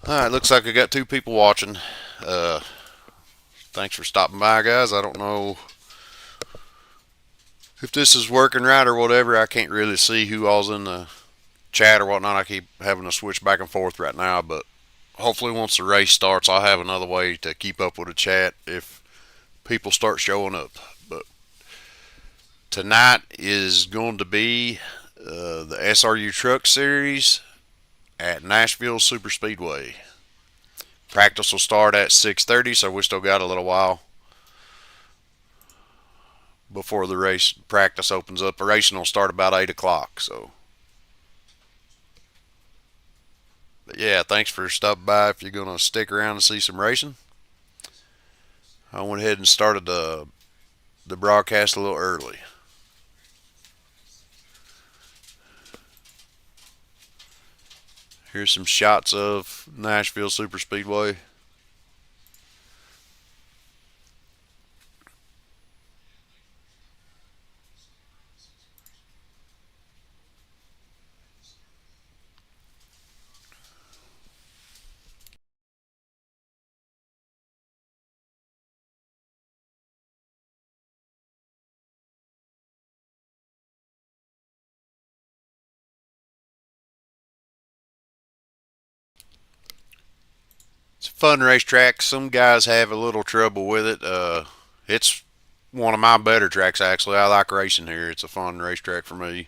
Alright, looks like I got two people watching. Uh, Thanks for stopping by, guys. I don't know if this is working right or whatever. I can't really see who all's in the chat or whatnot. I keep having to switch back and forth right now, but hopefully once the race starts, I'll have another way to keep up with the chat if people start showing up. But tonight is going to be the SRU Truck Series at Nashville Super Speedway. Practice will start at 6:30, so we still got a little while before the race practice opens up. The racing will start about 8 o'clock. So, but yeah, thanks for stopping by. If you're gonna stick around and see some racing, I went ahead and started the broadcast a little early. Here's some shots of Nashville Super Speedway. It's a fun racetrack. Some guys have a little trouble with it. It's one of my better tracks actually. I like racing here. It's a fun racetrack for me.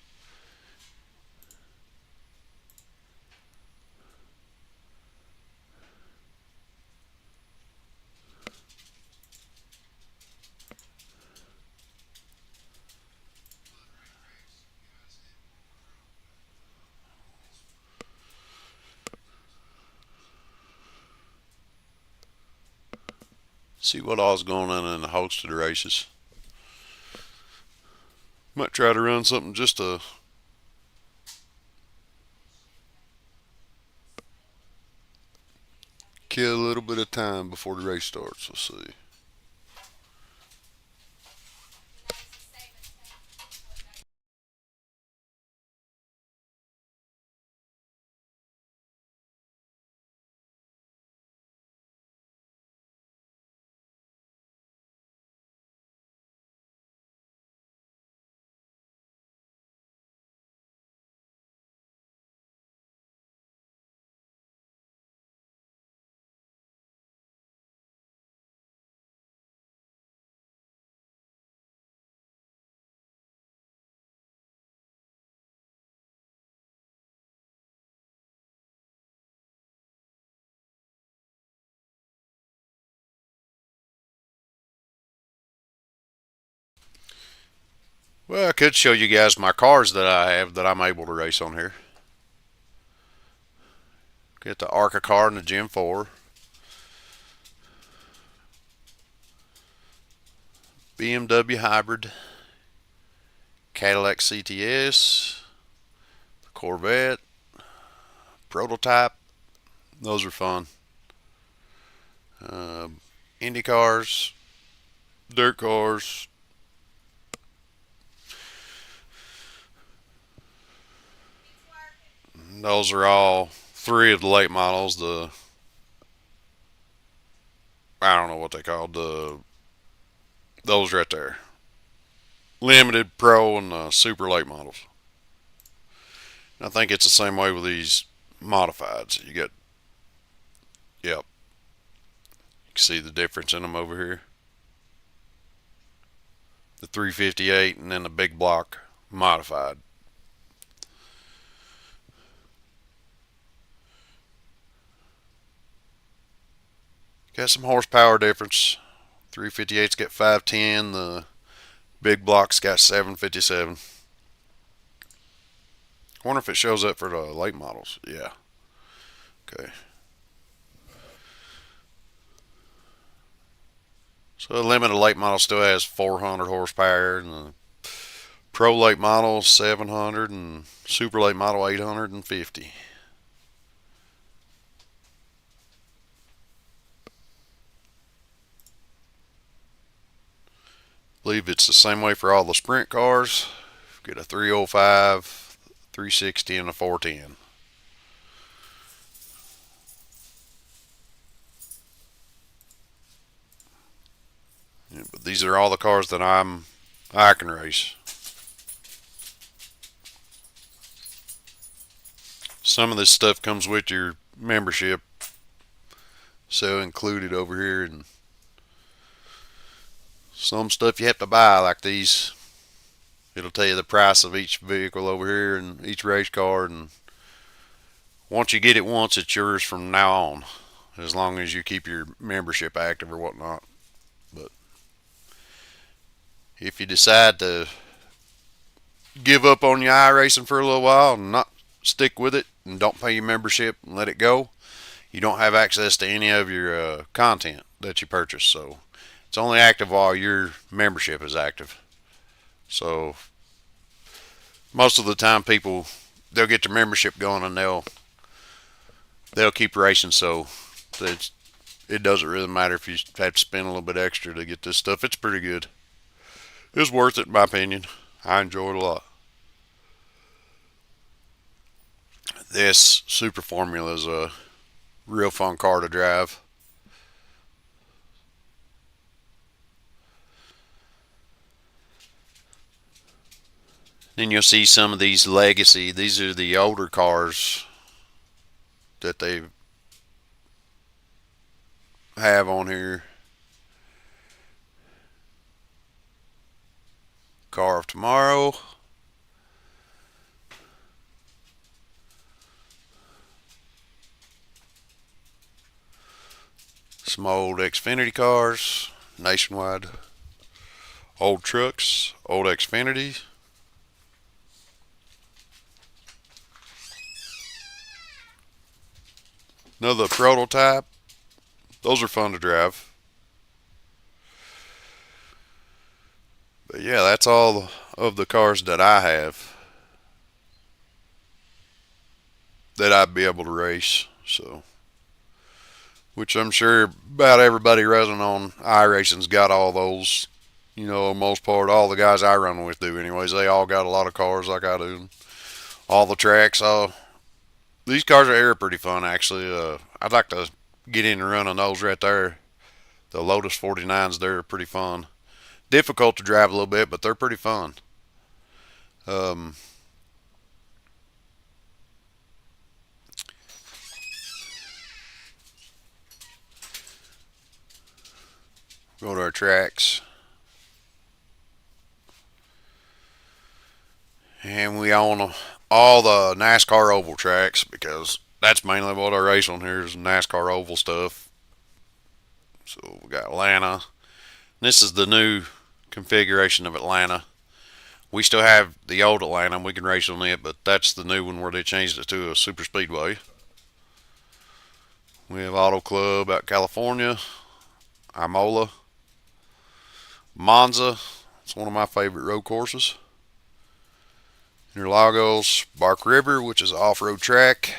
See what all's going on in the host of the races. Might try to run something just to kill a little bit of time before the race starts. Let's see. Well, I could show you guys my cars that I have that I'm able to race on here. Get the ARCA car and the Gen 4. BMW Hybrid. Cadillac CTS. Corvette. Prototype. Those are fun. Uh, Indy cars. Dirt cars. Those are all three of the late models. I don't know what they called those right there. Limited, Pro, and Super late models. And I think it's the same way with these modifieds. You get, yep. You can see the difference in them over here. The 358 and then the big block modified. Got some horsepower difference. 358's got 510. The big block's got 757. I wonder if it shows up for the late models. Yeah. Okay. So the limited late model still has 400 horsepower, and the Pro late model 700, and Super late model 850. I believe it's the same way for all the sprint cars. Get a 305, 360, and a 410. But these are all the cars that I can race. Some of this stuff comes with your membership, so included over here, and some stuff you have to buy, like these. It'll tell you the price of each vehicle over here and each race car, and once you get it once, it's yours from now on, as long as you keep your membership active or whatnot. But if you decide to give up on your iRacing for a little while and not stick with it and don't pay your membership and let it go, you don't have access to any of your content that you purchase. So it's only active while your membership is active. So most of the time, people, they'll get their membership going and they'll keep racing. So it doesn't really matter if you have to spend a little bit extra to get this stuff. It's pretty good. It's worth it in my opinion. I enjoy it a lot. This Super Formula is a real fun car to drive. Then you'll see some of these legacy. These are the older cars that they have on here. Car of Tomorrow. Some old Xfinity cars, Nationwide. Old trucks, old Xfinity. Another prototype. Those are fun to drive. But yeah, that's all of the cars that I have that I'd be able to race. So, which I'm sure about everybody running on iRacing's got all those. You know, most part, all the guys I run with do. Anyways, they all got a lot of cars like I do. All the tracks. These cars are pretty fun, actually. I'd like to get in and run on those right there. The Lotus 49s, they're pretty fun. Difficult to drive a little bit, but they're pretty fun. Um, Go to our tracks. And we own all the NASCAR oval tracks because that's mainly what I race on here is NASCAR oval stuff. So we got Atlanta. This is the new configuration of Atlanta. We still have the old Atlanta, we can race on it, but that's the new one where they changed it to a super speedway. We have Auto Club out California, Imola, Monza. It's one of my favorite road courses. Interlagos, Bark River, which is an off-road track.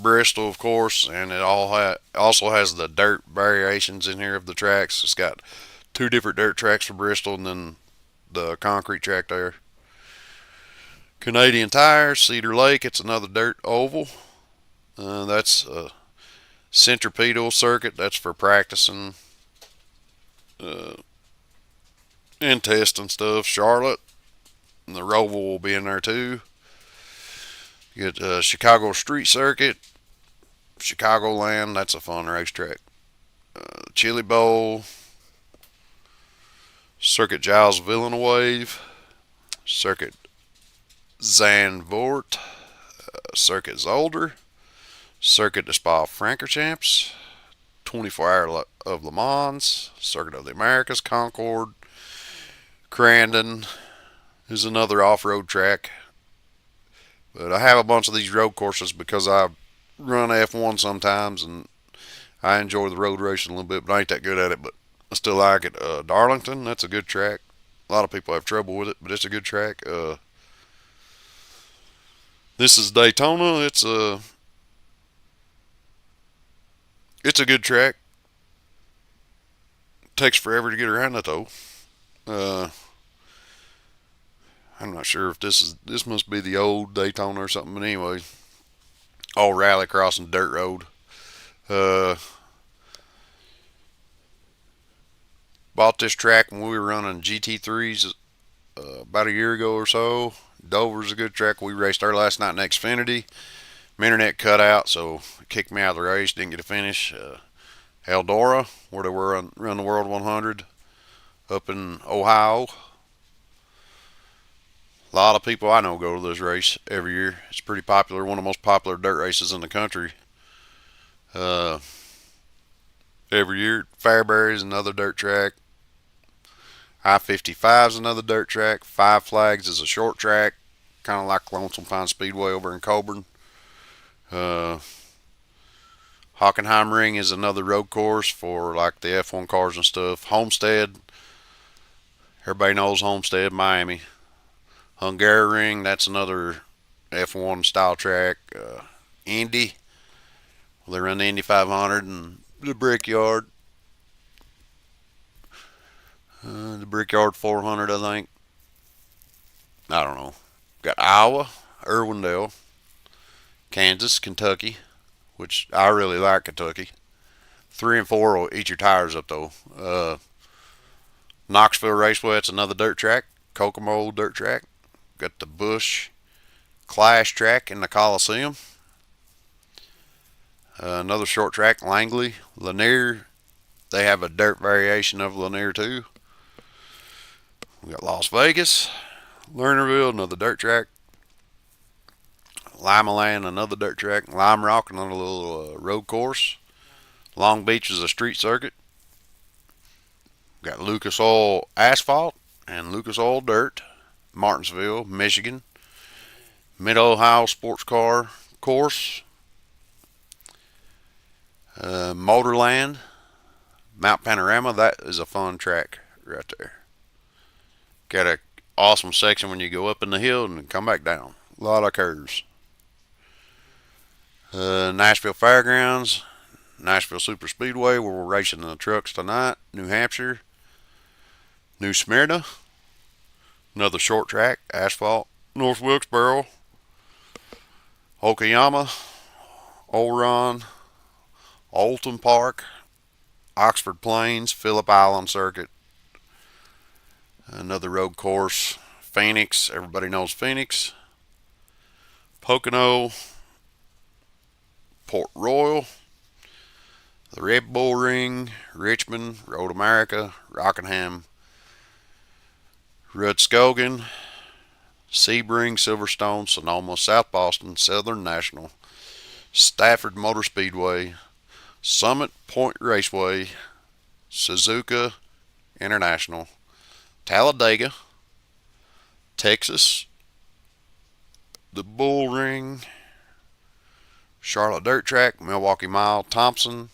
Bristol, of course, and it also has the dirt variations in here of the tracks. It's got two different dirt tracks for Bristol and then the concrete track there. Canadian Tire, Cedar Lake, it's another dirt oval. That's a centripetal circuit. That's for practicing and testing stuff. Charlotte, and the Roval will be in there too. You get Chicago Street Circuit, Chicagoland, that's a fun racetrack. Chili Bowl, Circuit Giles Villeneuve, Circuit Zandvoort, Circuit Zolder, Circuit de Spa Francorchamps, 24 Hour of Le Mans, Circuit of the Americas, Concord, Crandon is another off-road track. But I have a bunch of these road courses because I run F1 sometimes and I enjoy the road racing a little bit, but I ain't that good at it, but I still like it. Darlington, that's a good track. A lot of people have trouble with it, but it's a good track. This is Daytona. It's a good track. Takes forever to get around it though. I'm not sure if this must be the old Daytona or something, but anyway, all rallycross and dirt road. But bought this track when we were running GT3s about a year ago or so. Dover's a good track. We raced there last night in Xfinity. My internet cut out, so it kicked me out of the race. Didn't get a finish. Eldora, where they were run the World 100 up in Ohio. A lot of people I know go to this race every year. It's pretty popular. One of the most popular dirt races in the country. Every year, Fairbury's another dirt track. I-55 is another dirt track. Five Flags is a short track, kind of like Lonesome Pine Speedway over in Coburn. Hockenheim Ring is another road course for like the F1 cars and stuff. Homestead, everybody knows Homestead, Miami. Hungaroring, that's another F1 style track. Indy, well, they run the Indy 500 and the Brickyard. The Brickyard 400, I think. I don't know. Got Iowa, Irwindale, Kansas, Kentucky, which I really like Kentucky. 3 and 4 will eat your tires up though. Knoxville Raceway, it's another dirt track. Kokomo dirt track. Got the Busch Clash track in the Coliseum. Another short track, Langley. Lanier, they have a dirt variation of Lanier too. We got Las Vegas, Lernerville, another dirt track. Limaland, another dirt track. Lime Rock, another little road course. Long Beach is a street circuit. Got Lucas Oil Asphalt and Lucas Oil Dirt. Martinsville, Michigan. Mid-Ohio Sports Car Course. Motorland, Mount Panorama, that is a fun track right there. Got a awesome section when you go up in the hill and come back down. A lot of curves. Nashville Fairgrounds, Nashville Super Speedway, where we're racing the trucks tonight. New Hampshire, New Smyrna, another short track, asphalt. North Wilkesboro, Okayama, Oron, Alton Park, Oxford Plains, Phillip Island Circuit, another road course. Phoenix, everybody knows Phoenix. Pocono, Port Royal, the Red Bull Ring, Richmond, Road America, Rockingham, Rudscogan, Sebring, Silverstone, Sonoma, South Boston, Southern National, Stafford Motor Speedway, Summit Point Raceway, Suzuka International, Talladega, Texas, the Bull Ring, Charlotte Dirt Track, Milwaukee Mile, Thompson,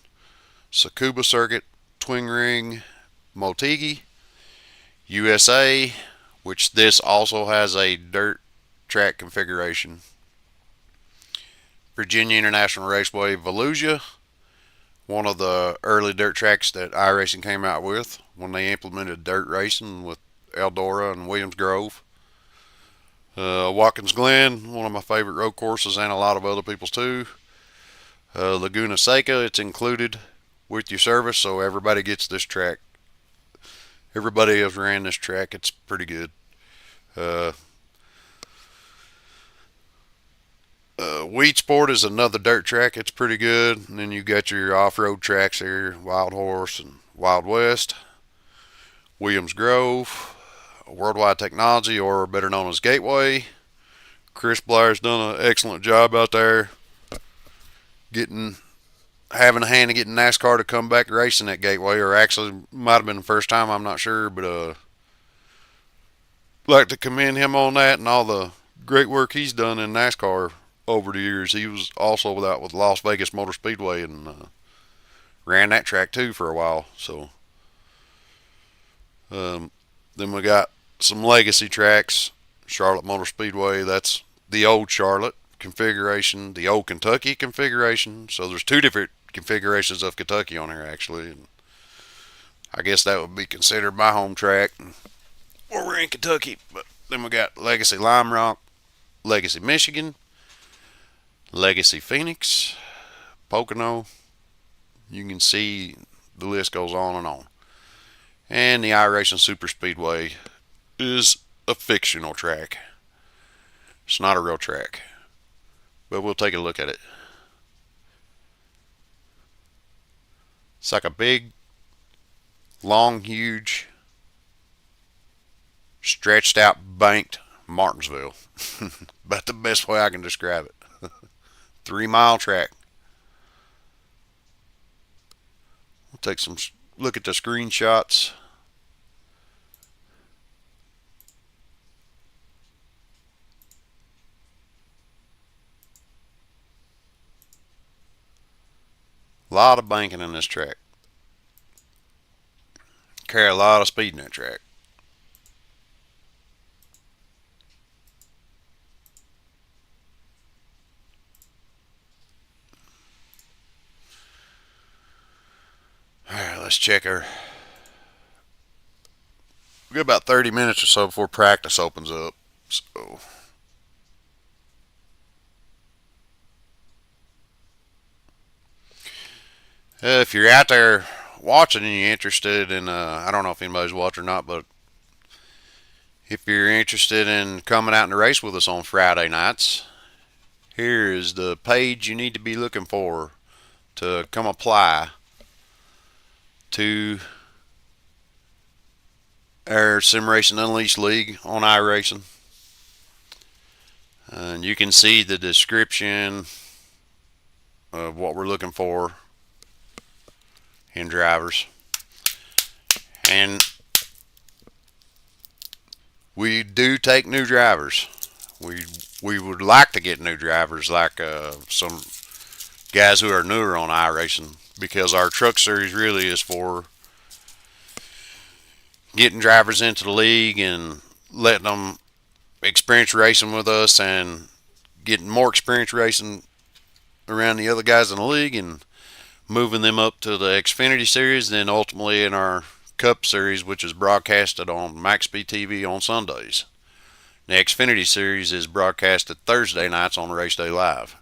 Tsukuba Circuit, Twin Ring, Motegi, USA, which this also has a dirt track configuration, Virginia International Raceway, Volusia, one of the early dirt tracks that iRacing came out with when they implemented dirt racing with Eldora and Williams Grove. Watkins Glen, one of my favorite road courses and a lot of other people's too. Laguna Seca, it's included with your service, so everybody gets this track. Everybody has ran this track. It's pretty good. Weed Sport is another dirt track. It's pretty good. And then you got your off-road tracks here, Wild Horse and Wild West. Williams Grove, Worldwide Technology, or better known as Gateway. Chris Blair's done an excellent job out there having a hand in getting NASCAR to come back racing at Gateway, or actually might have been the first time, I'm not sure, but like to commend him on that and all the great work he's done in NASCAR over the years. He was also out with Las Vegas Motor Speedway and ran that track too for a while. So then we got some legacy tracks. Charlotte Motor Speedway, that's the old Charlotte configuration, the old Kentucky configuration. So there's two different configurations of Kentucky on here actually, and I guess that would be considered my home track where we're in Kentucky. But then we got Legacy Lime Rock, Legacy Michigan, Legacy Phoenix, Pocono. You can see the list goes on and on. And the iRacing Super Speedway is a fictional track. It's not a real track, but we'll take a look at it. It's like a big, long, huge, stretched out, banked Martinsville. About the best way I can describe it. 3-mile track. We'll take some look at the screenshots. A lot of banking in this track. Carry a lot of speed in that track. Alright, let's check our... We got about 30 minutes or so before practice opens up. So... if you're out there watching and you're interested in, I don't know if anybody's watching or not, but if you're interested in coming out and race with us on Friday nights, here is the page you need to be looking for to come apply to our Sim Racing Unleashed League on iRacing. And you can see the description of what we're looking for in drivers. And we do take new drivers. We would like to get new drivers, like some guys who are newer on iRacing, because our truck series really is for getting drivers into the league and letting them experience racing with us and getting more experience racing around the other guys in the league and moving them up to the Xfinity Series, then ultimately in our Cup Series, which is broadcasted on MaxSpeed TV on Sundays. The Xfinity Series is broadcasted Thursday nights on Race Day Live.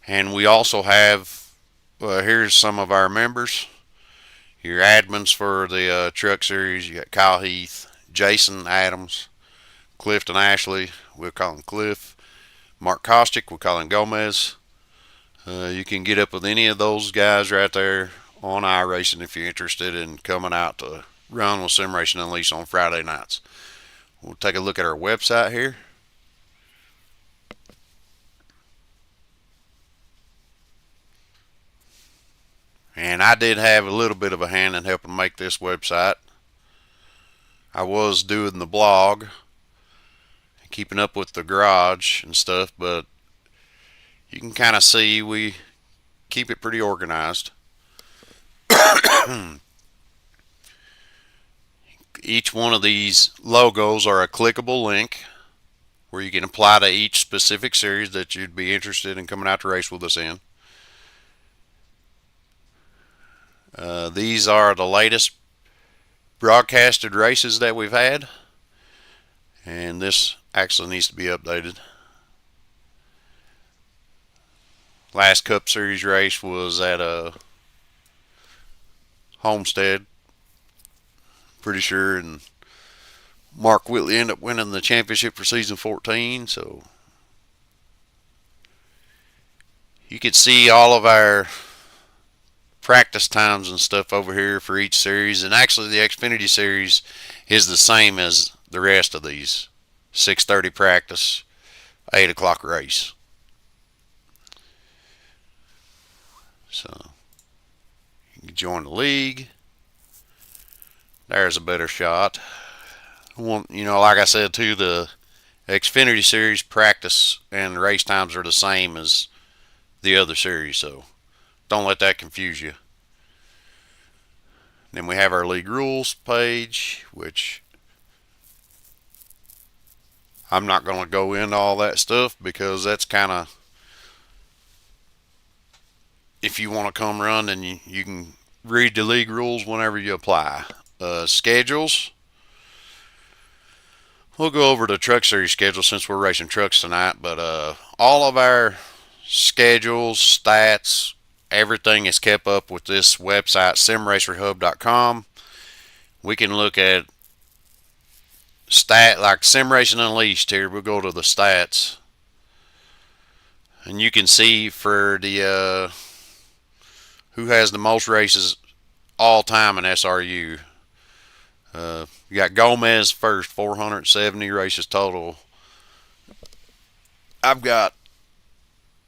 And we also have, here's some of our members. Your admins for the Truck Series. You got Kyle Heath, Jason Adams, Clifton Ashley, we'll call him Cliff. Mark Kostick, we'll call him Gomez. You can get up with any of those guys right there on iRacing if you're interested in coming out to run with Sim Racing Unleashed on Friday nights. We'll take a look at our website here. And I did have a little bit of a hand in helping make this website. I was doing the blog, keeping up with the garage and stuff, but you can kind of see we keep it pretty organized. Each one of these logos are a clickable link where you can apply to each specific series that you'd be interested in coming out to race with us in. These are the latest broadcasted races that we've had, and this actually needs to be updated. Last Cup Series race was at a Homestead, pretty sure, and Mark Whitley ended up winning the championship for season 14. So you could see all of our practice times and stuff over here for each series, and actually the Xfinity Series is the same as the rest of these. 6:30 practice, 8 o'clock race. So you can join the league. There's a better shot. Like I said too, the Xfinity Series practice and race times are the same as the other series, so don't let that confuse you. Then we have our league rules page, which I'm not going to go into all that stuff because that's kind of, if you want to come run, then you can read the league rules whenever you apply. Schedules. We'll go over the Truck Series schedule since we're racing trucks tonight, but all of our schedules, stats, everything is kept up with this website, simracerhub.com. We can look at like Sim Racing Unleashed here. We'll go to the stats, and you can see for the who has the most races all time in SRU. You got Gomez first, 470 races total. I've got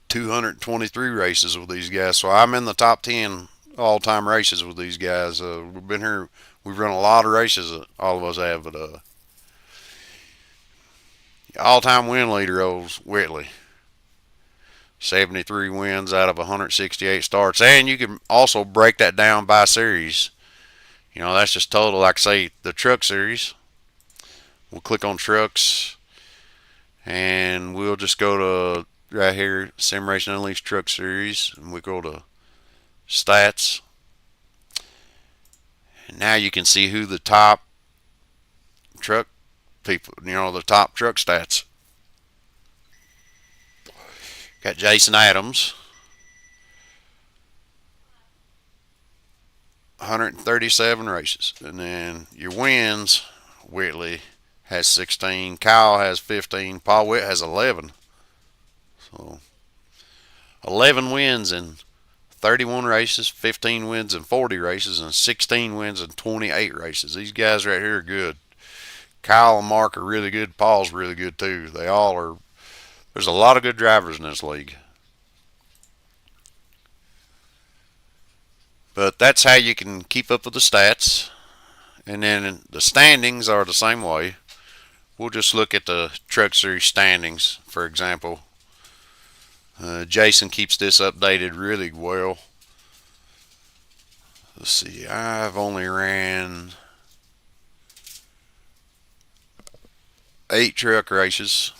223 races with these guys, so I'm in the top 10 all-time races with these guys. We've been here, we've run a lot of races, all of us have, but all-time win leader owes Whitley. 73 wins out of 168 starts, and you can also break that down by series. That's just total. Like say the truck series, we'll click on trucks, and we'll just go to right here, Sim Racing Unleashed Truck Series, and we go to stats, and now you can see who the top truck people, the top truck stats. Got Jason Adams, 137 races, and then your wins, Whitley has 16, Kyle has 15, Paul Witt has 11. So 11 wins in 31 races, 15 wins in 40 races, and 16 wins in 28 races. These guys right here are good. Kyle and Mark are really good. Paul's really good too. They all are. There's a lot of good drivers in this league. But that's how you can keep up with the stats. And then the standings are the same way. We'll just look at the Truck Series standings, for example. Jason keeps this updated really well. Let's see, I've only ran 8 truck races.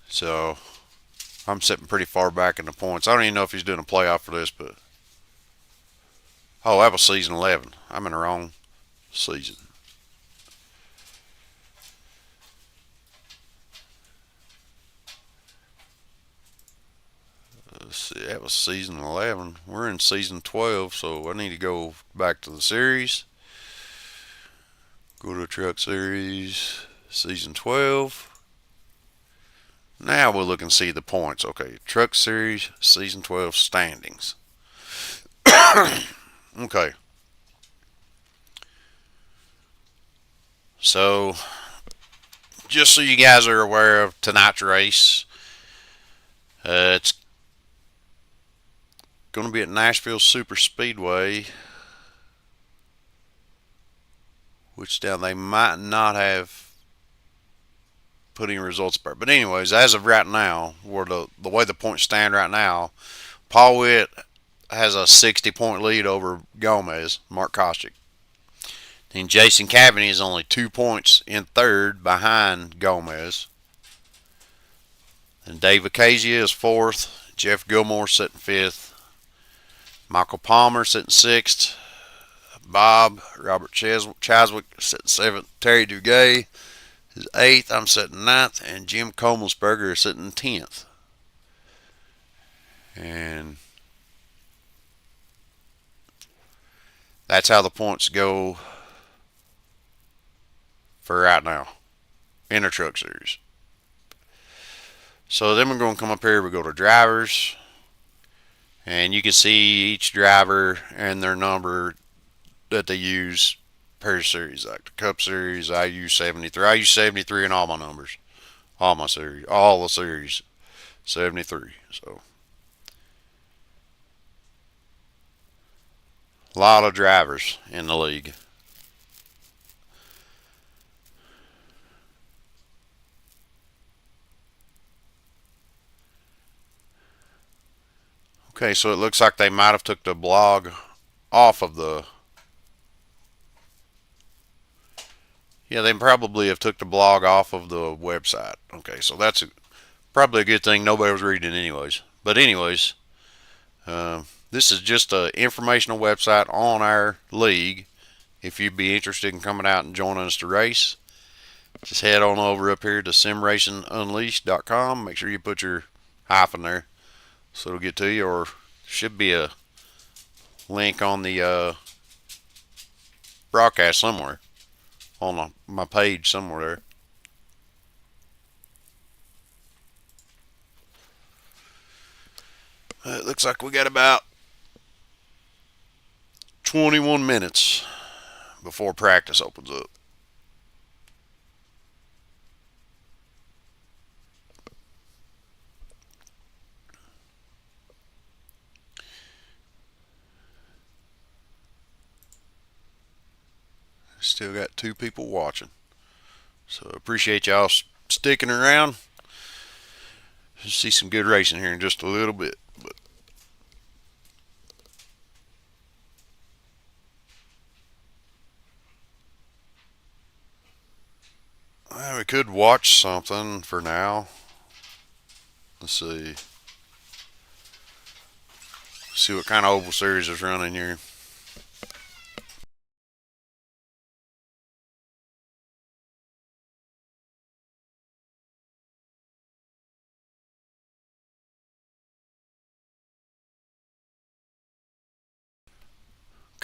So I'm sitting pretty far back in the points. I don't even know if he's doing a playoff for this, but oh, that was season 11. I'm in the wrong season. Let's see, that was season 11. We're in season 12, so I need to go back to the series. Go to Truck Series, season 12. Now we'll look and see the points. Okay, Truck Series, season 12 standings. Okay. So, just so you guys are aware of tonight's race, it's going to be at Nashville Super Speedway, which now they might not have put any results back. But anyways, as of right now, where the way the points stand right now, Paul Witt has a 60-point lead over Gomez, Mark Kostick. And Jason Cavany is only 2 points in third behind Gomez. And Dave Acacia is fourth. Jeff Gilmore sitting fifth. Michael Palmer sitting sixth. Robert Chaswick sitting seventh. Terry Duguay is eighth. I'm sitting ninth. And Jim Komelsberger is sitting 10th. And that's how the points go for right now in the Truck Series. So then we're going to come up here. We go to drivers, and you can see each driver and their number that they use per series. Like the Cup Series, I use 73. I use 73 in all my numbers, all my series, all the series, 73. So a lot of drivers in the league. Okay, so it looks like they might have took the blog off of the... Yeah, they probably have took the blog off of the website. Okay, so that's probably a good thing. Nobody was reading it anyways. But anyways, this is just an informational website on our league if you'd be interested in coming out and joining us to race. just head on over up here to simracingunleashed.com. Make sure you put your hyphen there so it'll get to you, or should be a link on the broadcast somewhere on my page somewhere there. It looks like we got about 21 minutes before practice opens up. Still got 2 people watching, so appreciate y'all sticking around. See some good racing here in just a little bit. Well, we could watch something for now. Let's see. See what kind of oval series is running here.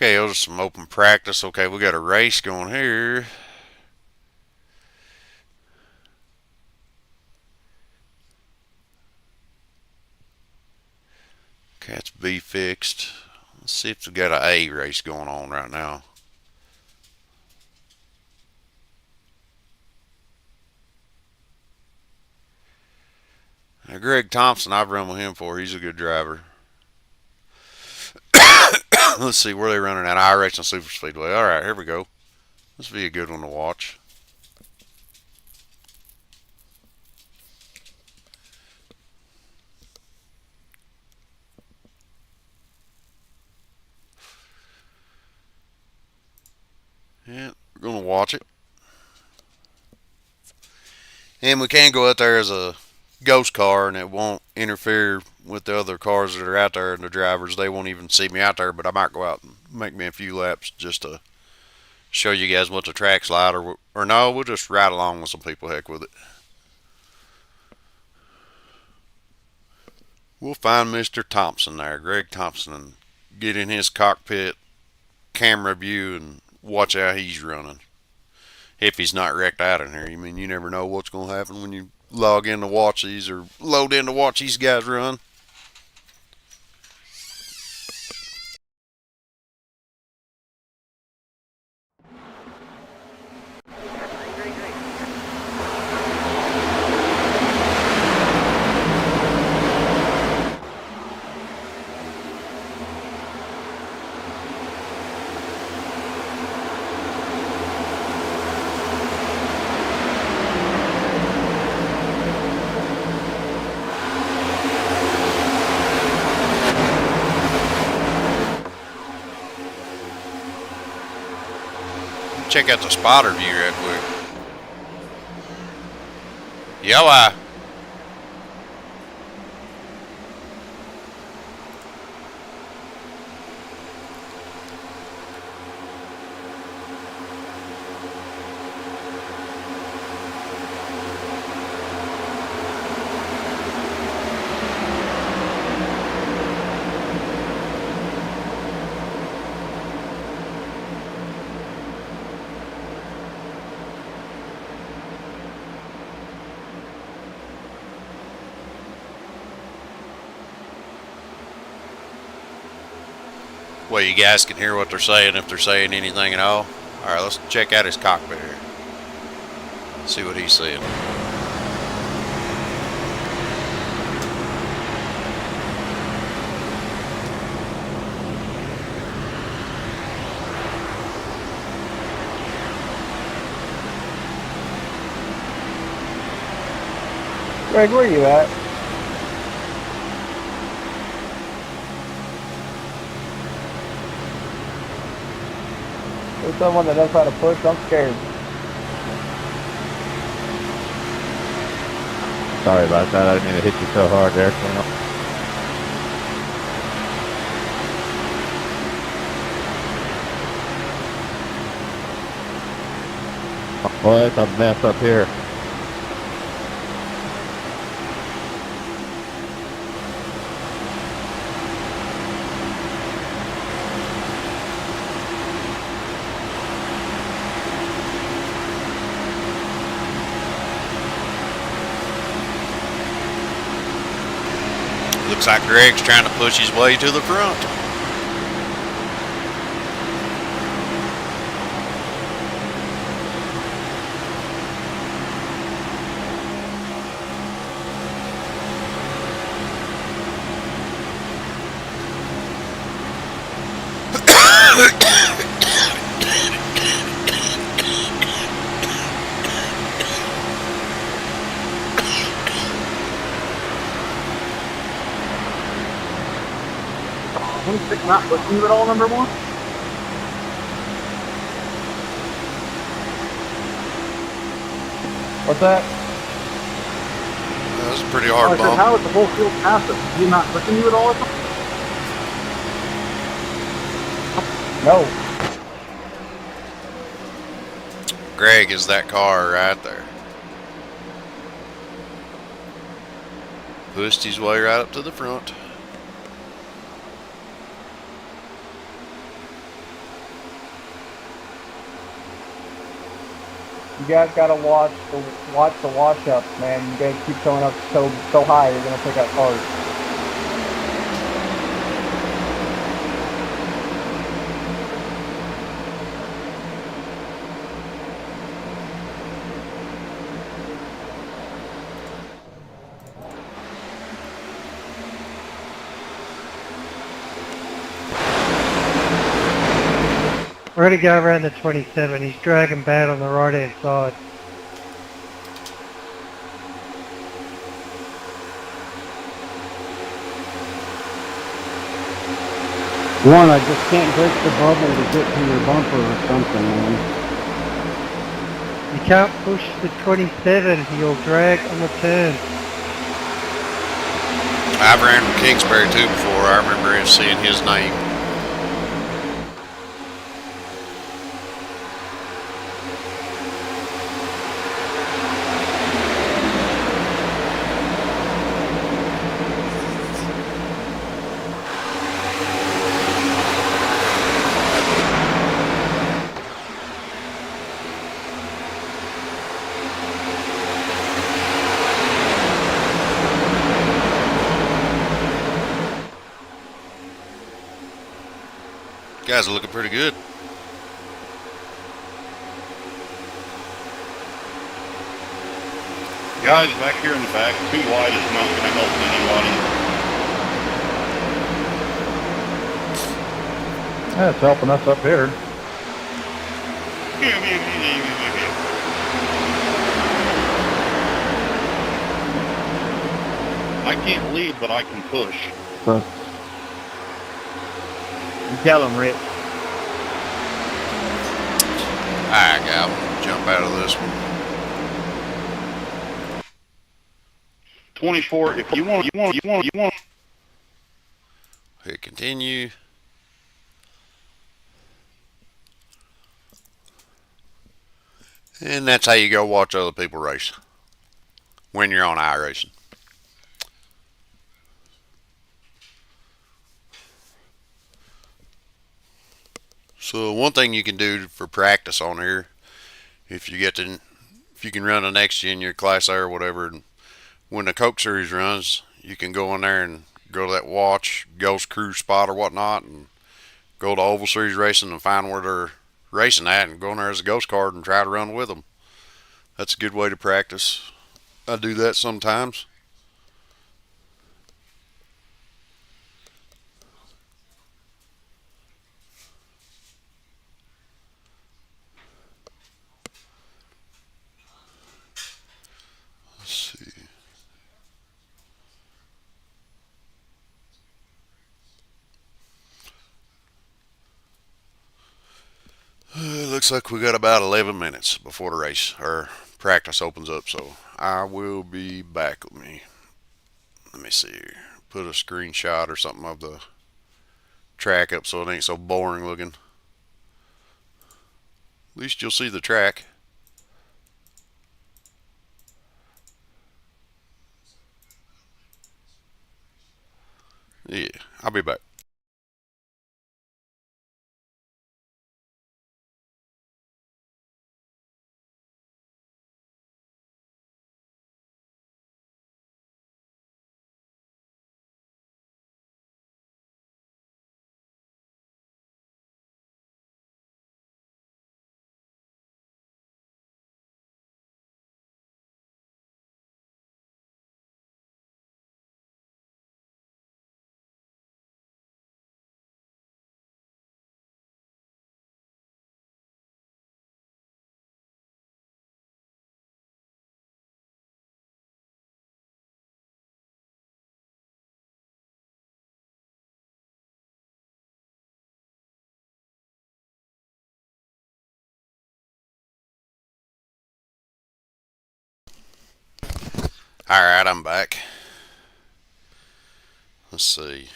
Okay, those are some open practice. Okay, we got a race going here. Okay, that's B fixed. Let's see if we got an A race going on right now. Now, Greg Thompson, I've run with him before. He's a good driver. Let's see where they running at. iRacing Super Speedway. All right, here we go. This will be a good one to watch. Yeah, we're going to watch it. And we can go out there as a ghost car, and it won't interfere with the other cars that are out there and the drivers. They won't even see me out there, but I might go out and make me a few laps just to show you guys what the track's like, or no, we'll just ride along with some people. Heck with it. We'll find Mr. Thompson there, Greg Thompson, and get in his cockpit camera view and watch how he's running. If he's not wrecked out in here. I mean, you never know what's going to happen when you log in to watch these or load in to watch these guys run. Check out the spotter view real quick. Yeah, well, you guys can hear what they're saying if they're saying anything at all. All right, let's check out his cockpit here. See what he's saying. Greg, where are you at? There's someone that knows how to push. I'm scared. Sorry about that. I didn't mean to hit you so hard there. Boy, it's a mess up here. Looks like Greg's trying to push his way to the front. Not pushing you at all, number one? What's that? That was a pretty hard I said, bump. how is the whole field passive? Is he not pushing you at all? No. Greg is that car right there. Pushed his way right up to the front. You guys gotta watch the wash-ups, man. You guys keep going up so high, you're gonna pick up cars. We're going to go around the 27. He's dragging bad on the right-hand side. One, I just can't break the bubble to get to your bumper or something, man. You can't push the 27. You'll drag on the turn. I've ran from Kingsbury too before. I remember seeing his name. Guys are looking pretty good. Guys back here in the back, too wide is not going to help anybody. That's helping us up here. I can't lead, but I can push. So, you tell him, Rich. Alright, guy, I'm gonna jump out of this one. 24, if you want. Hit continue. And that's how you go watch other people race when you're on iRacing. So one thing you can do for practice on here, if you can run an XG in your Class A or whatever, and when the Coke Series runs, you can go in there and go to that watch, Ghost Cruise spot or whatnot, and go to Oval Series Racing and find where they're racing at, and go in there as a ghost card and try to run with them. That's a good way to practice. I do that sometimes. Let's see. Looks like we got about 11 minutes before the race or practice opens up, so I will be back. Let me see here. Put a screenshot or something of the track up so it ain't so boring looking. At least you'll see the track. Yeah, I'll be back. Alright, I'm back. Let's see.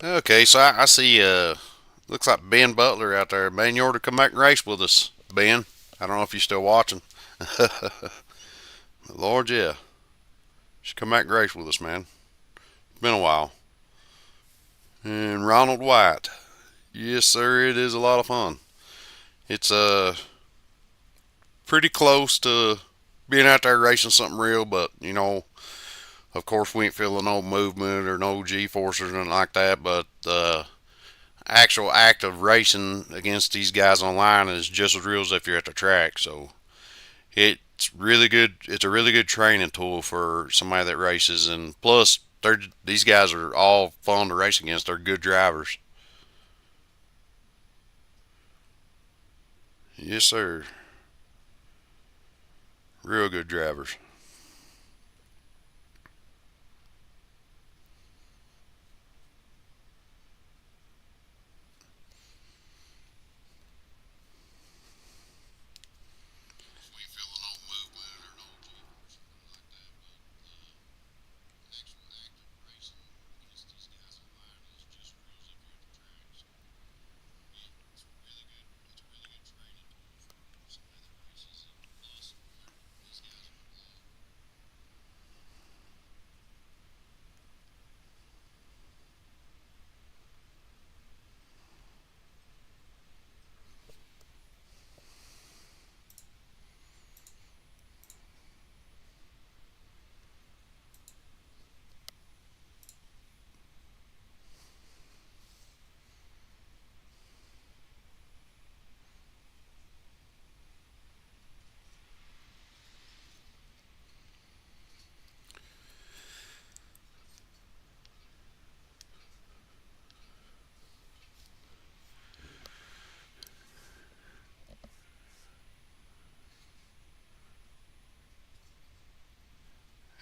Okay, so I see, looks like Ben Butler out there. Man, you ought to come back and race with us, Ben. I don't know if you're still watching. Lord, yeah. Should come back and race with us, man. It's been a while. And Ronald White. Yes, sir, it is a lot of fun. It's pretty close to being out there racing something real, but of course we ain't feeling no movement or no G-forces or nothing like that. But the actual act of racing against these guys online is just as real as if you're at the track. So it's really good. It's a really good training tool for somebody that races, and plus, these guys are all fun to race against. They're good drivers. Yes, sir. Real good drivers.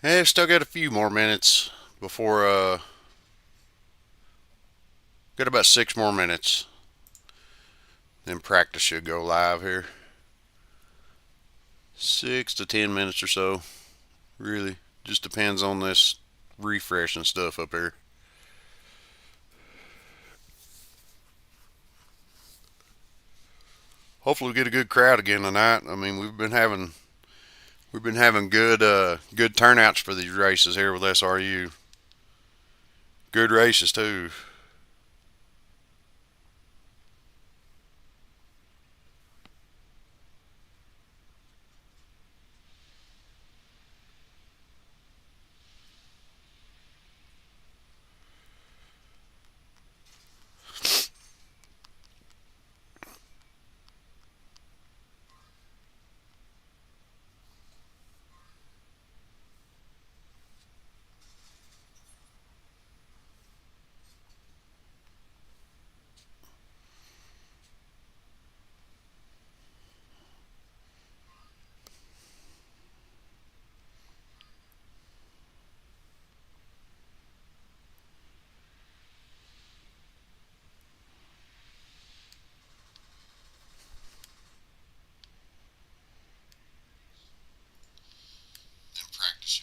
Hey, still got a few more minutes before got about 6 more minutes. Then practice should go live here. 6 to 10 minutes or so. Really, just depends on this refresh and stuff up here. Hopefully we get a good crowd again tonight. I mean, we've been having good turnouts for these races here with SRU. Good races too. Practice.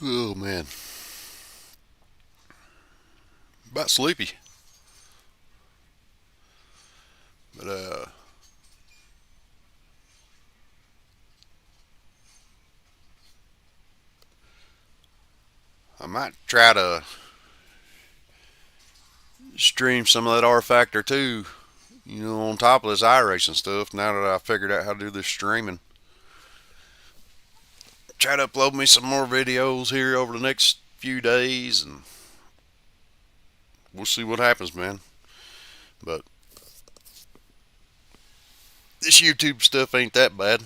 Oh man, about sleepy, but I might try to stream some of that R Factor too, on top of this iRacing stuff. Now that I figured out how to do this streaming, try to upload me some more videos here over the next few days, and we'll see what happens, man. But this YouTube stuff ain't that bad.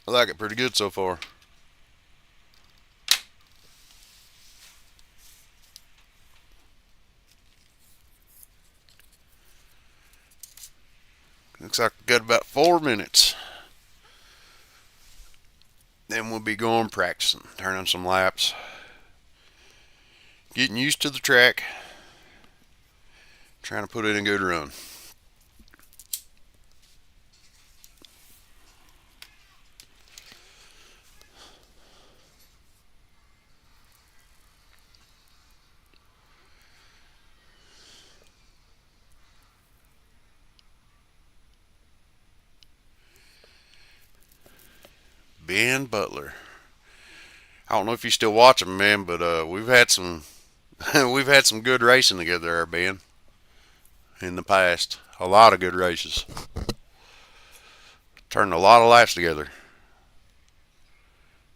I like it pretty good so far. Looks like we've got about 4 minutes. Then we'll be going practicing, turning some laps, getting used to the track, trying to put in a good run. Ben Butler. I don't know if you still watching, man, but we've had some we've had some good racing together there, Ben, in the past. A lot of good races. Turned a lot of laps together.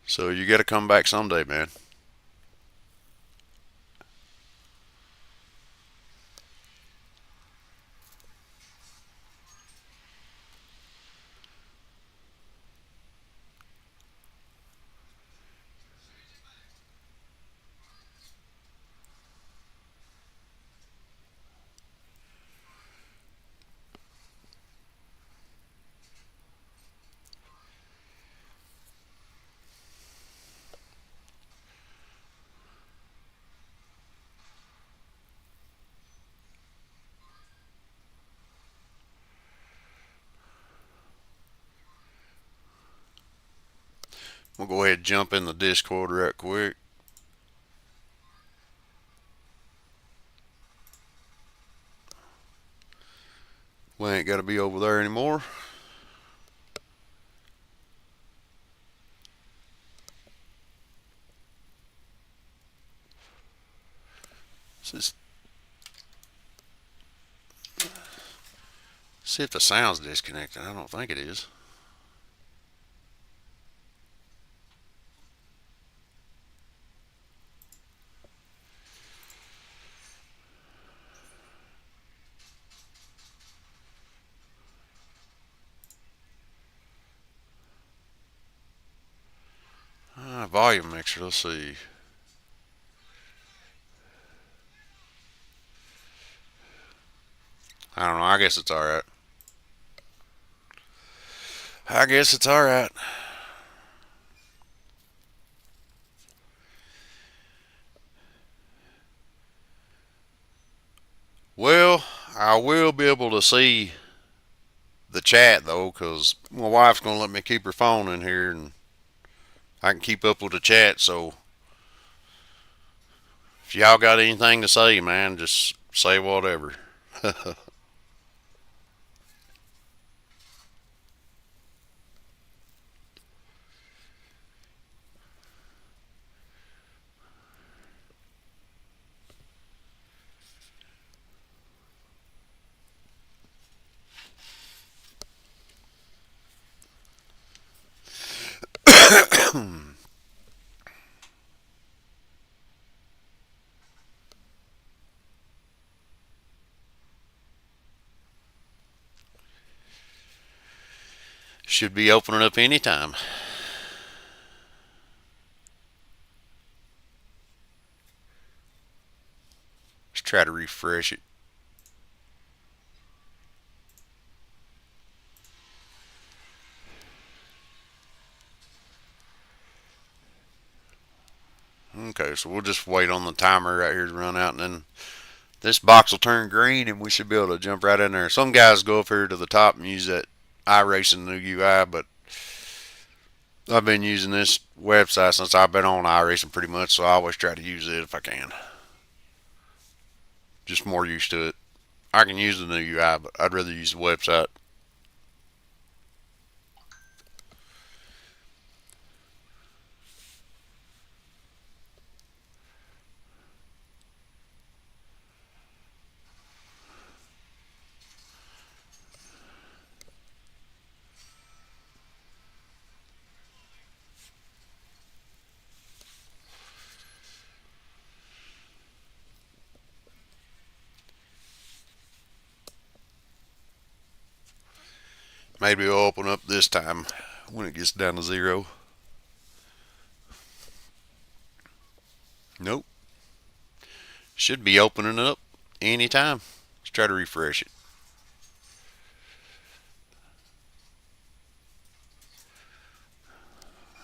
So you got to come back someday, man. We'll go ahead and jump in the Discord right quick. We ain't got to be over there anymore. Just see if the sound's disconnected. I don't think it is. Volume mixer, let's see. I don't know, I guess it's alright. I will be able to see the chat though, because my wife's gonna let me keep her phone in here, and I can keep up with the chat. So if y'all got anything to say, man, just say whatever. Should be opening up anytime. Let's try to refresh it. Okay, so we'll just wait on the timer right here to run out, and then this box will turn green, and we should be able to jump right in there. Some guys go up here to the top and use that iRacing new UI, but I've been using this website since I've been on iRacing pretty much, so I always try to use it if I can. Just more used to it. I can use the new UI, but I'd rather use the website. Maybe it'll open up this time when it gets down to 0. Nope. Should be opening up anytime. Let's try to refresh it.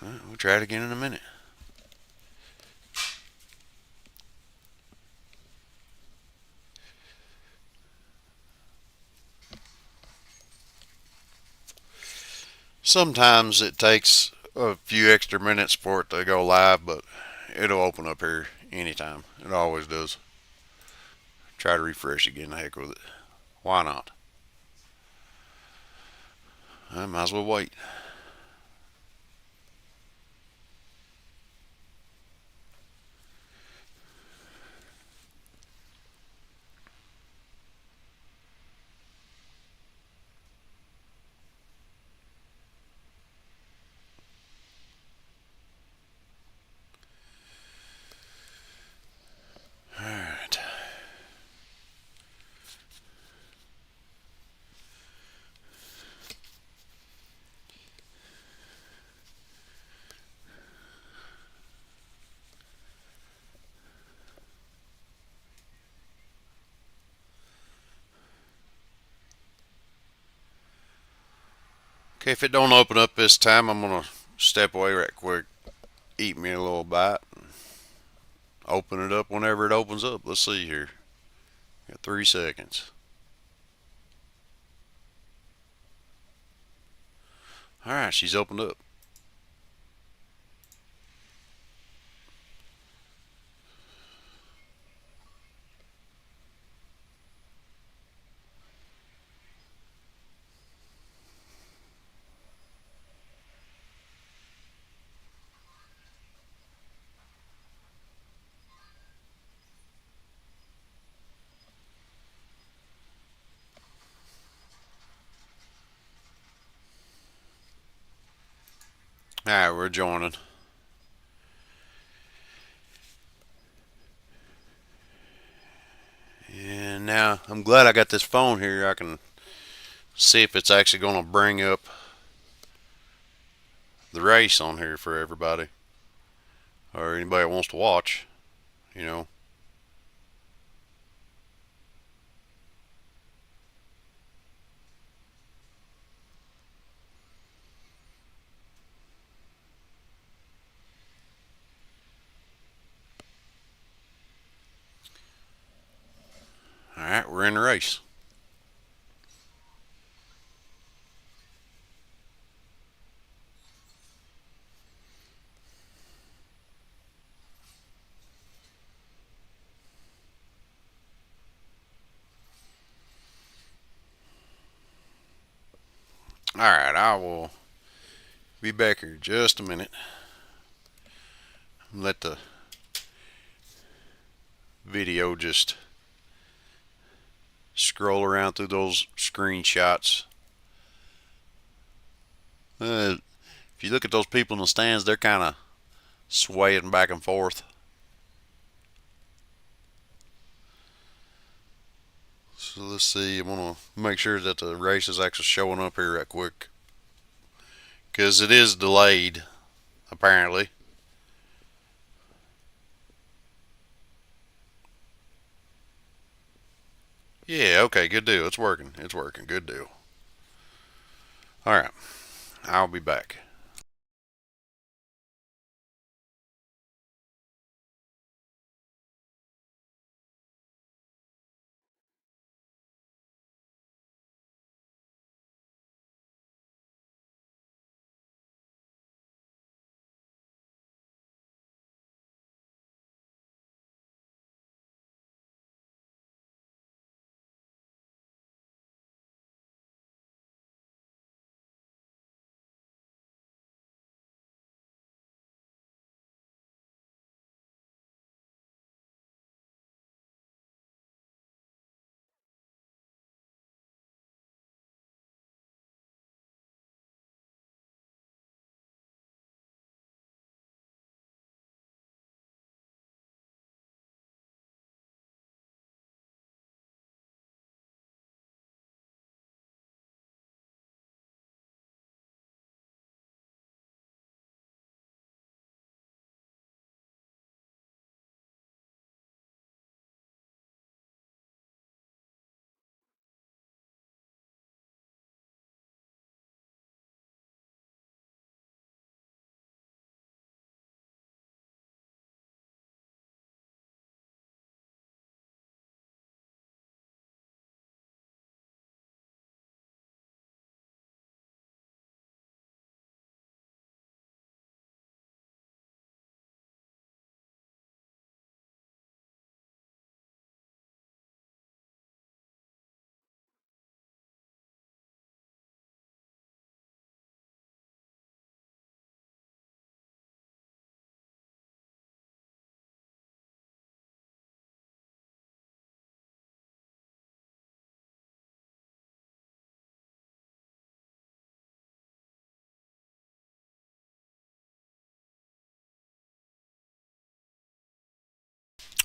Alright, we'll try it again in a minute. Sometimes it takes a few extra minutes for it to go live, but it'll open up here anytime. It always does. Try to refresh again, the heck with it. Why not? I might as well wait. Alright. Okay, if it don't open up this time, I'm gonna step away right quick, eat me a little bite, and open it up whenever it opens up. Let's see here. Got 3 seconds. Alright, she's opened up. Alright, we're joining. And now I'm glad I got this phone here. I can see if it's actually going to bring up the race on here for everybody, or anybody that wants to watch, you know. Alright, we're in the race. Alright, I will be back here in just a minute. Let the video just scroll around through those screenshots. If you look at those people in the stands, they're kind of swaying back and forth. So let's see, I'm going to make sure that the race is actually showing up here right quick, because it is delayed, apparently. Yeah, okay, good deal. It's working. It's working. Good deal. Alright, I'll be back.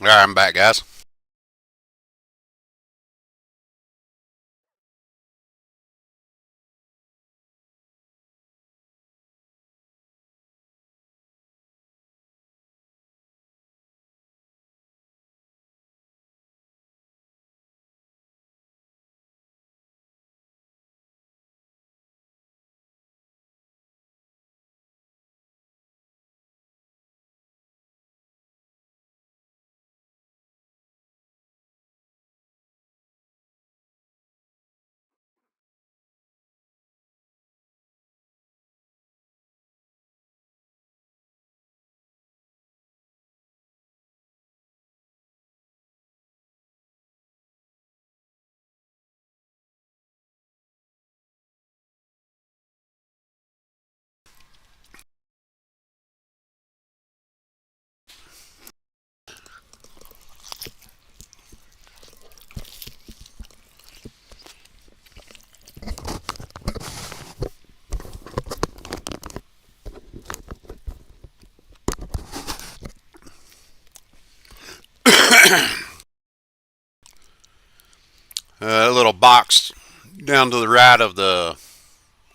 Alright, I'm back, guys. A little box down to the right of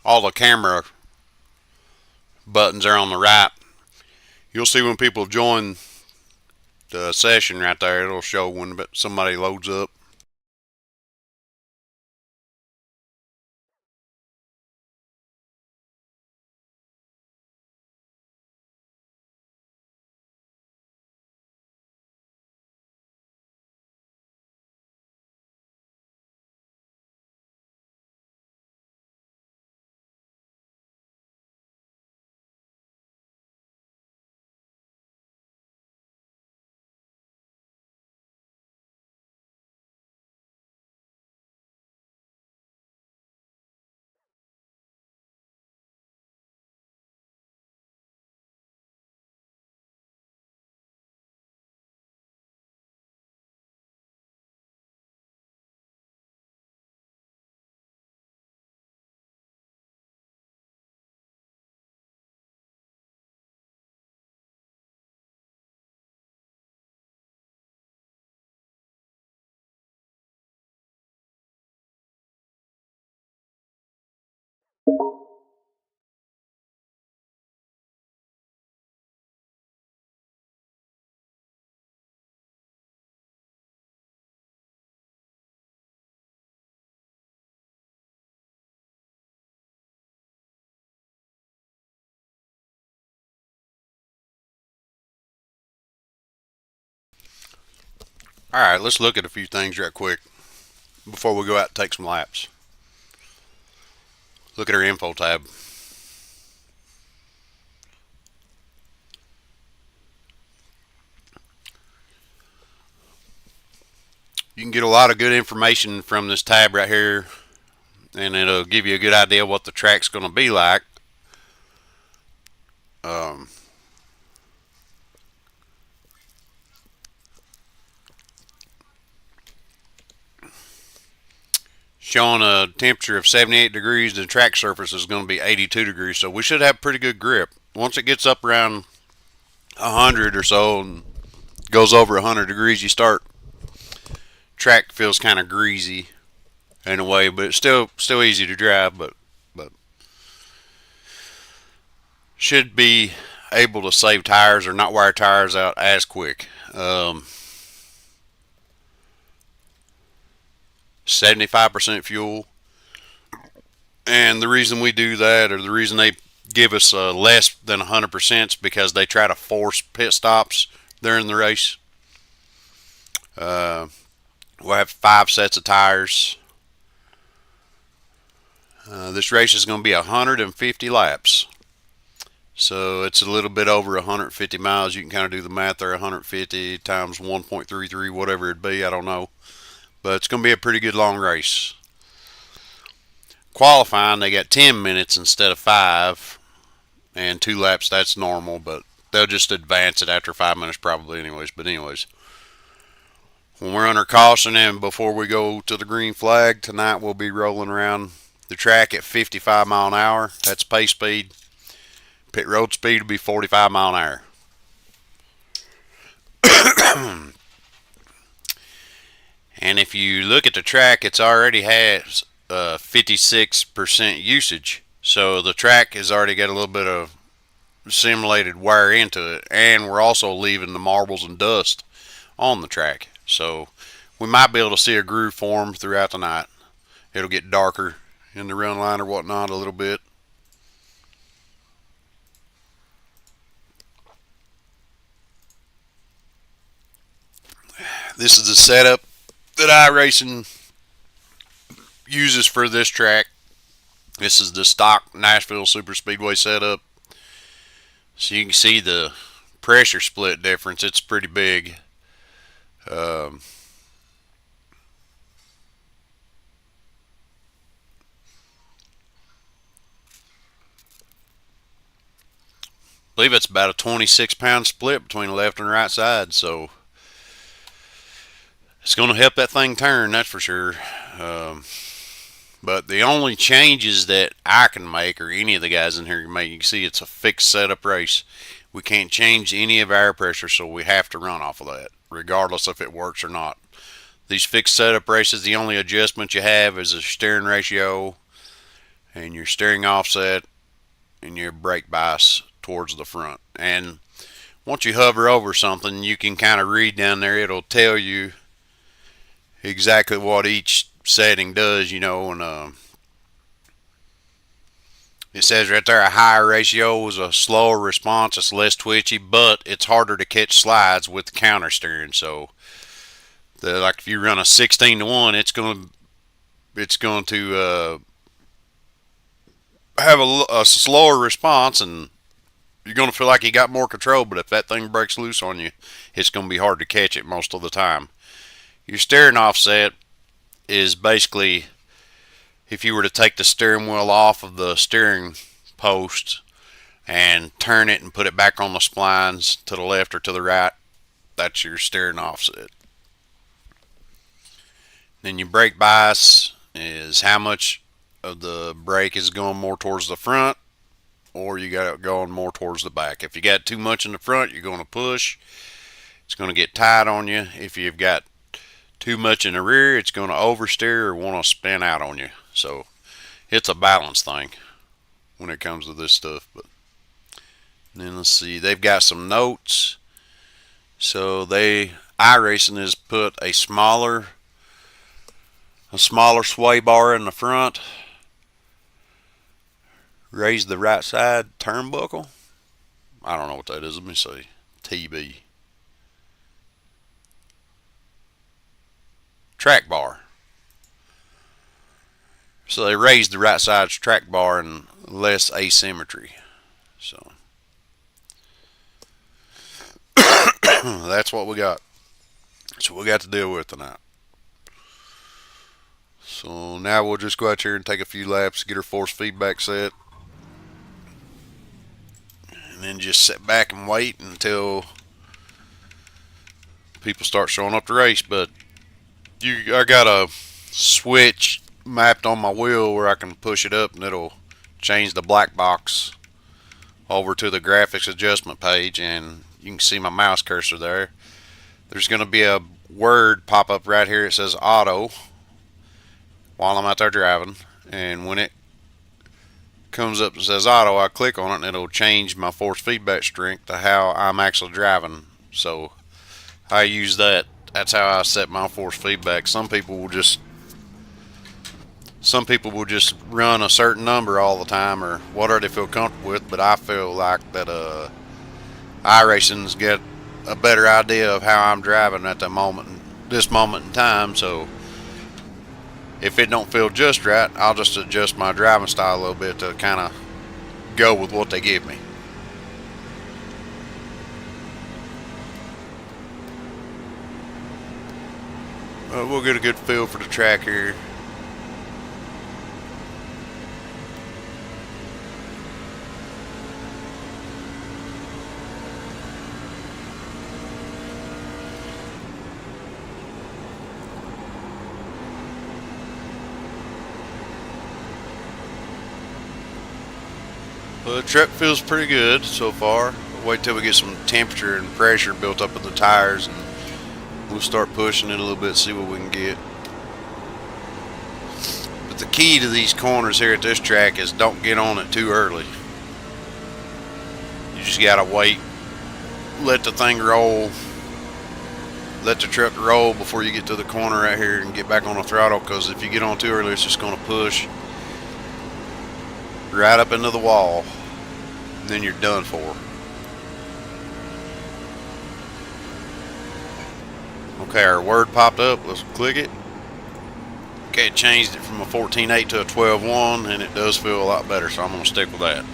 all the camera buttons are on the right. You'll see when people join the session right there. It'll show when somebody loads up. Alright, let's look at a few things right quick before we go out and take some laps. Look at our info tab. You can get a lot of good information from this tab right here, and it'll give you a good idea what the track's going to be like. Showing a temperature of 78 degrees, and the track surface is going to be 82 degrees, so we should have pretty good grip. Once it gets up around 100 or so and goes over 100 degrees, you start, track feels kind of greasy in a way, but it's still easy to drive, but should be able to save tires or not wear tires out as quick. 75% fuel, and the reason we do that, or the reason they give us less than 100%, is because they try to force pit stops during the race. We'll have 5 sets of tires. This race is going to be 150 laps, so it's a little bit over 150 miles. You can kind of do the math there. 150 times 1.33, whatever it'd be, I don't know. But it's going to be a pretty good long race. Qualifying, they got 10 minutes instead of 5, and 2 laps, that's normal, but they'll just advance it after 5 minutes probably anyways. But anyways, when we're under caution and before we go to the green flag tonight, we'll be rolling around the track at 55 mile an hour. That's pace speed. Pit road speed will be 45 mile an hour. And if you look at the track, it's already has 56% usage. So the track has already got a little bit of simulated wear into it. And we're also leaving the marbles and dust on the track. So we might be able to see a groove form throughout the night. It'll get darker in the run line or whatnot a little bit. This is the setup that iRacing uses for this track. This is the stock Nashville Super Speedway setup. So you can see the pressure split difference. It's pretty big. I believe it's about a 26-pound split between the left and right side. So it's going to help that thing turn, that's for sure. But the only changes that I can make, or any of the guys in here can make, you can see it's a fixed setup race. We can't change any of our pressure, so we have to run off of that, regardless if it works or not. These fixed setup races, the only adjustment you have is a steering ratio and your steering offset and your brake bias towards the front. And once you hover over something, you can kind of read down there. It'll tell you exactly what each setting does, you know, and it says right there a higher ratio is a slower response, it's less twitchy, but it's harder to catch slides with the counter steering. So like if you run a 16-to-1, it's going to have a slower response, and you're going to feel like you got more control. But if that thing breaks loose on you, it's going to be hard to catch it most of the time. Your steering offset is basically if you were to take the steering wheel off of the steering post and turn it and put it back on the splines to the left or to the right, that's your steering offset. Then your brake bias is how much of the brake is going more towards the front, or you got it going more towards the back. If you got too much in the front, you're going to push. It's going to get tight on you. If you've got too much in the rear, it's going to oversteer or want to spin out on you. So it's a balance thing. when it comes to this stuff. But then let's see, they've got some notes. So iRacing has put a smaller sway bar in the front. Raise the right side turnbuckle. I don't know what that is. Let me see. TB. Track bar. So they raised the right side's track bar and less asymmetry. So that's what we got. That's what we got to deal with tonight. So now we'll just go out here and take a few laps, get our force feedback set, and then just sit back and wait until people start showing up to race. But I got a switch mapped on my wheel where I can push it up and it'll change the black box over to the graphics adjustment page, and you can see my mouse cursor there. There's going to be a word pop up right here. It says auto while I'm out there driving, and when it comes up and says auto, I click on it and it'll change my force feedback strength to how I'm actually driving. So I use that. That's how I set my force feedback. Some people will just run a certain number all the time or whatever they feel comfortable with, but I feel like that iRacing's get a better idea of how I'm driving at this moment in time. So if it don't feel just right, I'll just adjust my driving style a little bit to kind of go with what they give me. We'll get a good feel for the track here. Well, the truck feels pretty good so far. Wait till we get some temperature and pressure built up in the tires, and we'll start pushing it a little bit, see what we can get. But the key to these corners here at this track is don't get on it too early. You just gotta wait, let the thing roll, let the truck roll before you get to the corner right here and get back on the throttle, because if you get on too early, it's just gonna push right up into the wall, and then you're done for. Okay, our word popped up. Let's click it. Okay, it changed it from a 14.8 to a 12.1, and it does feel a lot better, so I'm going to stick with that.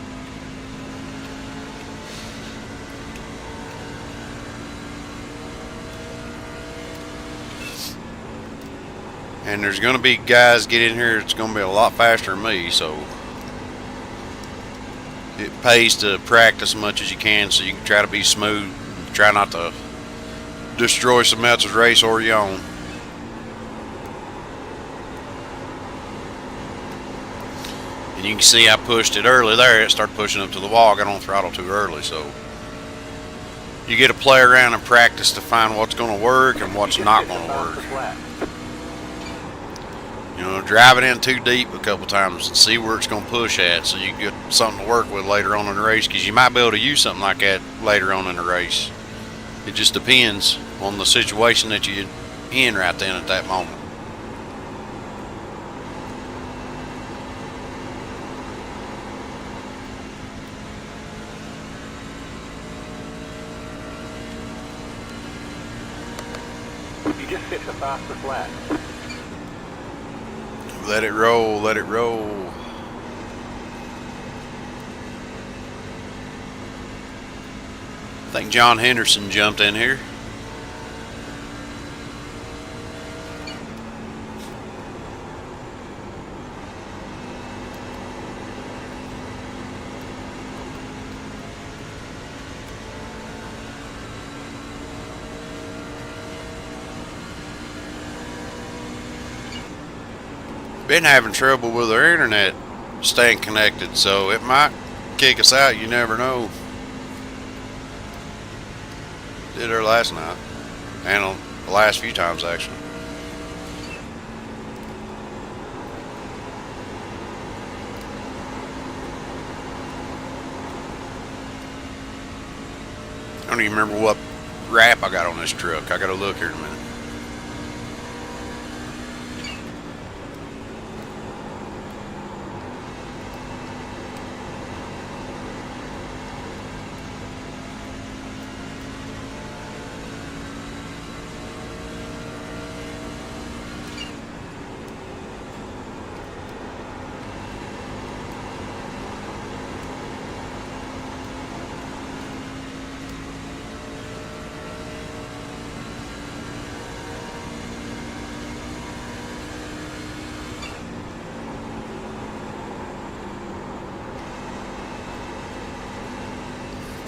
And there's going to be guys get in here, it's going to be a lot faster than me, so it pays to practice as much as you can so you can try to be smooth. Try not to destroy somebody else's race or your own. And you can see I pushed it early there. It started pushing up to the wall. I got on throttle too early. So you get to play around and practice to find what's going to work and what's not going to work. You know, drive it in too deep a couple times and see where it's going to push at, so you can get something to work with later on in the race, because you might be able to use something like that later on in the race. It just depends on the situation that you're in right then at that moment. You just hit the faster flat. Let it roll, let it roll. I think John Henderson jumped in here. Been having trouble with our internet staying connected, so it might kick us out. You never know. Did her last night, and the last few times actually. don't even remember what wrap I got on this truck. I gotta look here in a minute.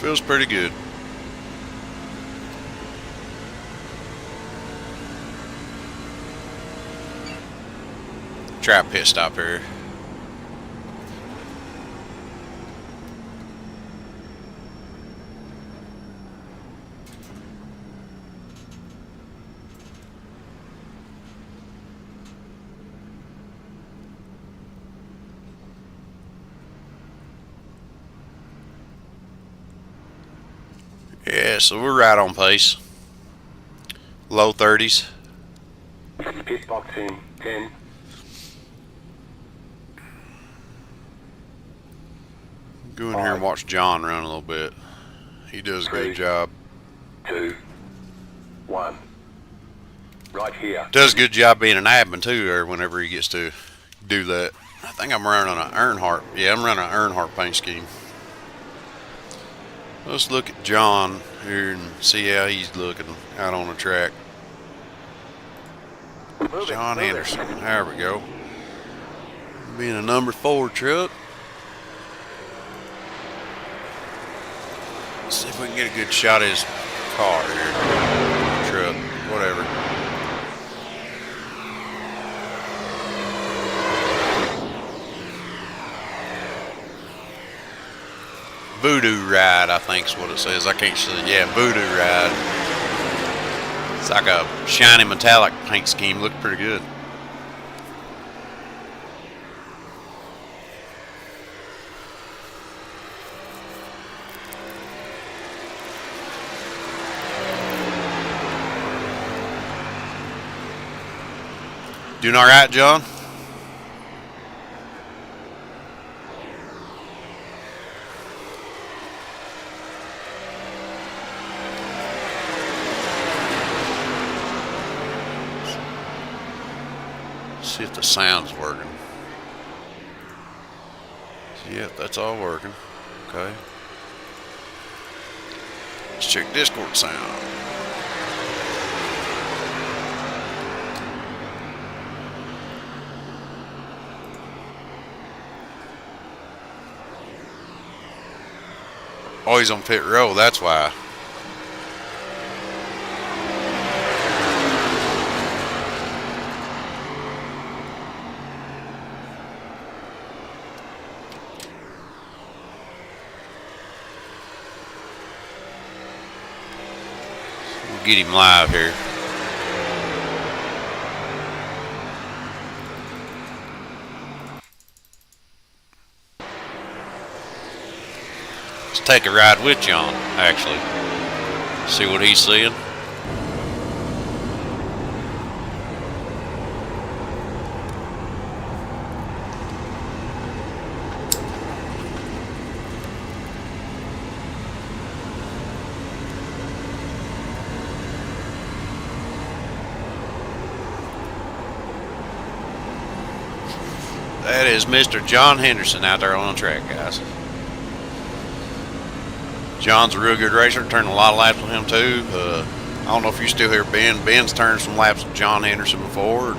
Feels pretty good. Try a pit stop here. Yeah, so we're right on pace. Low 30s. Pit box in 10, Go in here and watch John run a little bit. He does a good job. 2, 1. Right here. Does a good job being an admin too, or whenever he gets to do that. I think I'm running an Earnhardt. Yeah, I'm running an Earnhardt paint scheme. Let's look at John here and see how he's looking out on the track. John Anderson. There we go. Being a number 4 truck. Let's see if we can get a good shot of his car here. Truck, whatever. Voodoo Ride, I think is what it says. I can't see. Yeah, Voodoo Ride. It's like a shiny metallic paint scheme. Looked pretty good. Doing all right, John? See if the sound's working. Yep, that's all working. Okay. Let's check Discord sound. Oh, he's on pit row, that's why. We'll get him live here. Let's take a ride with John, actually. See what he's seeing. That is Mr. John Henderson out there on the track, guys. John's a real good racer. Turned a lot of laps with him too. I don't know if you still hear Ben. Ben's turned some laps with John Henderson before.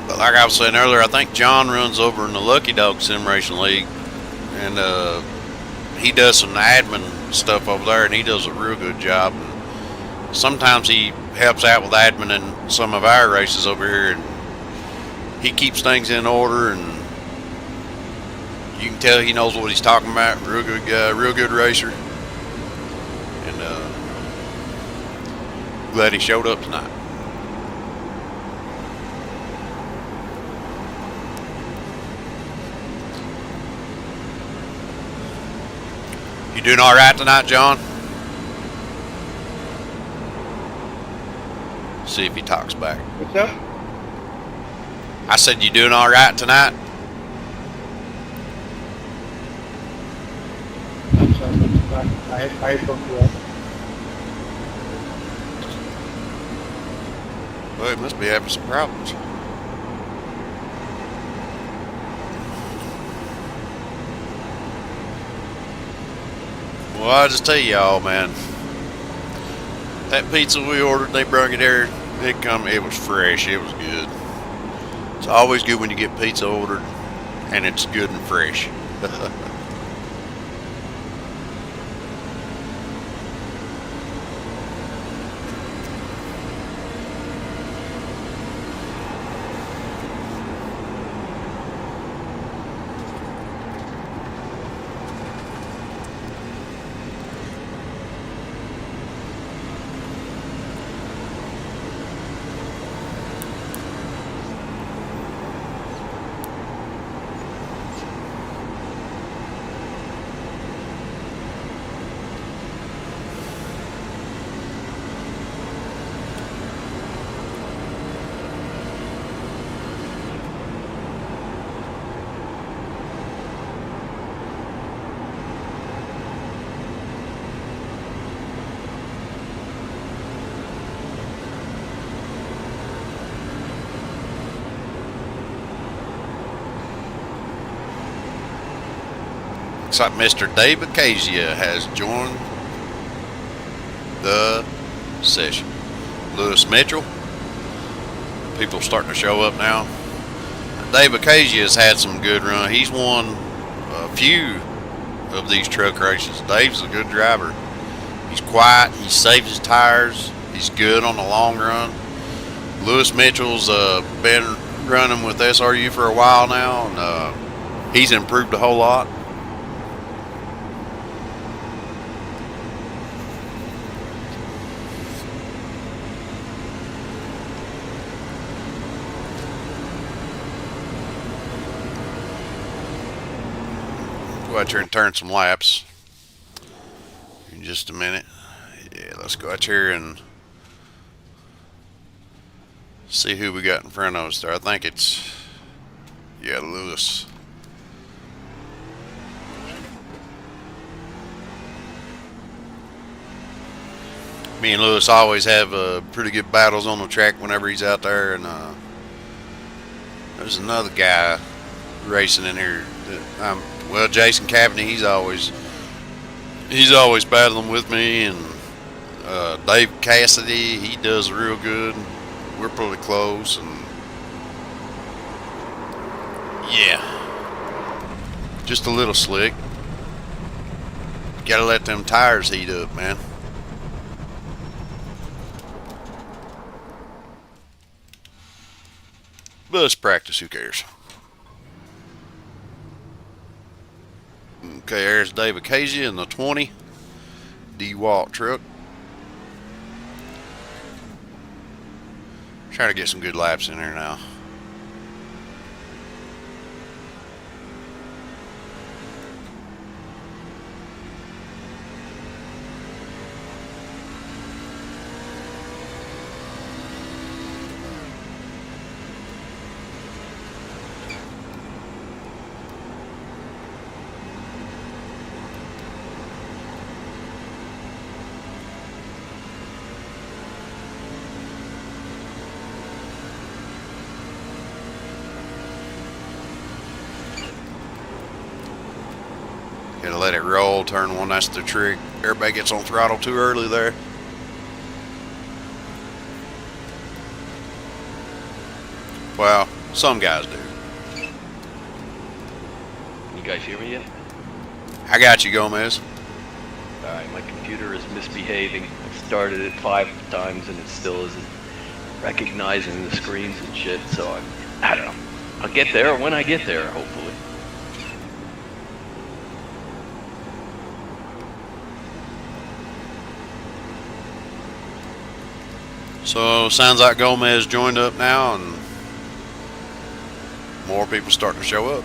But like I was saying earlier, I think John runs over in the Lucky Dog Sim Racing League, and he does some admin stuff over there, and he does a real good job. And sometimes he helps out with admin in some of our races over here, and he keeps things in order, and you can tell he knows what he's talking about. Real good guy, real good racer, and glad he showed up tonight. You doing all right tonight, John? See if he talks back. What's up? I said, you doing all right tonight? I spoke to that. Well, he must be having some problems. Well, I'll just tell y'all, man. That pizza we ordered, they brought it there. It was fresh. It was good. It's always good when you get pizza ordered and it's good and fresh. Looks like Mr. Dave Acacia has joined the session. Lewis Mitchell. People starting to show up now. Dave Acacia has had some good run. He's won a few of these truck races. Dave's a good driver. He's quiet. He saves his tires. He's good on the long run. Lewis Mitchell's been running with SRU for a while now, and he's improved a whole lot. Go out here and turn some laps in just a minute. Yeah, let's go out here and see who we got in front of us there. I think it's, yeah, Lewis. Me and Lewis always have pretty good battles on the track whenever he's out there, and there's another guy racing in here that well, Jason Cavaney, he's always battling with me, and Dave Cassidy, he does real good. We're pretty close, and yeah, just a little slick. Gotta let them tires heat up, man. But let's practice, who cares? Okay, there's Dave Acacia in the 20 D-Walt truck. Trying to get some good laps in there now. Gotta let it roll, turn one, that's the trick. Everybody gets on throttle too early there. Well, some guys do. You guys hear me yet? I got you, Gomez. Alright, my computer is misbehaving. I've started it 5 times and it still isn't recognizing the screens and shit, so I don't know. I'll get there when I get there, hopefully. So, sounds like Gomez joined up now, and more people starting to show up.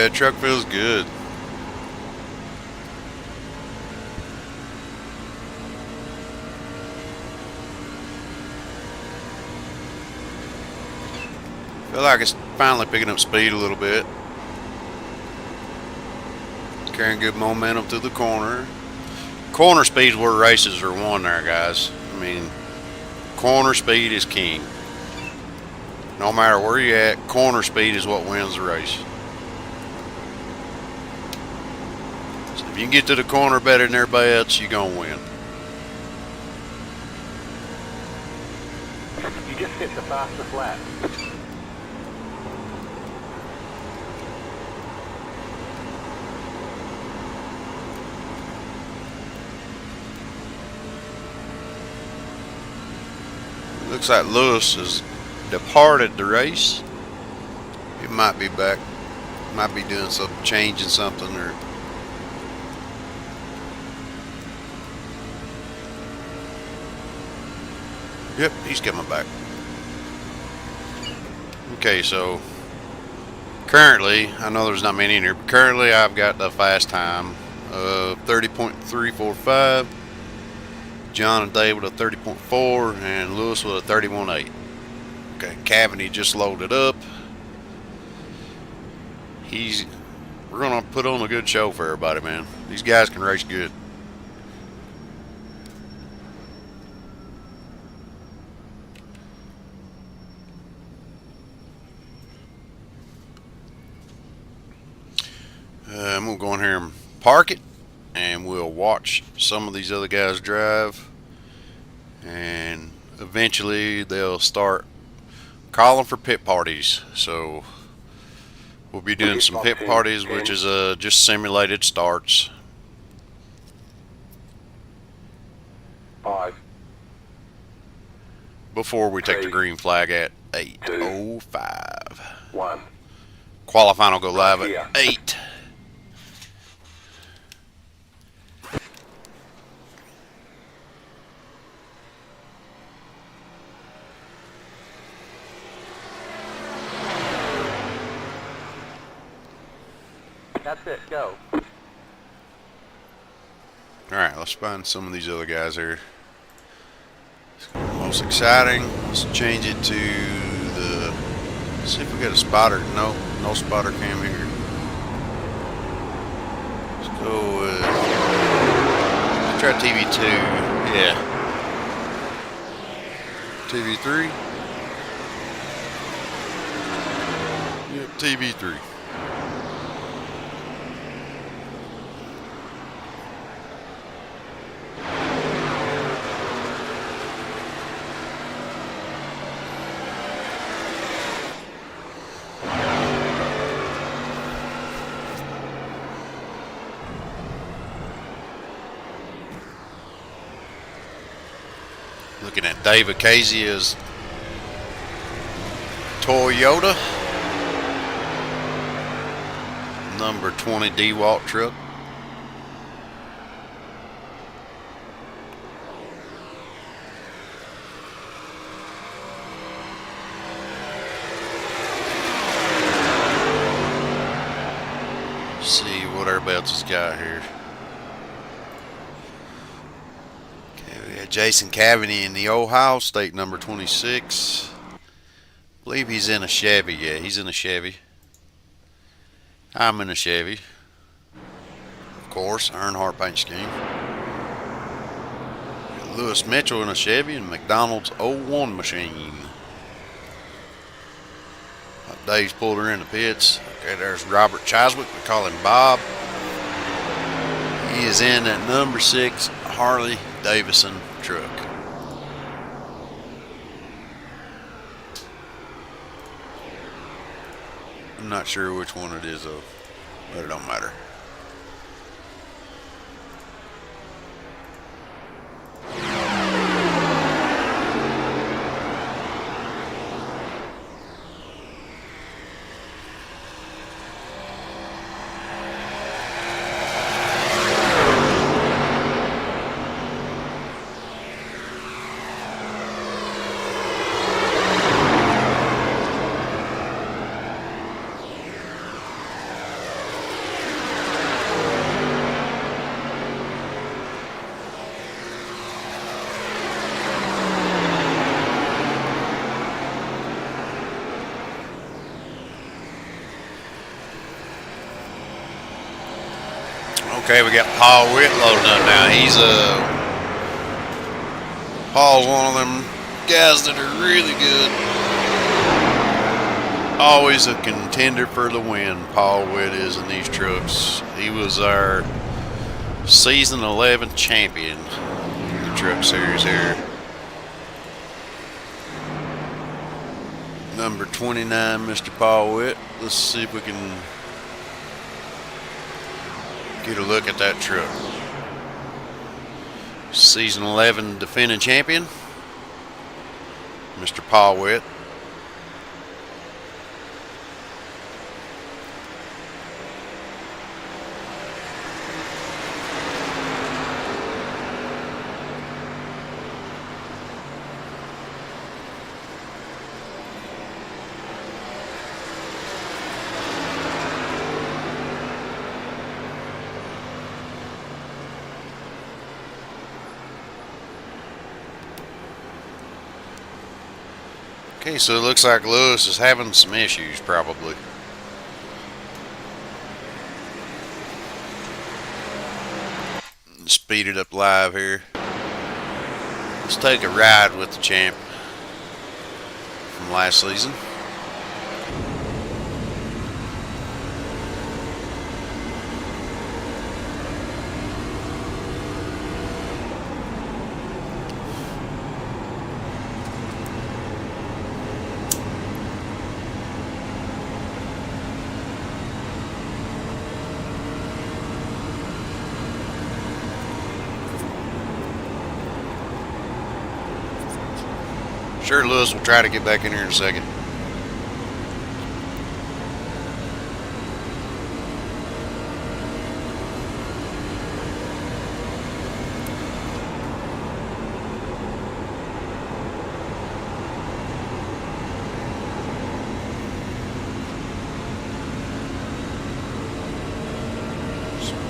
Yeah, truck feels good. Feel like it's finally picking up speed a little bit. Carrying good momentum through the corner. Corner speed is where races are won there, guys. I mean, corner speed is king. No matter where you're at, corner speed is what wins the race. So if you can get to the corner better than everybody else, you're going to win. You just hit the fastest lap. Looks like Lewis has departed the race. He might be back. Might be doing some changing something or. Yep, he's coming back. Okay, so currently, I know there's not many in here, but currently I've got the fast time of 30.345. John and Dave with a 30.4 and Lewis with a 31.8. Okay, Cavity just loaded up. We're gonna put on a good show for everybody, man. These guys can race good. I'm gonna go in here and park it, and we'll watch some of these other guys drive, and eventually they'll start calling for pit parties. So we'll be doing some pit parties, which is just simulated starts. 5, Before we take the green flag at 8:05. 1. Qualifying will go live at 8. That's it, go. Alright, let's find some of these other guys here. Most exciting. Let's change it to the. See if we got a spotter. No, no spotter cam here. Let's go with. Let's try TV2. Yeah. TV3. Yep, TV3. Looking at David Case's Toyota number 20 DeWalt truck. See what everybody else has got here. Jason Cavity in the Ohio State number 26. I believe he's in a Chevy. Yeah, he's in a Chevy. I'm in a Chevy. Of course, Earnhardt paint scheme. Lewis Mitchell in a Chevy and McDonald's 01 machine. Dave's pulled her in the pits. Okay, there's Robert Chiswick. We call him Bob. He is in that number 6 Harley Davidson truck. I'm not sure which one it is though, but it don't matter. Okay, we got Paul Witt loading up now. He's Paul's one of them guys that are really good. Always a contender for the win. Paul Witt is in these trucks. He was our season 11 champion in the truck series here. Number 29, Mr. Paul Witt. Let's see if we can get a look at that truck. Season 11 defending champion, Mr. Paul Witt. Okay, so it looks like Lewis is having some issues, probably. Speed it up live here. Let's take a ride with the champ from last season. Sure, Lewis will try to get back in here in a second.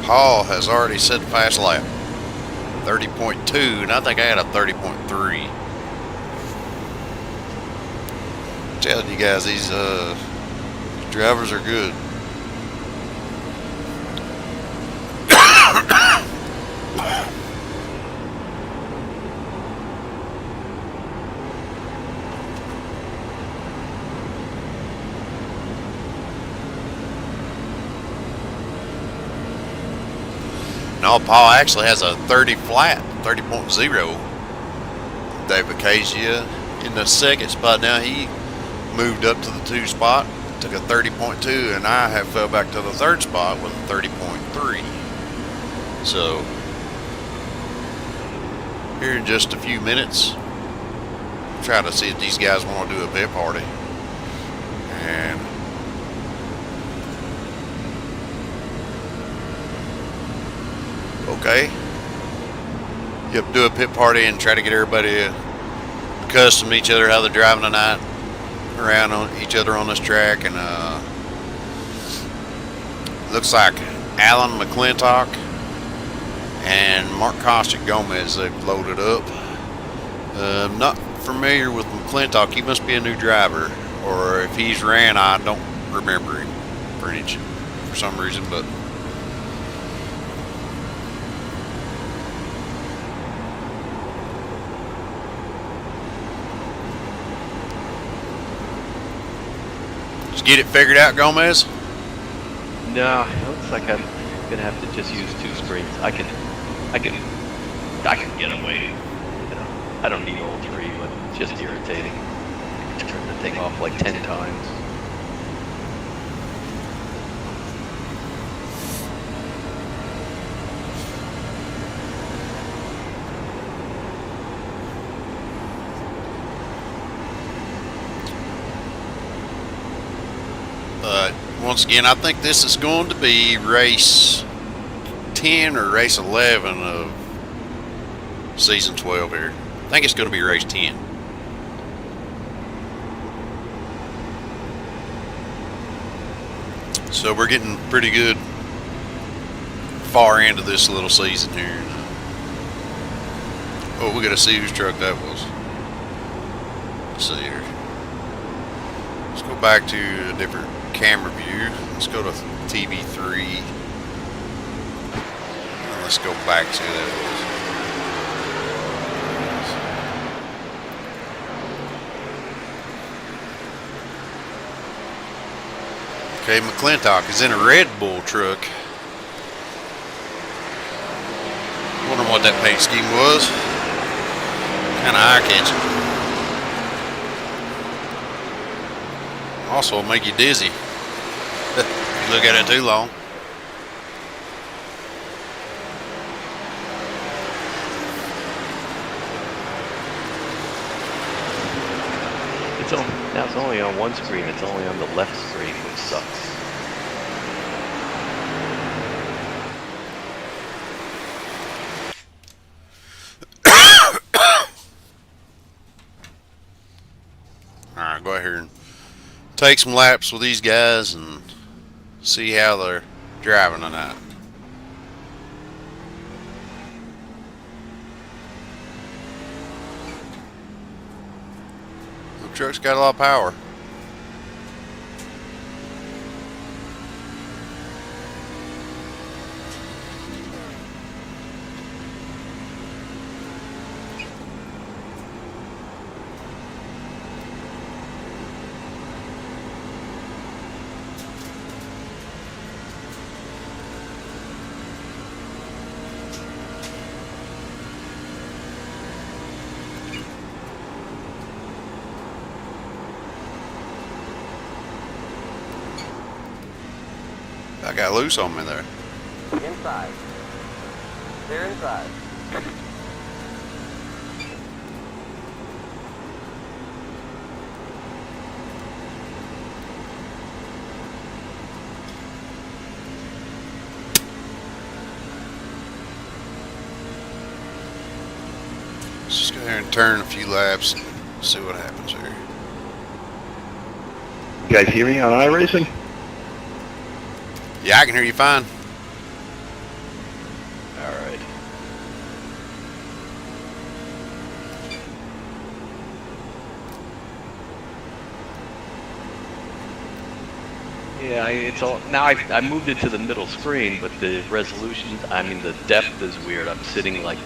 Paul has already set fast lap. 30.2, and I think I had a 30.3. Telling you guys, these drivers are good. No, Paul actually has a 30 flat, 30.0. David Casia in the second spot. Now he moved up to the 2 spot, took a 30.2, and I have fell back to the 3rd spot with a 30.3. So here in just a few minutes, try to see if these guys want to do a pit party. And okay, yep, do a pit party and try to get everybody accustomed to each other, how they're driving tonight around on each other on this track. And looks like Alan McClintock and Mark Kostick Gomez, they've loaded up. I'm not familiar with McClintock. He must be a new driver, or if he's ran, I don't remember him for some reason. But get it figured out, Gomez? No, it looks like I'm gonna have to just use 2 springs. I can get away. You know, I don't need all 3, but it's just irritating. I can turn the thing off like 10 times. Once again, I think this is going to be race 10 or race 11 of season 12 here. I think it's going to be race 10. So we're getting pretty good far into this little season here. Oh, we got to see whose truck that was. Let's see here. Let's go back to a different camera view. Let's go to TV3. Let's go back to that. Okay, McClintock is in a Red Bull truck. Wondering what that paint scheme was. Kind of eye-catching. Also, it'll make you dizzy. If you look at it too long. Now it's only on one screen. It's only on the left screen, which sucks. Alright, go out here and take some laps with these guys and see how they're driving tonight. The truck's got a lot of power. I got loose on me there. Inside. They're inside. Let's just go ahead and turn a few laps and see what happens here. You guys hear me on iRacing? Yeah, I can hear you fine. Alright. Yeah, it's all now. I moved it to the middle screen, but the resolution, I mean the depth is weird. I'm sitting like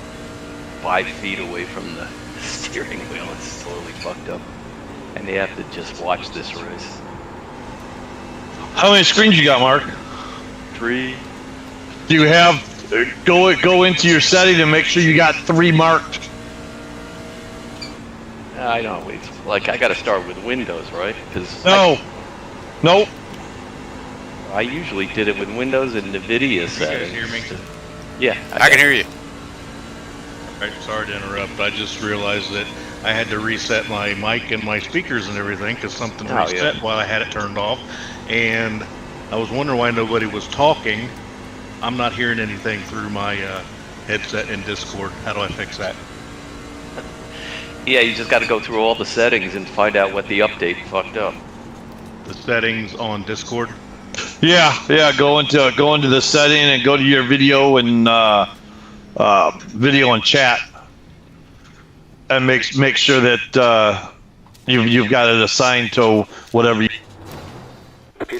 5 feet away from the steering wheel. It's totally fucked up, and they have to just watch this race. How many screens you got, Mark? 3. Do you have go into your setting and make sure you got 3 marked? I know. It's like I got to start with Windows, right? Because Nope. I usually did it with Windows and NVIDIA settings. You guys hear me? Yeah, I can hear you. Right, sorry to interrupt. I just realized that I had to reset my mic and my speakers and everything because something reset while I had it turned off. And I was wondering why nobody was talking. I'm not hearing anything through my headset in Discord. How do I fix that? Yeah, you just got to go through all the settings and find out what the update fucked up. The settings on Discord? Yeah. Go into the setting and go to your video and video and chat, and make sure that you've got it assigned to whatever.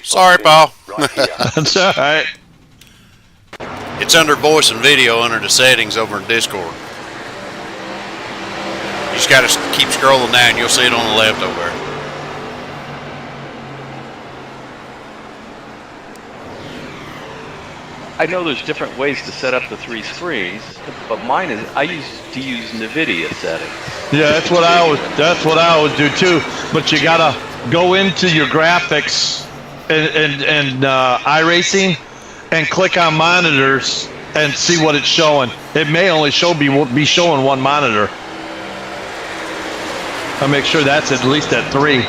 Sorry, Paul. That's all right. It's under voice and video under the settings over in Discord. You just gotta keep scrolling down. You'll see it on the left over there. I know there's different ways to set up the 3 screens, but mine is I used to use NVIDIA settings. Yeah, that's what I always do too. But you gotta go into your graphics and iRacing and click on monitors and see what it's showing. It may only be showing 1 monitor. I'll make sure that's at least at 3.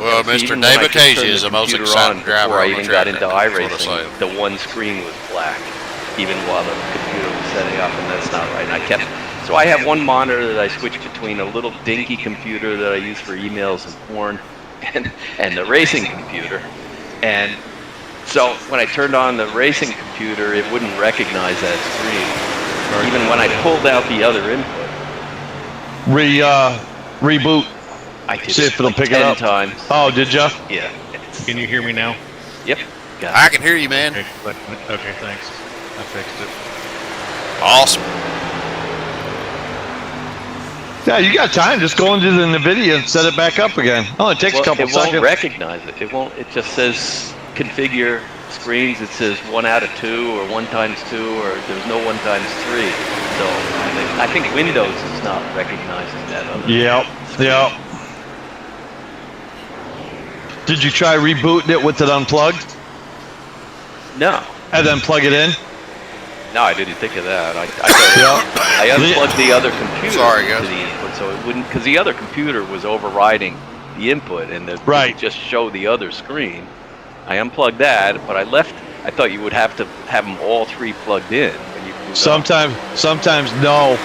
Well, Mr. David Casey is the most exciting driver before I on the even track. got into That's what I iRacing, say. the one screen was black, even while the computer was setting up, and that's not right. And so I have one monitor that I switch between a little dinky computer that I use for emails and porn, and the racing computer. And so when I turned on the racing computer, it wouldn't recognize that screen, even when I pulled out the other input. Reboot. I did See if it'll like pick it 10 up. times. Oh, did ya? Yeah. Can you hear me now? Yep. Got I it. can hear you, man. Okay, thanks. I fixed it. Awesome. Yeah, you got time. Just go into the NVIDIA and set it back up again. Only takes a couple It won't seconds. recognize it. It won't. It just says configure screens. It says 1 out of 2 or 1 times 2 or there's no 1 times 3. So I think Windows is not recognizing that. Yep. Did you try rebooting it with it unplugged No. and then plug it in? No, I didn't think of that. I unplugged the other computer to the input, so it wouldn't, because the other computer was overriding the input, and it would just show the other screen. I unplugged that, but I thought you would have to have them all 3 plugged in. When you sometimes no.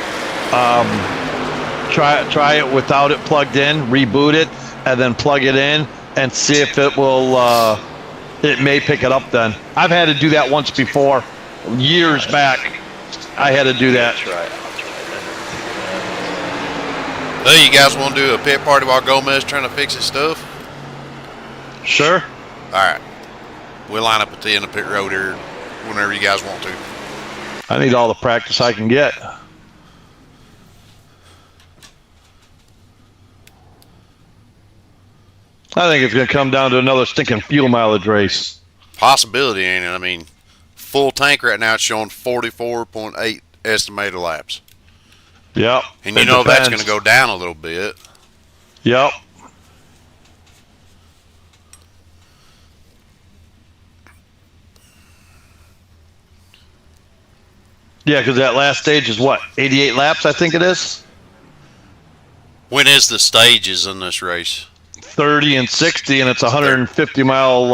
Try it without it plugged in, reboot it, and then plug it in, and see if it will. It may pick it up then. I've had to do that once before. Years back, I had to do that. I'll try that. Hey, you guys want to do a pit party while Gomez trying to fix his stuff? Sure. All right. We'll line up at the end of pit road here whenever you guys want to. I need all the practice I can get. I think it's going to come down to another stinking fuel mileage race. Possibility, ain't it? I mean, full tank right now, it's showing 44.8 estimated laps. Yep. And you know that's going to go down a little bit. Yep. Yeah, because that last stage is what? 88 laps, I think it is? When is the stages in this race? 30 and 60, and it's 150 mile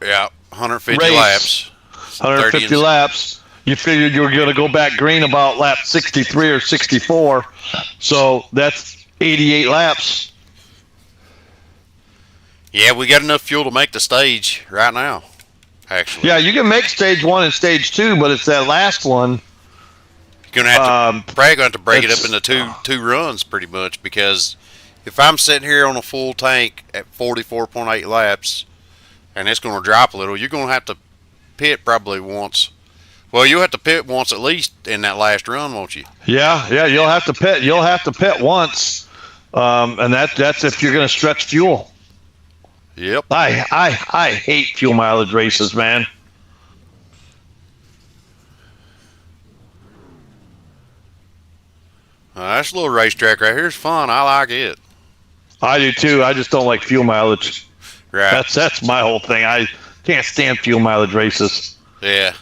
yeah, 150 race. laps. 150 laps. You figured you were going to go back green about lap 63 or 64, so that's 88 laps. Yeah, we got enough fuel to make the stage right now, actually. Yeah, you can make stage 1 and stage 2, but it's that last one. You're gonna have to probably going to break it up into two runs pretty much, because if I'm sitting here on a full tank at 44.8 laps and it's going to drop a little, you're going to have to pit probably once. Well, you'll have to pit once at least in that last run, won't you? Yeah, you'll have to pit. You'll have to pit once, and that's if you're going to stretch fuel. Yep. I hate fuel mileage races, man. That's a little racetrack right here. It's fun. I like it. I do too. I just don't like fuel mileage. Right. That's my whole thing. I can't stand fuel mileage races. Yeah.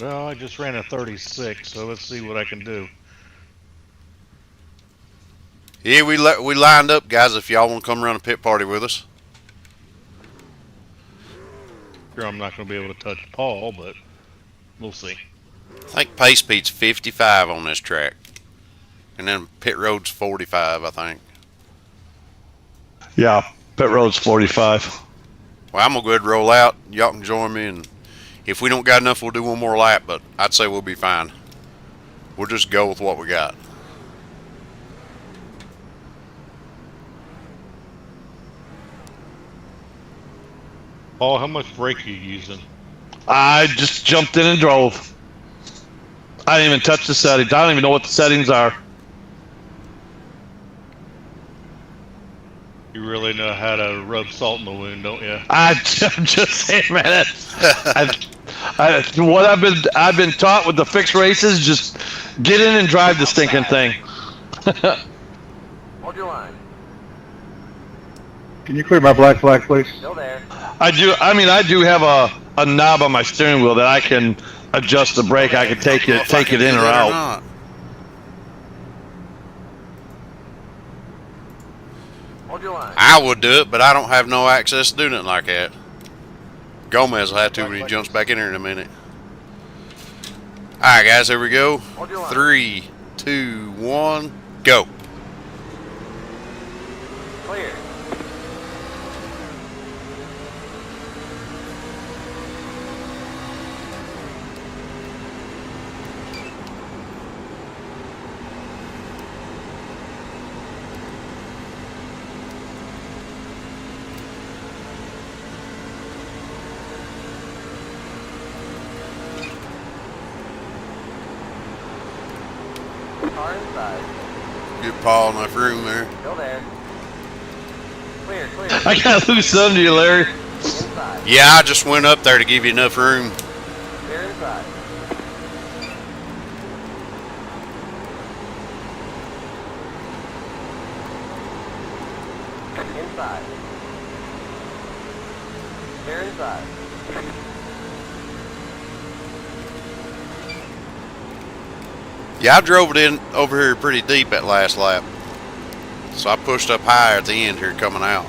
Well, I just ran a 36, so let's see what I can do. Yeah, we lined up, guys, if y'all want to come run a pit party with us. Sure, I'm not going to be able to touch Paul, but we'll see. I think pace speed's 55 on this track. And then pit road's 45, I think. Yeah, pit road's 45. Well, I'm going to go ahead and roll out. Y'all can join me, and if we don't got enough, we'll do one more lap, but I'd say we'll be fine. We'll just go with what we got. Paul, how much brake are you using? I just jumped in and drove. I didn't even touch the settings. I don't even know what the settings are. You really know how to rub salt in the wound, don't you? I'm just saying, man. What I've been taught with the fixed races, just get in and drive the stinking thing. Hold your line. Can you clear my black flag, please? Still there. I do have a knob on my steering wheel that I can adjust the brake. I can take it in or out. Hold your line. I would do it, but I don't have no access to do nothing like that. Gomez will have to when he jumps back in here in a minute. Alright, guys, here we go. 3, 2, 1, go. Clear. Car inside. Give Paul enough room there. Still there. Clear, clear. I gotta lose some to you, Larry. Inside. Yeah, I just went up there to give you enough room. Clear inside. Inside. Clear inside. Yeah, I drove it in over here pretty deep that last lap. So I pushed up higher at the end here coming out.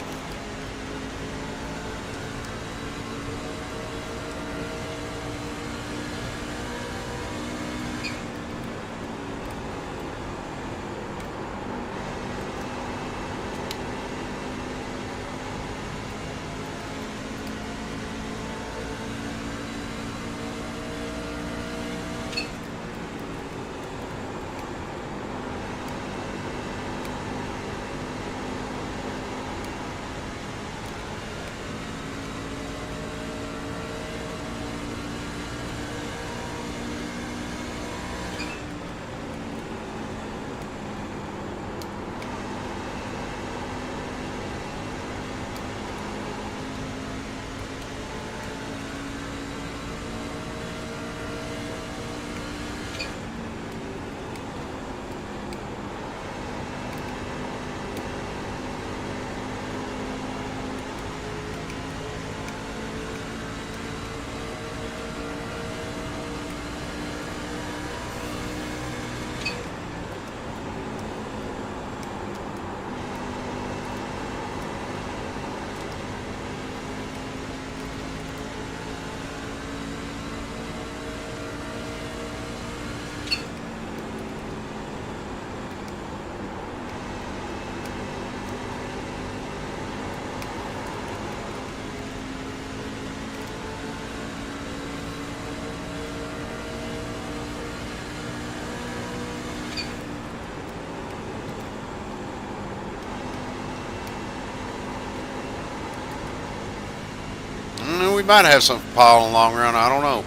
We might have some for Paul in the long run. I don't know.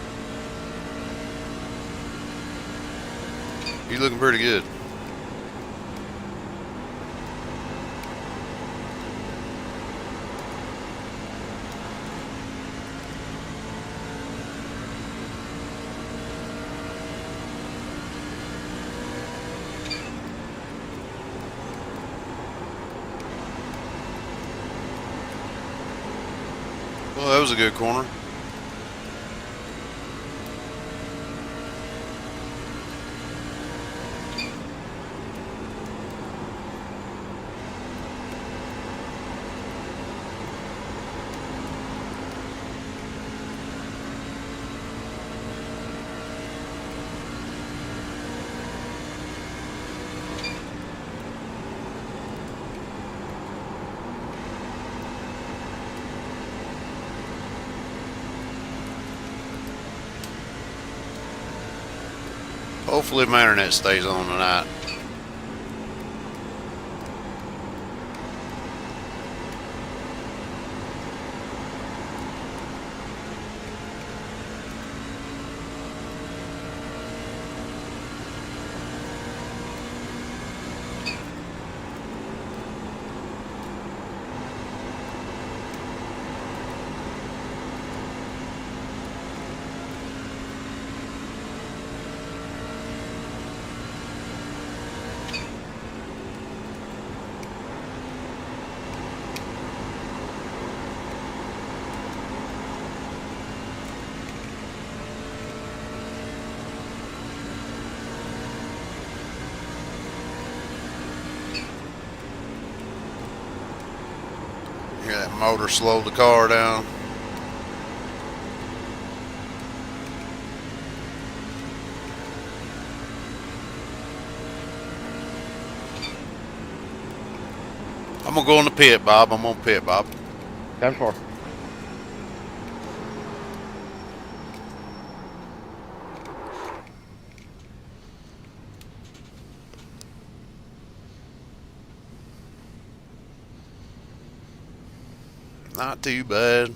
He's looking pretty good. Well, that was a good corner. Hopefully my internet stays on tonight. Hear that motor slow the car down. I'm gonna go in the pit, Bob. I'm gonna pit, Bob. 10-4. Not too bad.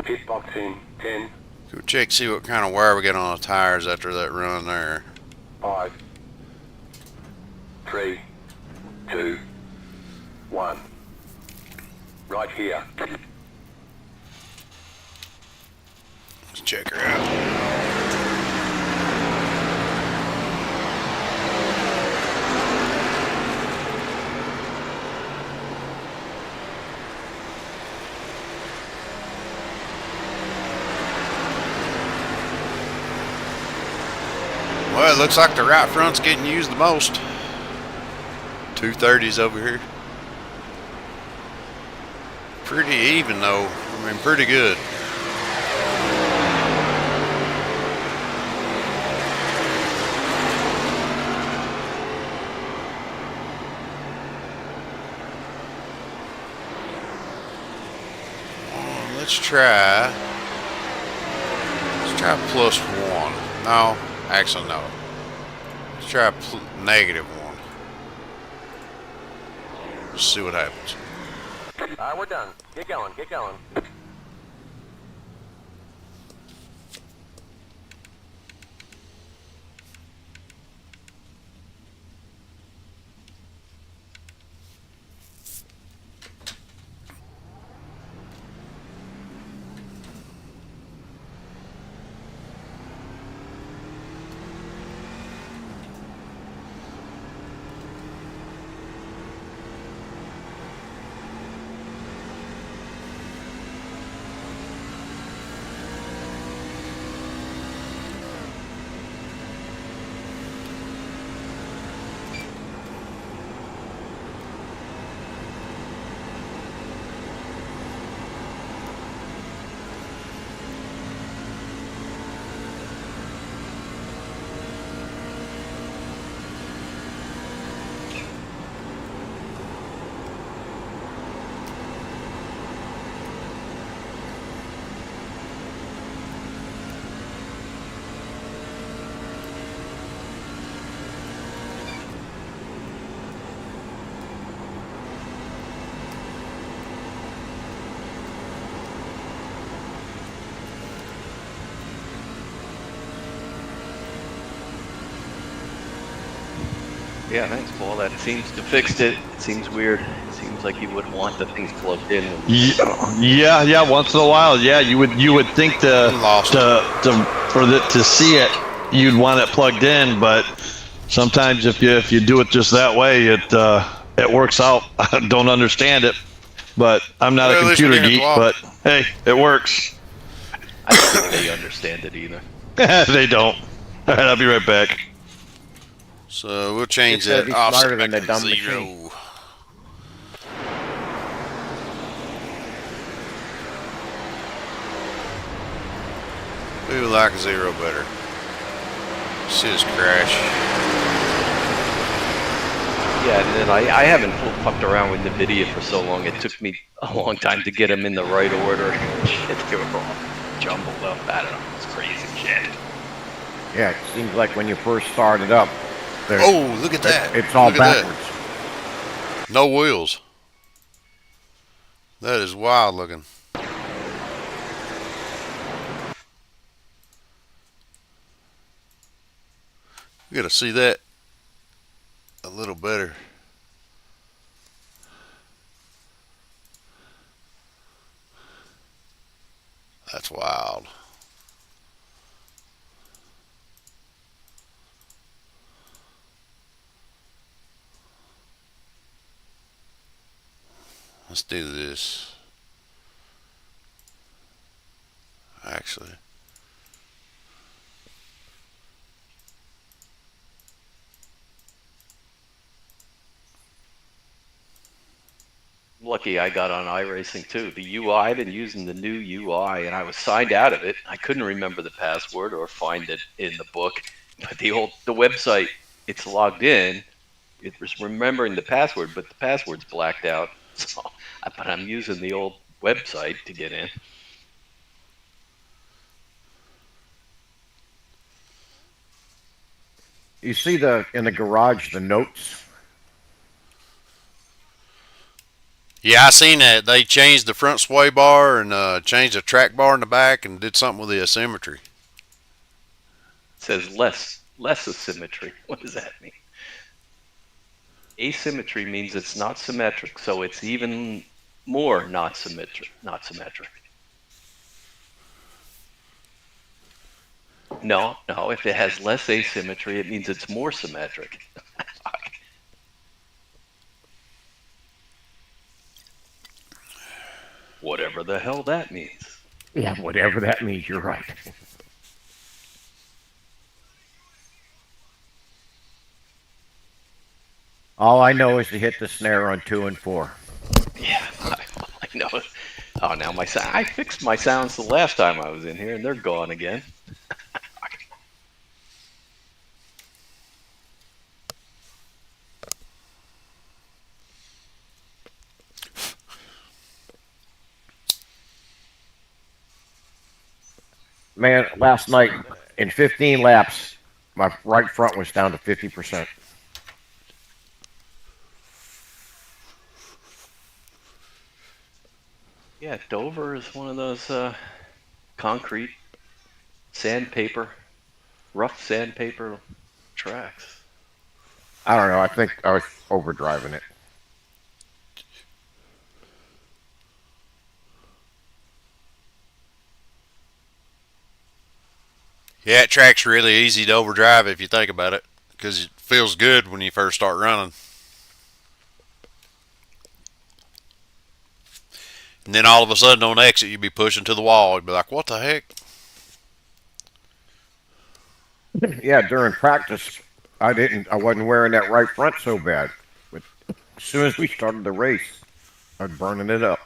Hitbox in 10, Go check, see what kind of wear we get on the tires after that run there. 5, 3, 2, 1. Right here. Let's check her out. Well, it looks like the right front's getting used the most. 230s over here. Pretty even though. I mean, pretty good. Let's try +1. No, actually no. Let's try -1. Let's see what happens. Alright, we're done. Get going, get going. Yeah, thanks, Paul. That seems to fix it. It seems weird. It seems like you wouldn't want the things plugged in. Yeah. Once in a while, yeah, you would think to see it, you'd want it plugged in. But sometimes if you do it just that way, it works out. I don't understand it, but I'm not a computer geek. But hey, it works. I don't think they understand it either. They don't. All right, I'll be right back. So we'll change It's gotta that be offset smarter back than to the dumb 0. machine. We would like 0 better. See this crash. Yeah, and then I haven't fucked around with NVIDIA for so long. It took me a long time to get them in the right order. Shit, they were all jumbled up. I don't know. It's crazy shit. Yeah, it seems like when you first started up, Oh, look at that. it's all Look at backwards. that. No wheels. That is wild looking. You gotta see that a little better. That's wild. Let's do this. Actually. Lucky I got on iRacing too. The UI, I've been using the new UI, and I was signed out of it. I couldn't remember the password or find it in the book. But the website, it's logged in. It was remembering the password, but the password's blacked out. So, but I'm using the old website to get in. You see in the garage the notes. Yeah, I seen that. They changed the front sway bar and changed the track bar in the back and did something with the asymmetry. It says less asymmetry. What does that mean? Asymmetry means it's not symmetric, so it's even more not symmetric. No, if it has less asymmetry, it means it's more symmetric. Whatever the hell that means. Yeah, whatever that means, you're right. All I know is to hit the snare on 2 and 4. Yeah, I know. Oh, now I fixed my sounds the last time I was in here, and they're gone again. Man, last night in 15 laps, my right front was down to 50%. Yeah, Dover is one of those concrete, rough sandpaper tracks. I don't know. I think I was overdriving it. Yeah, that track's really easy to overdrive if you think about it, because it feels good when you first start running. And then all of a sudden on exit, you'd be pushing to the wall. You'd be like, what the heck? Yeah, during practice, I wasn't wearing that right front so bad. But as soon as we started the race, I was burning it up.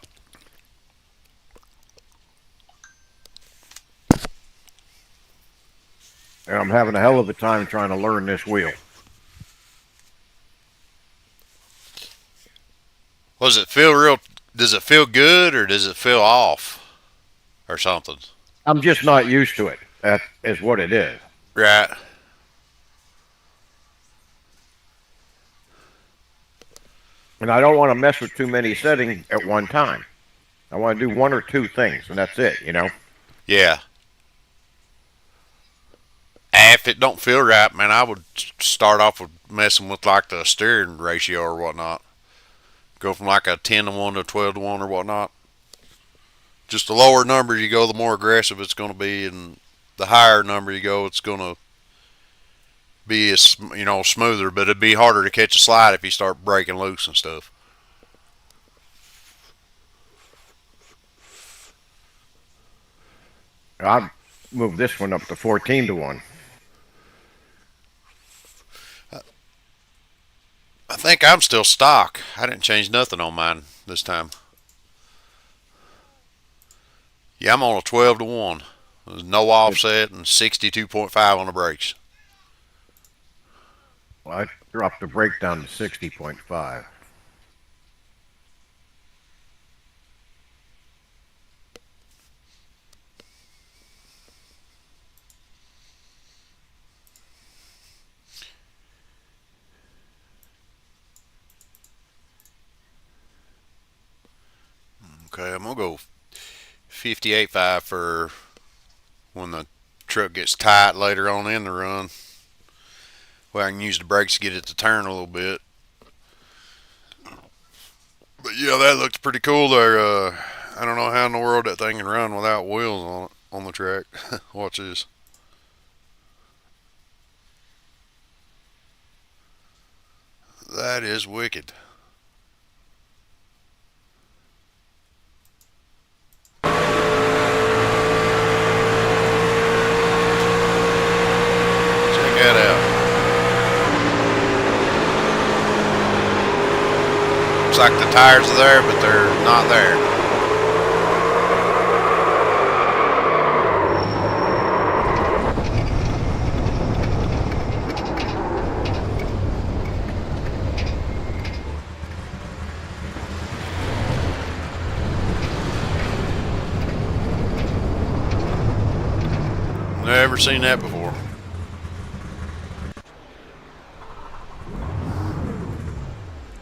And I'm having a hell of a time trying to learn this wheel. Does it feel good or does it feel off or something? I'm just not used to it. That is what it is. Right. And I don't want to mess with too many settings at one time. I want to do 1 or 2 things, and that's it, you know? Yeah. If it don't feel right, man, I would start off with messing with like the steering ratio or whatnot. Go from like a 10 to 1 to 12 to 1 or whatnot. Just the lower number you go, the more aggressive it's going to be, and the higher number you go, it's going to be smoother. But it'd be harder to catch a slide if you start breaking loose and stuff. I've moved this one up to 14 to 1. I think I'm still stock. I didn't change nothing on mine this time. Yeah, I'm on a 12 to 1. There's no offset and 62.5 on the brakes. Well, I dropped the brake down to 60.5. Okay, I'm going to go 58.5 for when the truck gets tight later on in the run. Well, I can use the brakes to get it to turn a little bit. But yeah, that looks pretty cool there. I don't know how in the world that thing can run without wheels on it on the track. Watch this. That is wicked. Check that out. Looks like the tires are there, but they're not there. Never seen that before.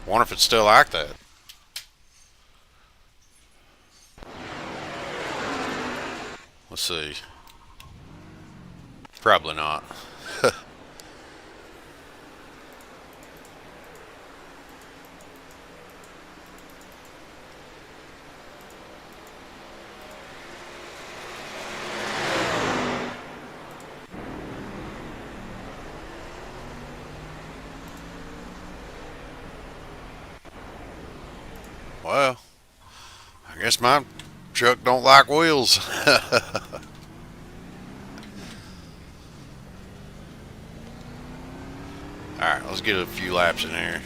Wonder if it's still like that. Let's see. Probably not. Well, I guess my truck don't like wheels. Alright, let's get a few laps in here.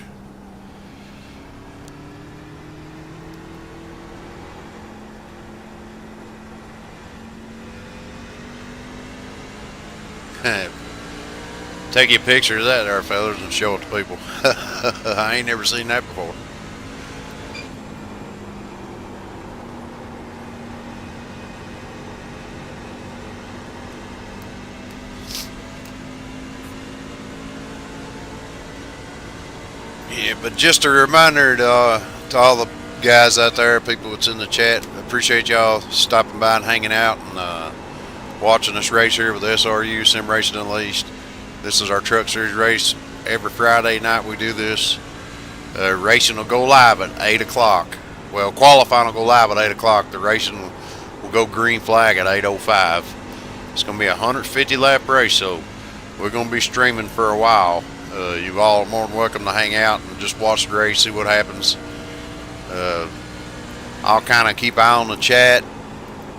Take a picture of that there, fellas, and show it to people. I ain't never seen that before. Yeah, but just a reminder to all the guys out there, people that's in the chat, appreciate y'all stopping by and hanging out and watching us race here with SRU Sim Racing Unleashed. This is our Truck Series race. Every Friday night we do this. Racing will go live at 8 o'clock. Well, qualifying will go live at 8 o'clock. The racing will go green flag at 8:05. It's going to be a 150 lap race, so we're going to be streaming for a while. You all are more than welcome to hang out and just watch the race, see what happens. I'll kind of keep an eye on the chat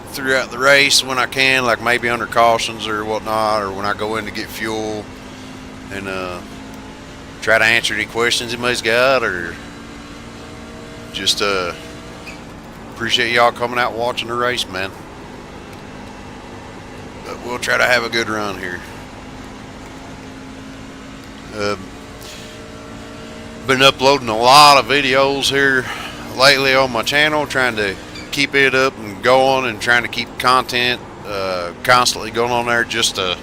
throughout the race when I can, like maybe under cautions or whatnot, or when I go in to get fuel, and try to answer any questions anybody's got, or just appreciate y'all coming out and watching the race, man. But we'll try to have a good run here. Been uploading a lot of videos here lately on my channel, trying to keep it up and going, and trying to keep content constantly going on there just to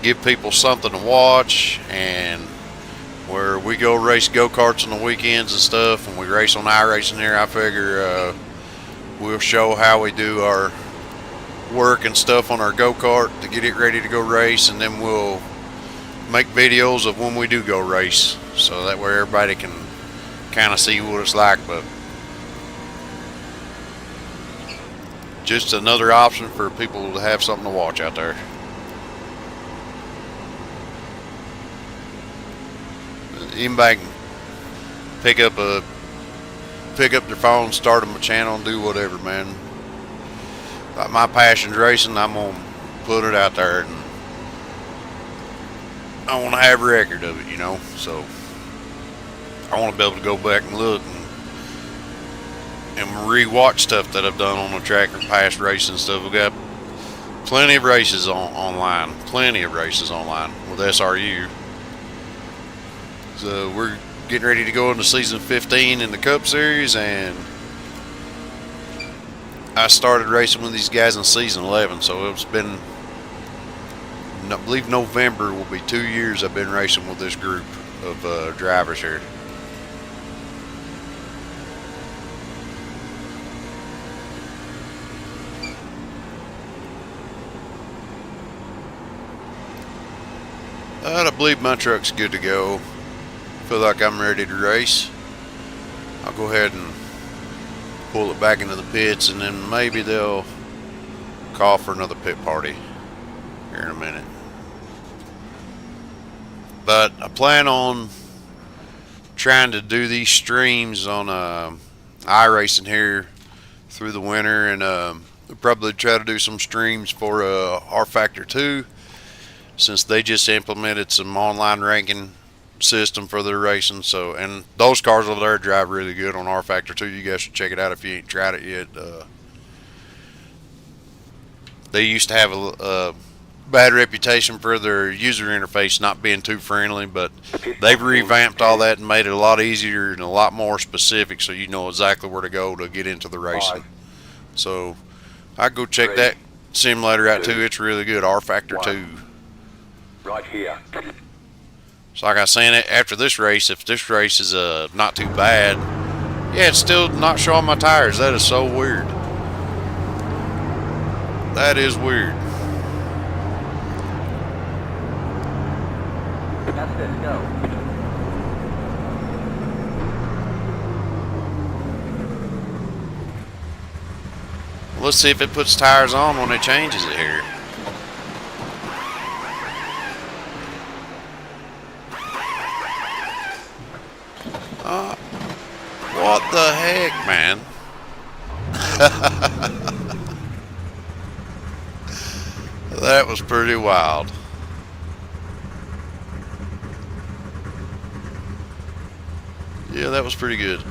give people something to watch. And where we go race go-karts on the weekends and stuff, and we race on iRacing here, I figure we'll show how we do our work and stuff on our go-kart to get it ready to go race, and then we'll make videos of when we do go race, so that way everybody can kind of see what it's like. But just another option for people to have something to watch out there. Anybody can pick up their phone, start them a channel, and do whatever, man. Like my passion's racing, I'm gonna put it out there, and I want to have a record of it, you know. So I want to be able to go back and look and re-watch stuff that I've done on the track or past races and stuff. We've got plenty of races online with SRU. So we're getting ready to go into season 15 in the Cup Series, and I started racing with these guys in season 11, so it's been, I believe November will be 2 years I've been racing with this group of drivers here. I believe my truck's good to go. Feel like I'm ready to race. I'll go ahead and pull it back into the pits, and then maybe they'll call for another pit party here in a minute. But I plan on trying to do these streams on iRacing here through the winter, and we'll probably try to do some streams for R Factor 2, since they just implemented some online ranking system for their racing. So, and those cars over there drive really good on R Factor 2. You guys should check it out if you ain't tried it yet. They used to have a bad reputation for their user interface not being too friendly, but they've revamped all that and made it a lot easier and a lot more specific, so you know exactly where to go to get into the racing. So I go check that simulator out too. It's really good, R Factor 2. Right here. So like I was saying, after this race, if this race is not too bad, yeah, it's still not showing my tires. That is so weird. That is weird. That's it, go. Let's see if it puts tires on when it changes it here. What the heck, man? That was pretty wild. Yeah, that was pretty good.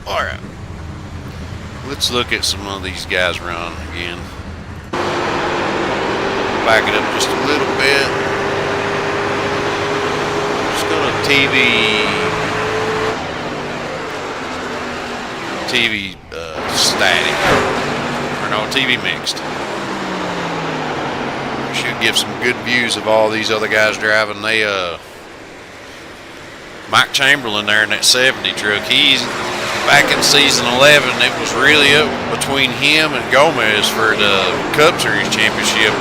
Alright. Let's look at some of these guys run again. Back it up just a little bit. Just go to TV static. Or no, TV mixed. We should give some good views of all these other guys driving. They Mike Chamberlain there in that 70 truck, he's back in season 11, it was really up between him and Gomez for the Cup Series championship.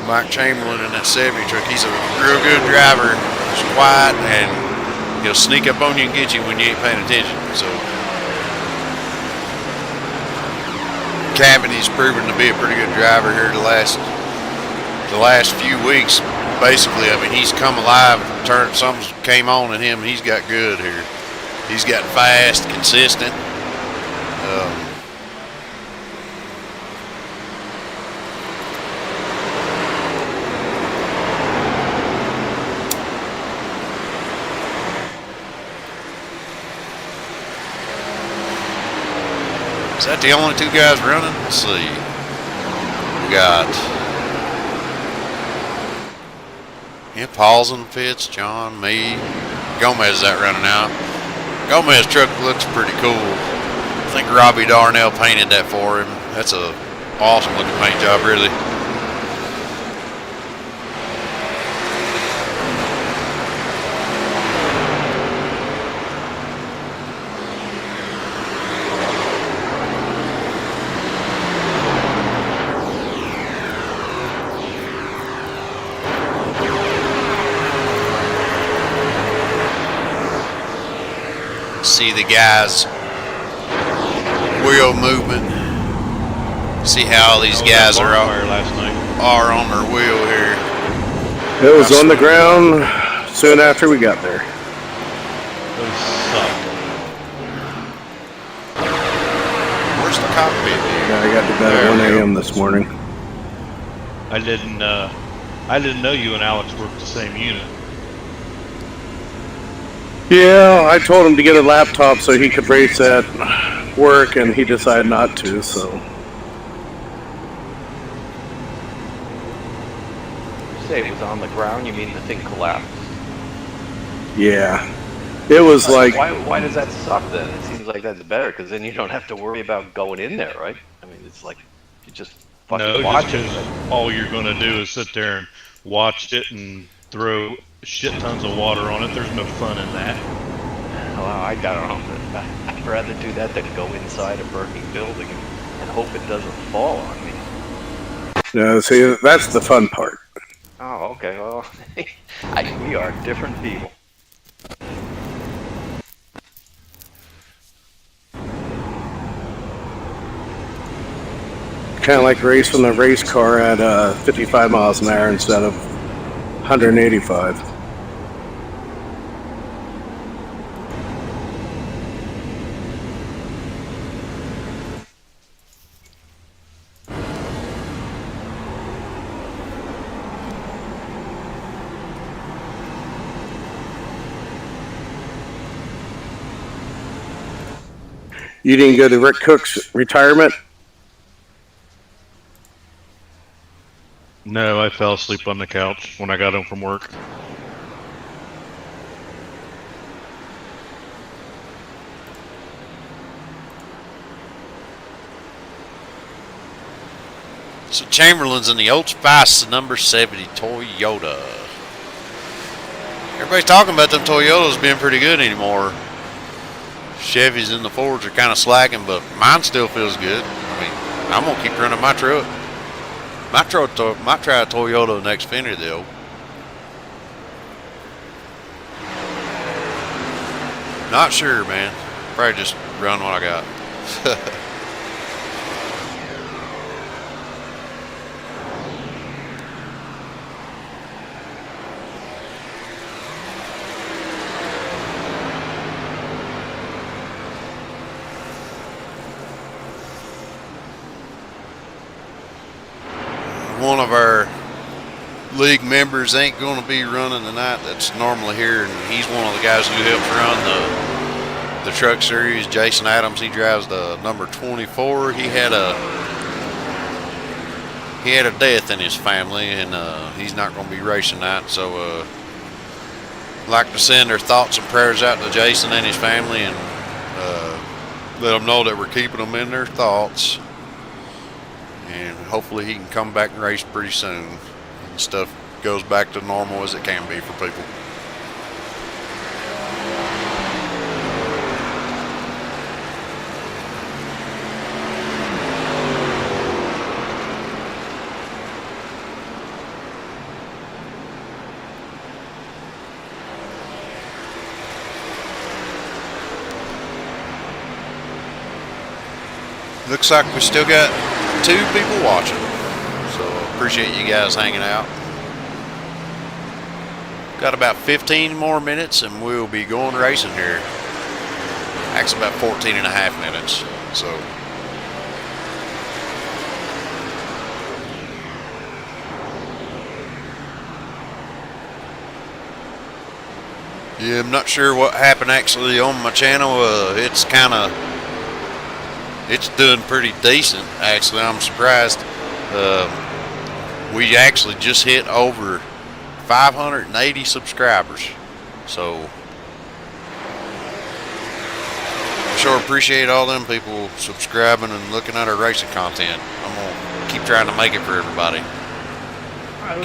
Mike Chamberlain in that 70 truck, he's a real good driver. He's quiet and he'll sneak up on you and get you when you ain't paying attention. So Cavity's proven to be a pretty good driver here the last few weeks. Basically, I mean, he's come alive. Something came on in him, and he's got good here. He's got fast, consistent. Is that the only two guys running? Let's see. We got. Yeah, Paul's in the pits, John, me. Gomez is that running out. Gomez's truck looks pretty cool. I think Robbie Darnell painted that for him. That's a awesome looking paint job, really. See the guys' wheel movement. See how all these guys are on their wheel here. It was on the ground soon after we got there. Those suck. Where's the cockpit here? Yeah, I got to bed at 1 a.m. this morning. I didn't know you and Alex worked the same unit. Yeah, I told him to get a laptop so he could race at work, and he decided not to, so. You say it was on the ground, you mean the thing collapsed? Yeah. It was like... Why does that suck then? It seems like that's better, because then you don't have to worry about going in there, right? I mean, it's like, you just fucking watch it. All you're going to do is sit there and watch it and throw shit tons of water on it. There's no fun in that. Well, I don't know. I'd rather do that than go inside a burning building and hope it doesn't fall on me. No, see, that's the fun part. Oh, okay. Well, we are different people. Kind of like racing a race car at 55 miles an hour instead of 185. You didn't go to Rick Cook's retirement? No, I fell asleep on the couch when I got home from work. So Chamberlain's in the Old Spice number 70 Toyota. Everybody's talking about them Toyotas being pretty good anymore. Chevys and the Fords are kind of slacking, but mine still feels good. I mean, I'm gonna keep running my truck. Might try a Toyota next Xfinity though. Not sure, man. Probably just run what I got. One of our league members ain't going to be running tonight. That's normally here, and he's one of the guys who helps run the truck series. Jason Adams, he drives the number 24. He had a death in his family, and he's not going to be racing tonight. So I'd like to send our thoughts and prayers out to Jason and his family, and let them know that we're keeping them in their thoughts. And hopefully he can come back and race pretty soon and stuff goes back to normal as it can be for people. Looks like we still got 2 people watching, so appreciate you guys hanging out. Got about 15 more minutes and we'll be going racing here. Actually about 14 and a half minutes. So yeah, I'm not sure what happened actually on my channel. It's doing pretty decent, actually. I'm surprised. We actually just hit over 580 subscribers. So I sure appreciate all them people subscribing and looking at our racing content. I'm going to keep trying to make it for everybody.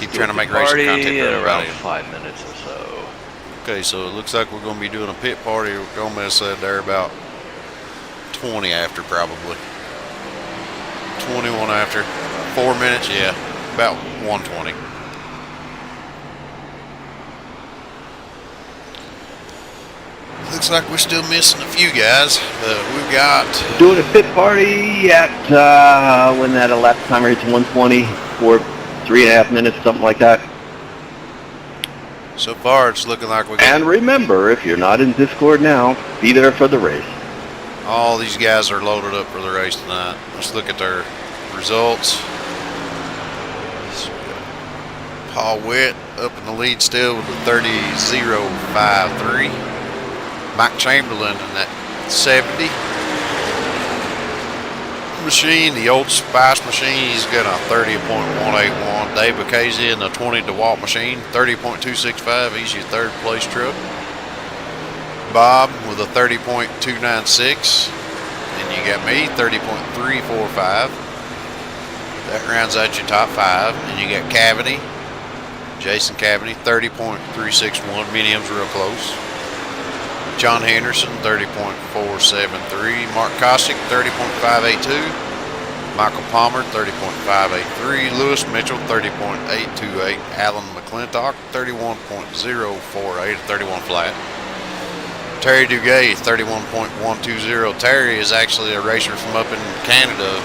Keep trying to make racing content for everybody. Around 5 minutes or so. Okay, so it looks like we're going to be doing a pit party. Gomez said there about 20 after, probably 21 after 4 minutes. Yeah, about 120. Looks like we're still missing a few guys. We've got doing a pit party at when that lap timer hits 120 for 3.5 minutes, something like that. So far it's looking like we got, and remember, if you're not in Discord now, be there for the race. all these guys are loaded up for the race tonight. Let's look at their results. Paul Witt up in the lead still with a 30.053. Mike Chamberlain in that 70 machine, the old Spice machine, he's got a 30.181. Dave Bacasey in the 20 DeWalt machine, 30.265. He's your 3rd place truck. Bob with a 30.296. And you got me, 30.345. That rounds out your top 5. And you got Cavity, Jason Cavity, 30.361. Medium's real close. John Henderson, 30.473. Mark Kostick, 30.582. Michael Palmer, 30.583. Lewis Mitchell, 30.828. Alan McClintock, 31.048, 31 flat. Terry Duguay, 31.120. Terry is actually a racer from up in Canada.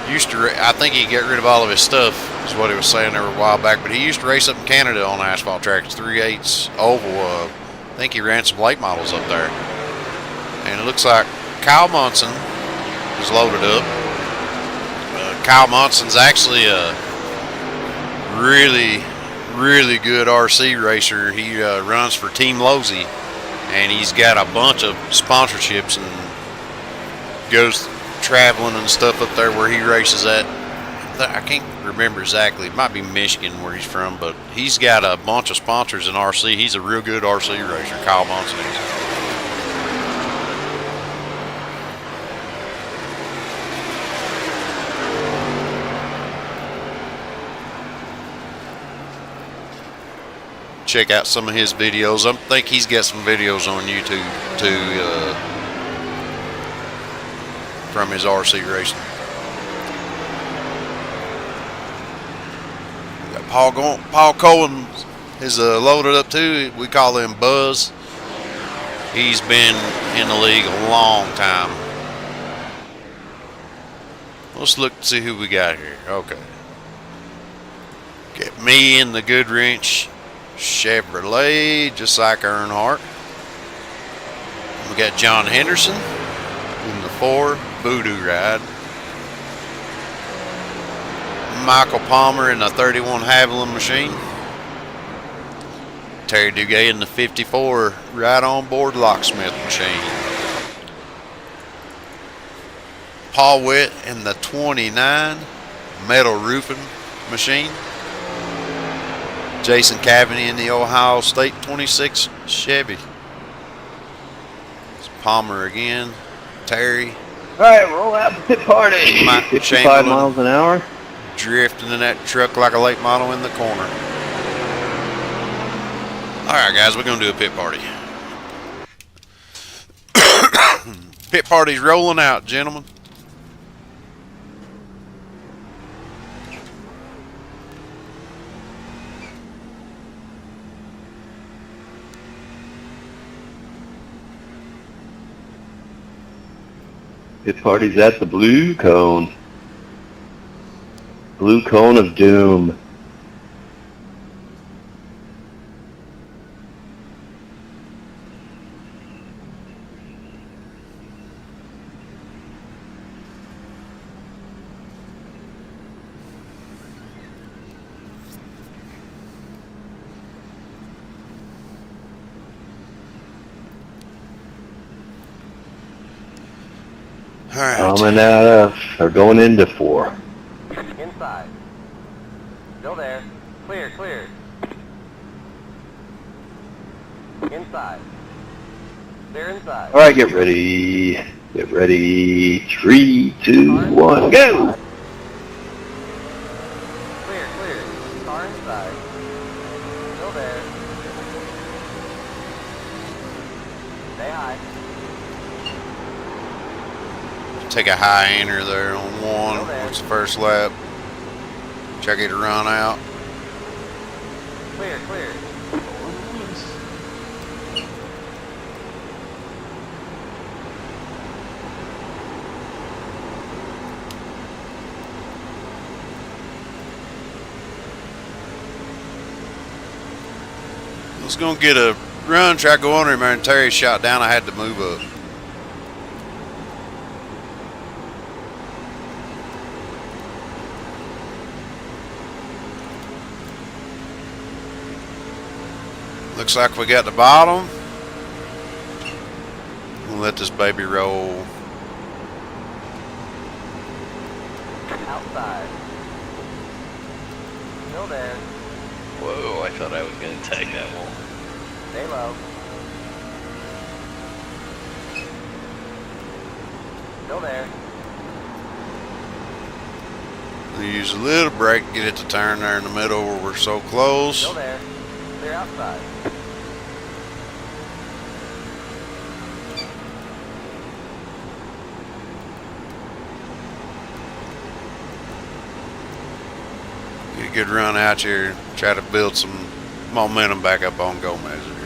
I think he got rid of all of his stuff, is what he was saying there a while back, but he used to race up in Canada on asphalt tracks, 3/8 oval. I think he ran some late models up there. And it looks like Kyle Munson is loaded up. Kyle Munson's actually a really, really good RC racer. He runs for Team Losey, and he's got a bunch of sponsorships and goes traveling and stuff up there where he races at. I can't remember exactly. It might be Michigan where he's from, but he's got a bunch of sponsors in RC. He's a real good RC racer, Kyle Munson is. Check out some of his videos. I think he's got some videos on YouTube too. from his RC racing. We got Paul Cohen is loaded up too. We call him Buzz. He's been in the league a long time. Let's look to see who we got here. Okay. Get me in the Goodwrench Chevrolet, just like Earnhardt. We got John Henderson in the 4 Voodoo Ride. Michael Palmer in the 31 Haviland machine. Terry Duguay in the 54 Right On Board Locksmith machine. Paul Witt in the 29 Metal Roofing machine. Jason Cavaney in the Ohio State 26 Chevy. It's Palmer again. Terry. All right, roll out the pit party. 55 miles an hour. Drifting in that truck like a late model in the corner. Alright guys, we're going to do a pit party. Pit party's rolling out, gentlemen. Pit party's at the Blue Cone. Blue Cone of Doom. Alright. Coming out of, or going into 4. Inside. Still there. Clear, clear. Inside. They're inside. All right, get ready. Get ready. 3, 2, 1, go! Clear, clear. Car inside. Still there. Stay high. Take a high enter there on 1. What's the first lap? Check it to run out. Clear, clear. I was going to get a run, try to go under him, and Terry shot down. I had to move up. Looks like we got the bottom. We'll let this baby roll. Outside. Still there. Whoa, I thought I was going to tag that wall. Stay low. Still there. We'll use a little brake to get it to turn there in the middle where we're so close. Still there. Clear outside. Get a good run out here. Try to build some momentum back up on Gomez here.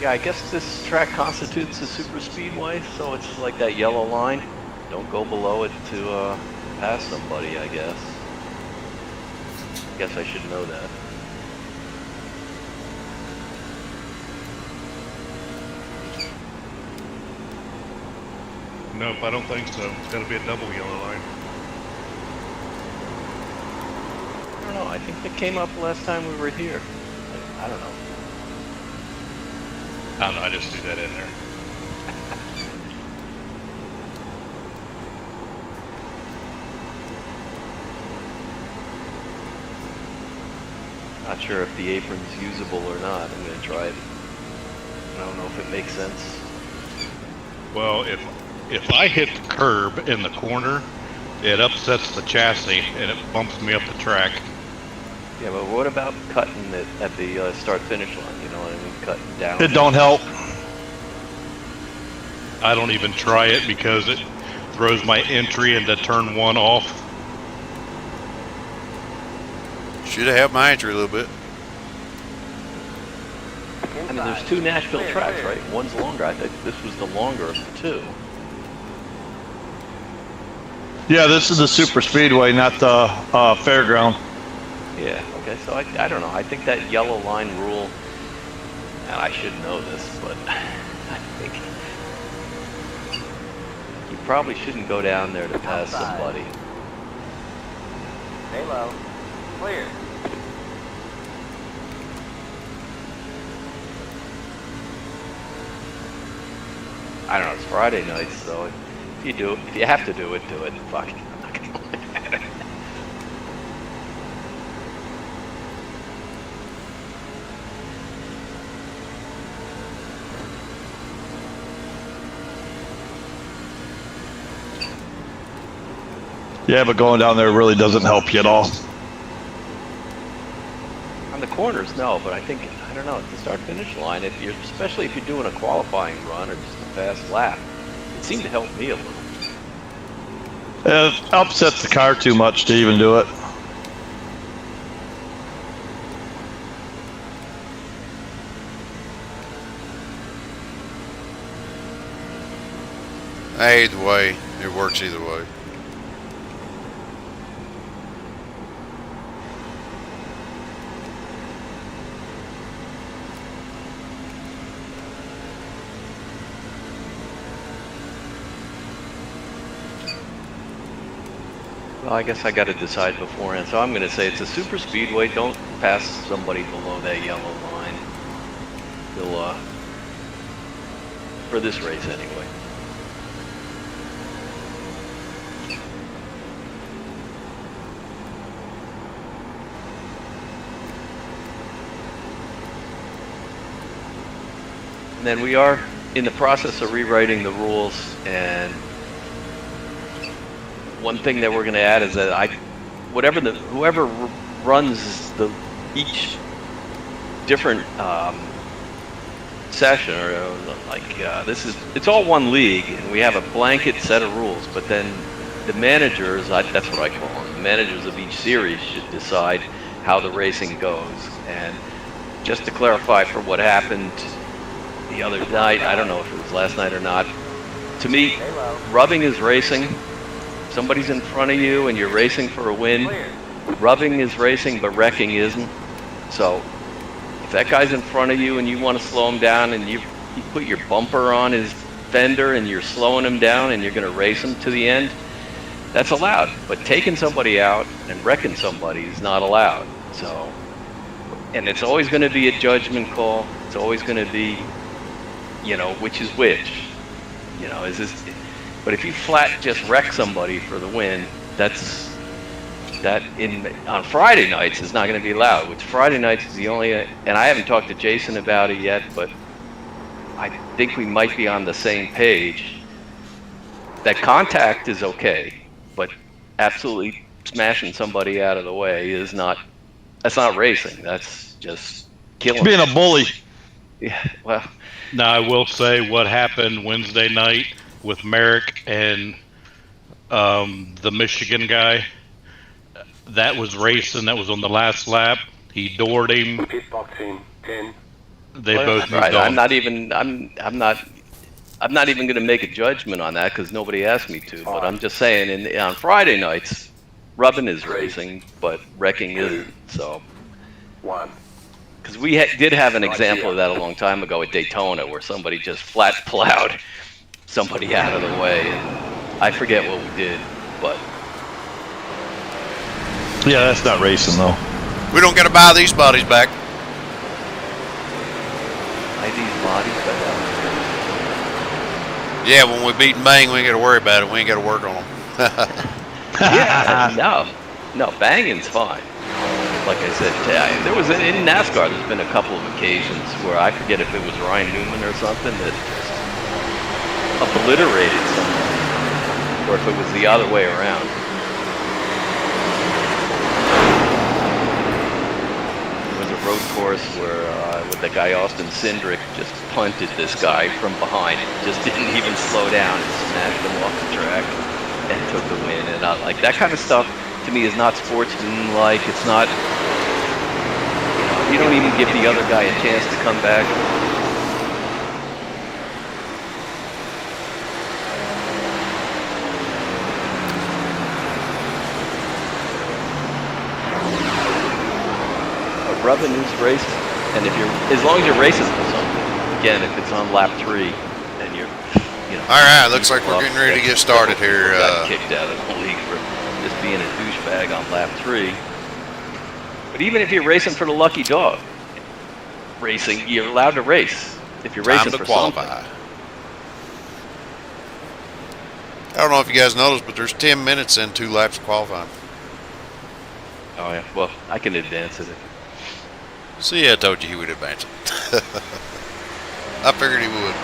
Yeah, I guess this track constitutes a super speedway, so it's like that yellow line. Don't go below it to pass somebody, I guess. Guess I should know that. Nope, I don't think so. It's got to be a double yellow line. I don't know. I think that came up last time we were here. I don't know. I don't know, I just threw that in there. Not sure if the apron's usable or not. I'm going to try it. I don't know if it makes sense. Well, if I hit the curb in the corner, it upsets the chassis and it bumps me up the track. Yeah, but what about cutting it at the start-finish line? You know what I mean? Cutting down. It don't help. I don't even try it because it throws my entry into turn 1 off. Should have helped my entry a little bit. I mean, there's 2 Nashville tracks, right? One's longer. I think this was the longer of the 2. Yeah, this is the super speedway, not the fairground. Yeah, okay, so I don't know. I think that yellow line rule, and I should know this, but I think you probably shouldn't go down there to pass somebody. Stay low. Clear. I don't know, it's Friday nights, so if you have to do it, do it. Fuck it. I'm not gonna look at it. Yeah, but going down there really doesn't help you at all. On the corners, no, but I think, I don't know, at the start-finish line, especially if you're doing a qualifying run or just a fast lap, it seemed to help me a little. It upsets the car too much to even do it. Either way, it works either way. Well, I guess I got to decide beforehand, so I'm going to say it's a super speedway. Don't pass somebody below that yellow line. You'll, for this race anyway. And then we are in the process of rewriting the rules, and one thing that we're going to add is that whoever runs each different session, or it's all one league, and we have a blanket set of rules. But then the managers, that's what I call them, the managers of each series should decide how the racing goes. And just to clarify for what happened the other night, I don't know if it was last night or not. To me, rubbing is racing. Somebody's in front of you and you're racing for a win. Rubbing is racing, but wrecking isn't. So if that guy's in front of you and you want to slow him down and you put your bumper on his fender and you're slowing him down and you're going to race him to the end, that's allowed. But taking somebody out and wrecking somebody is not allowed. So, and it's always going to be a judgment call. It's always going to be, which is which. Is this? But if you flat just wreck somebody for the win, on Friday nights is not going to be allowed. Which Friday nights is the only, and I haven't talked to Jason about it yet, but I think we might be on the same page. That contact is okay, but absolutely smashing somebody out of the way that's not racing. That's just killing. Being a bully. Yeah, well. Now I will say what happened Wednesday night with Merrick and the Michigan guy. That was racing. That was on the last lap. He doored him. Pit box in 10. They both moved on. I'm not even going to make a judgment on that because nobody asked me to. But I'm just saying, on Friday nights, rubbing is racing, but wrecking isn't. So. 1. Because we did have an example of that a long time ago at Daytona, where somebody just flat plowed somebody out of the way. And I forget what we did, but yeah, that's not racing though. We don't got to buy these bodies back. Buy these bodies back. Yeah, when we beat Bang, we ain't got to worry about it. We ain't got to work on them. Yeah, no, banging's fine. like I said, there was in NASCAR. There's been a couple of occasions where I forget if it was Ryan Newman or something that obliterated someone, or if it was the other way around. There was a road course where with the guy Austin Cindric just punted this guy from behind, just didn't even slow down and smashed him off the track and took the win. And like that kind of stuff to me is not sportsmanlike. It's not, you don't even give the other guy a chance to come back. A rubbing who's racing, and if you're, as long as you're racing for something, again, if it's on lap 3 and you're, all right, looks like we're getting ready to get started here. Got kicked out of the league for just being a douchebag on lap 3. But even if you're racing for the lucky dog, racing, you're allowed to race if you're racing for qualify. Something. I don't know if you guys noticed, but there's 10 minutes and 2 laps of qualifying. Oh yeah, well, I can advance it. See, I told you he would advance it. I figured he would.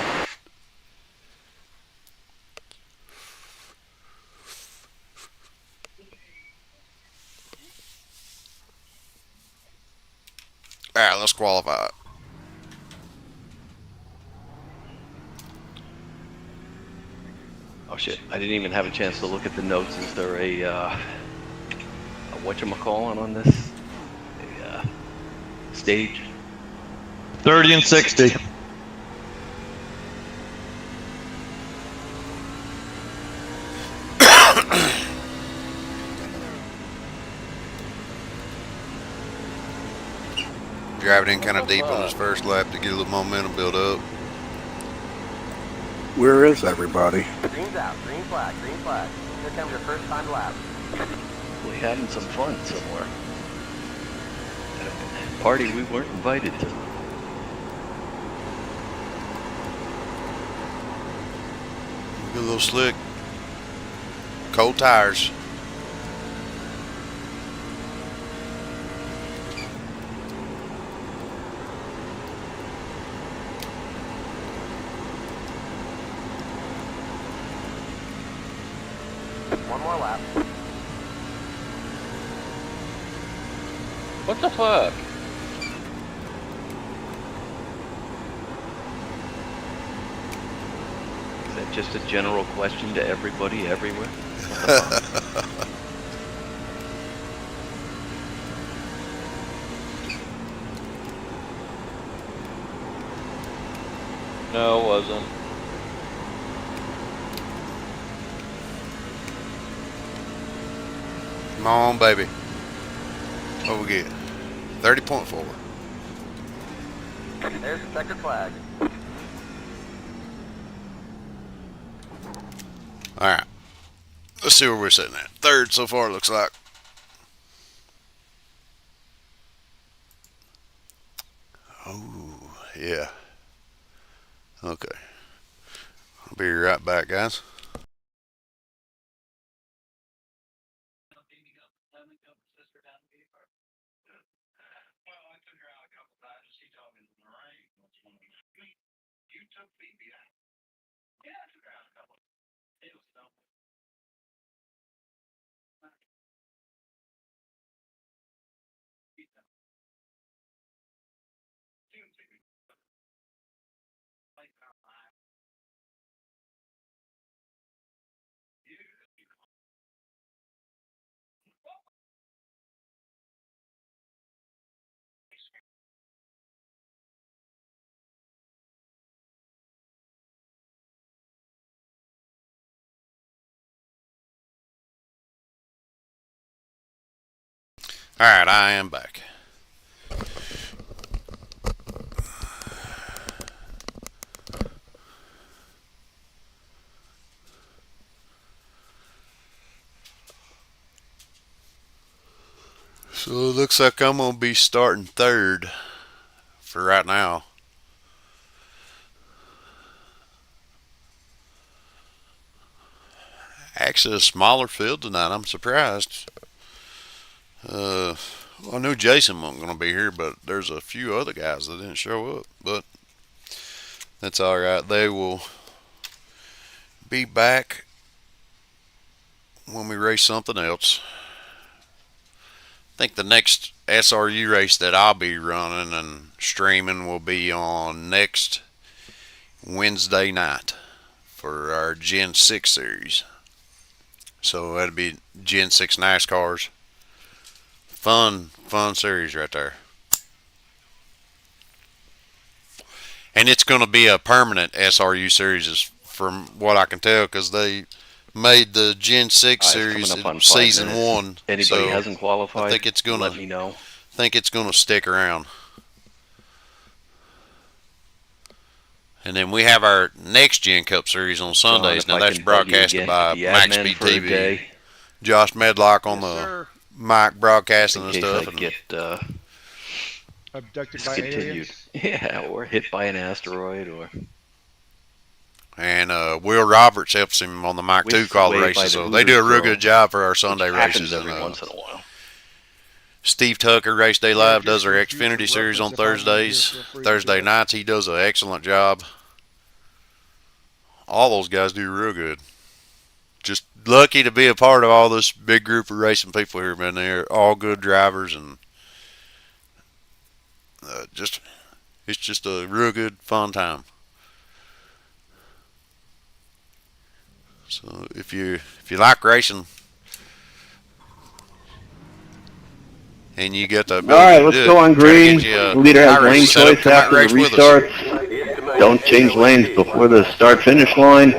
All right, let's qualify it. Oh shit, I didn't even have a chance to look at the notes. Is there a whatchamacallit on this? A stage? 30 and 60. Driving in kind of deep on his first lap to get a little momentum build up. Where is everybody? Green's out. Green flag. Green flag. Here comes your first time lap. We're having some fun somewhere. At a party we weren't invited to. Get a little slick. Cold tires. One more lap. What the fuck? Is that just a general question to everybody everywhere? No, it wasn't. Come on, baby. What we get? 30.4. There's the checkered flag. Alright. Let's see where we're sitting at. Third so far, it looks like. Oh, yeah. Okay. I'll be right back, guys. Alright, I am back. So it looks like I'm going to be starting third for right now. Actually, a smaller field tonight. I'm surprised. What Well, I knew Jason wasn't going to be here, but there's a few other guys that didn't show up. But that's all right. They will be back when we race something else. I think the next SRU race that I'll be running and streaming will be on next Wednesday night for our Gen 6 series. So that'll be Gen 6 NASCARs. Fun series right there. And it's going to be a permanent SRU series from what I can tell, because they made the Gen 6 series in season 1. Anybody so hasn't qualified, I think it's gonna, let me know. I think it's going to stick around. And then we have our next Gen Cup series on Sundays. Now that's broadcasted by Max Speed TV. Josh Medlock on the mic broadcasting and stuff. I get abducted by aliens. Yeah, or hit by an asteroid, or. And Will Roberts helps him on the mic too, call the races. So they do a real good job for our Sunday races. Every once in a while. Steve Tucker, Race Day Live, does our Xfinity series on Thursdays. Thursday nights, he does an excellent job. All those guys do real good. Just lucky to be a part of all this big group of racing people here, man. They're all good drivers, and it's just a real good, fun time. So if you like racing, and you get the all right, let's go on green. The leader has lane choice after the restart. Don't change lanes before the start-finish line.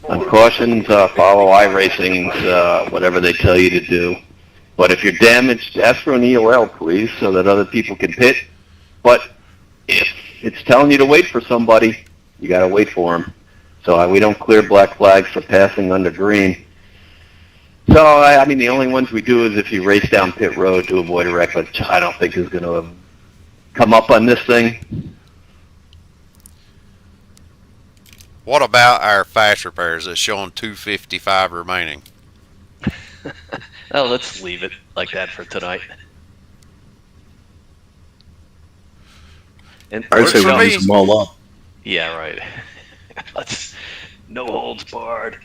On cautions, follow iRacing's whatever they tell you to do. But if you're damaged, ask for an EOL, please, so that other people can pit. But if it's telling you to wait for somebody, you got to wait for them. So we don't clear black flags for passing under green. So, I mean, the only ones we do is if you race down pit road to avoid a wreck, which I don't think is going to come up on this thing. What about our fast repairs? It's showing 255 remaining. Oh, let's leave it like that for tonight. And I'd say we use them all up. Yeah, right. Let's no holds barred.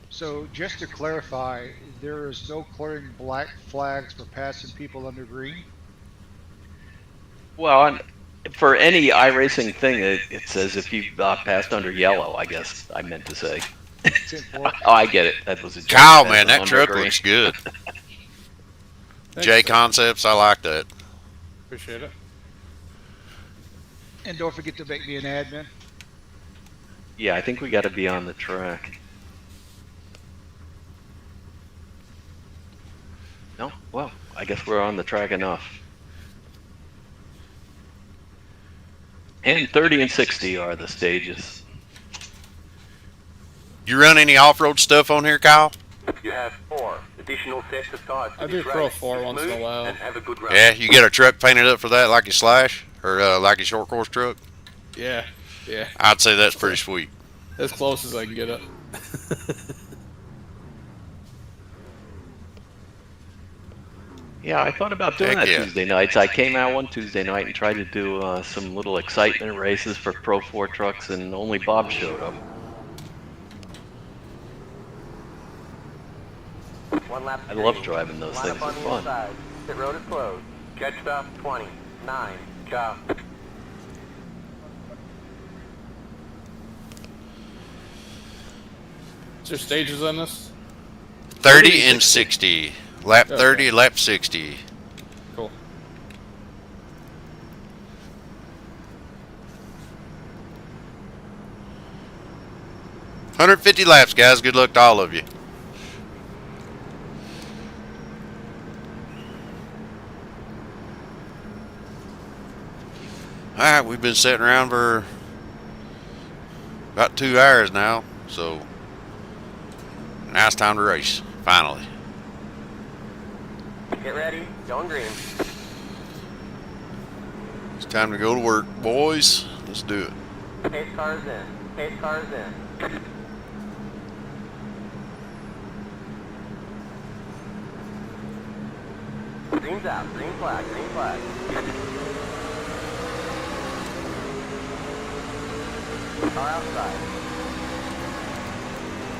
So just to clarify, there is no clearing black flags for passing people under green? Well, for any iRacing thing, it says if you passed under yellow, I guess I meant to say. Oh, I get it. That was a joke. Kyle, man, that truck looks good. J Concepts, I like that. Appreciate it. And don't forget to make me an admin. Yeah, I think we got to be on the track. No? Well, I guess we're on the track enough. And 30 and 60 are the stages. You run any off-road stuff on here, Kyle? You have 4 additional sets of tires. I do throw 4 once in a while. And have a good run. Yeah, you get a truck painted up for that like your Slash? Or like your short course truck? Yeah, yeah. I'd say that's pretty sweet. As close as I can get it. Yeah, I thought about doing that Tuesday nights. I came out one Tuesday night and tried to do some little excitement races for Pro 4 trucks, and only Bob showed up. One lap. I love driving those things. Line up They're on the fun. inside. Pit road is closed. Catch stop 20, 9, ciao. Is there stages on this? 30 and 60. Lap 30, lap 60. Cool. $150 laps, guys. Good luck to all of you. Alright, we've been sitting around for about 2 hours now, so now it's time to race, finally. Get ready. Going green. It's time to go to work, boys. Let's do it. Pace cars in. Pace cars in. Green's out. Green flag. Green flag. Car outside.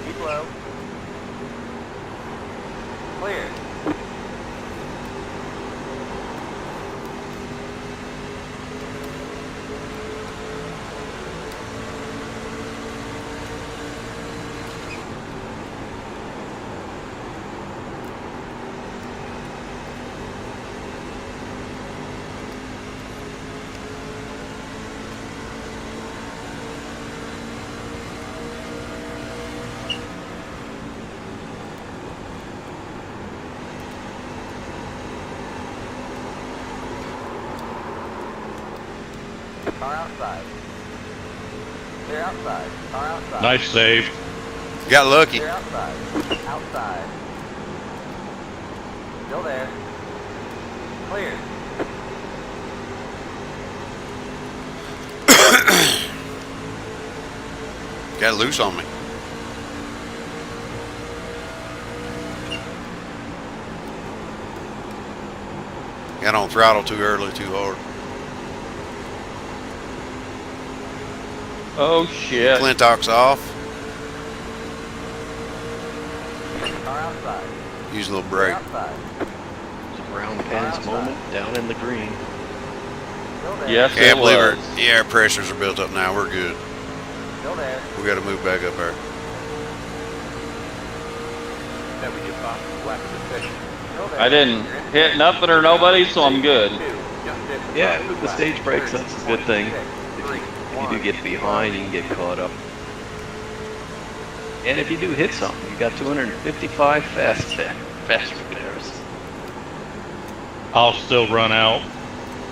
Keep low. Clear. Car outside. Clear outside. Car outside. Nice save. Got lucky. Clear outside. Outside. Still there. Clear. Got loose on me. Got on throttle too early, too hard. Oh shit. Clintock's off. Car outside. Use a little brake. Outside. It's a brown pants moment down in the green. Still there. Yes, Can't it believe was. our pressures are built up now. We're good. Still there. We got to move back up there. Then we get off left position. Still there. I didn't hit nothing or nobody, so I'm good. Yeah, with the stage brakes, that's a good thing. If you do get behind, you can get caught up. And if you do hit something, you got 255 fast repairs. I'll still run out.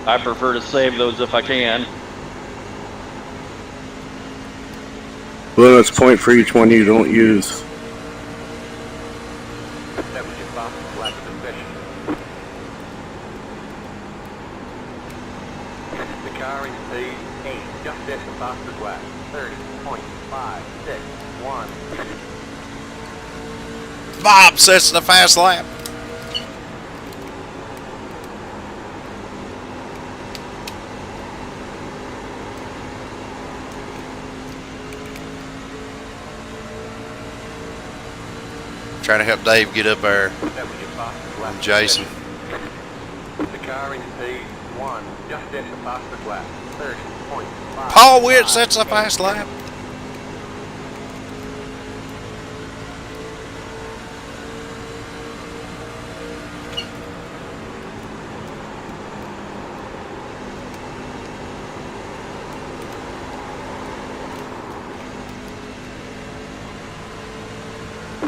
I prefer to save those if I can. Bonus point for each one you don't use. Then we get off left position. The car in speed 8, just hit the fastest west. 30.561. Bob sets the fast lap. Trying to help Dave get up there. Then we get fastest left. And Jason. The car in speed 1, just hit the fastest west. 30.5. Paul Witt sets the fast lap.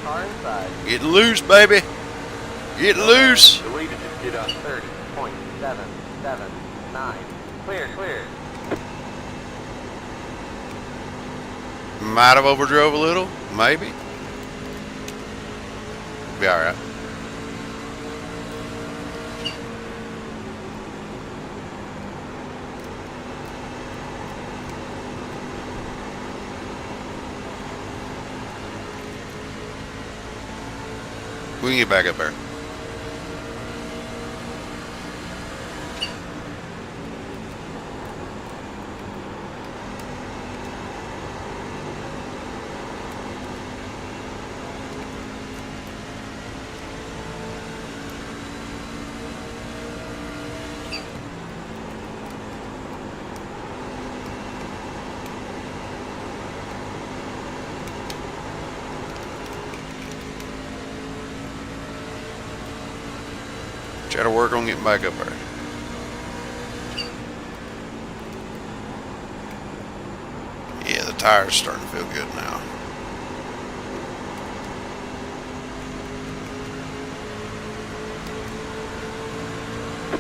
Car inside. Get loose, baby. Get loose. The leader just did a 30.779. Clear, clear. Might have overdrove a little. Maybe. Be all right. We can get back up there. Try to work on getting back up there. Yeah, the tire's starting to feel good now.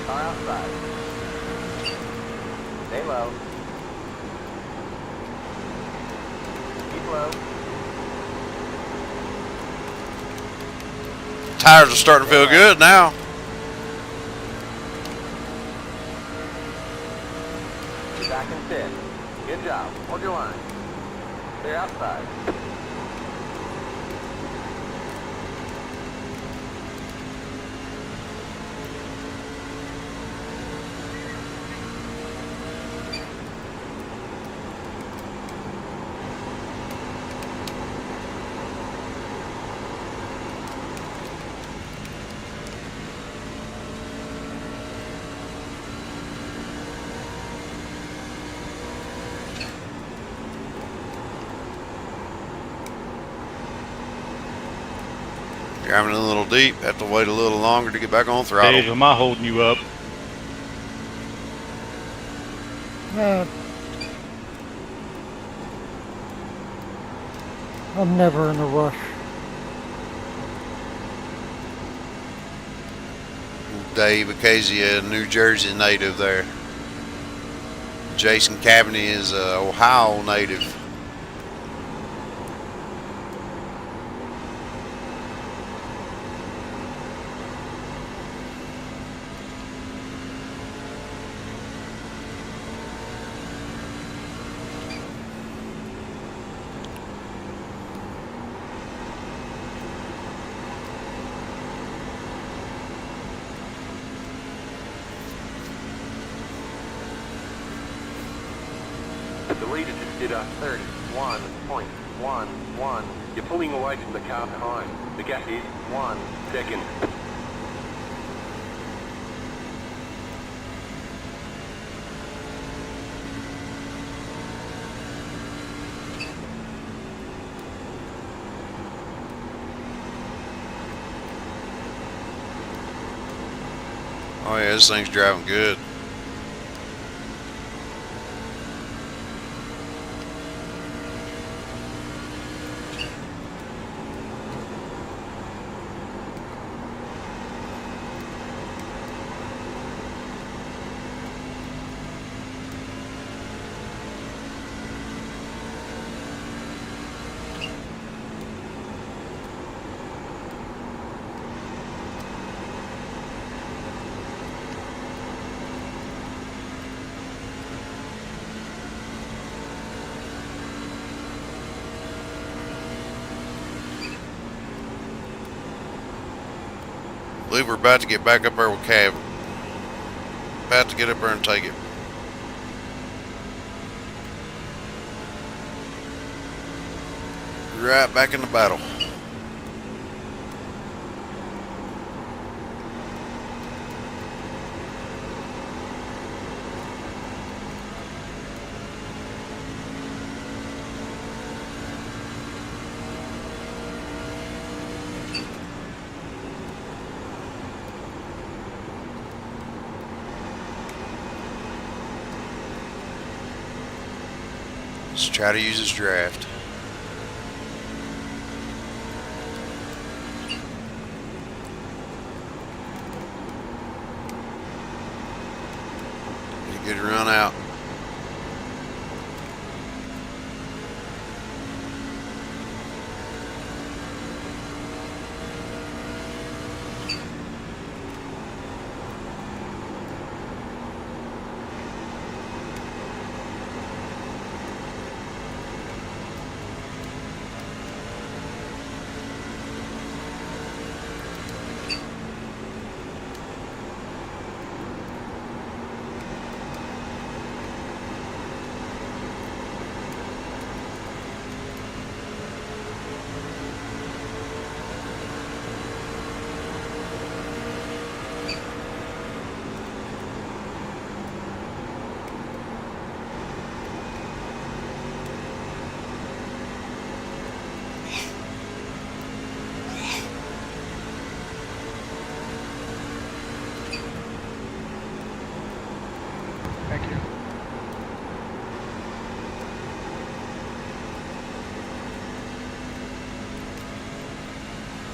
Car outside. Stay low. Keep low. Tires are starting to feel good now. You're back in fifth. Good job. Hold your line. Clear outside. Driving a little deep, have to wait a little longer to get back on throttle. Dave, am I holding you up? I'm never in a rush. Dave Acacia, New Jersey native there. Jason Cavaney is a Ohio native. The leader just did a 31.11. You're pulling away from the car behind. The gap is 1 second. Oh yeah, this thing's driving good. I believe we're about to get back up there with Cav. About to get up there and take it. Right back in the battle. Let's try to use his draft. Get a good run out. Thank you.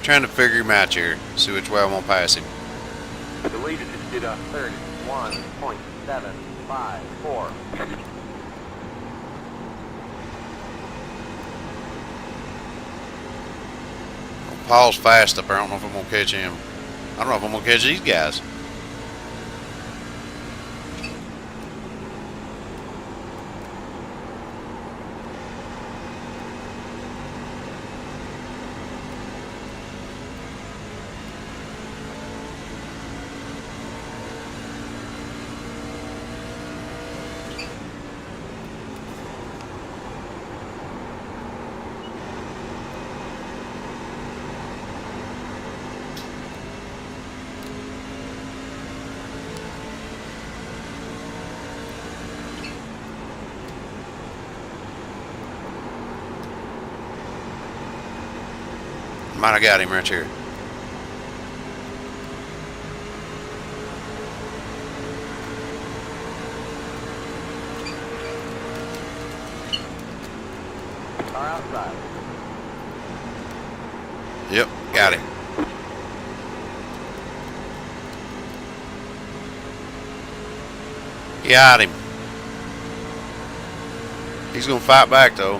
Trying to figure him out here. See which way I'm gonna pass him. The leader just did a 31.754. Paul's fast up there. I don't know if I'm gonna catch him. I don't know if I'm gonna catch these guys. Might have got him right here. Car outside. Yep, got him. Got him. He's gonna fight back though.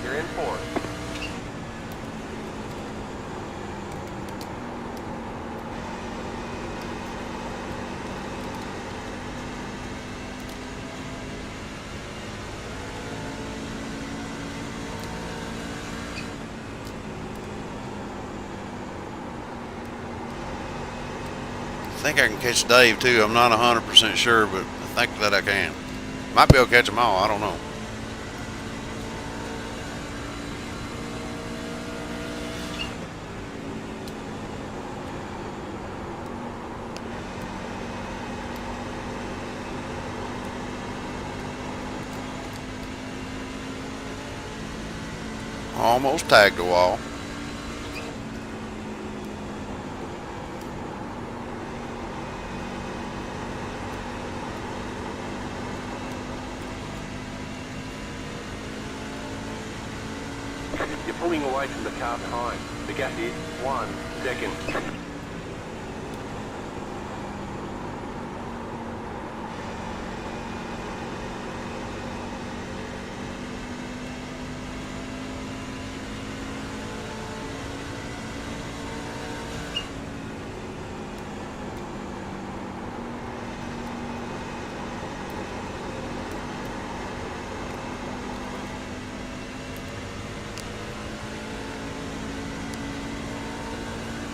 You're in fourth. I think I can catch Dave too. I'm not 100% sure, but I think that I can. Might be able to catch them all. I don't know. Almost tagged a wall. You're pulling away from the car behind. The gap is 1 second.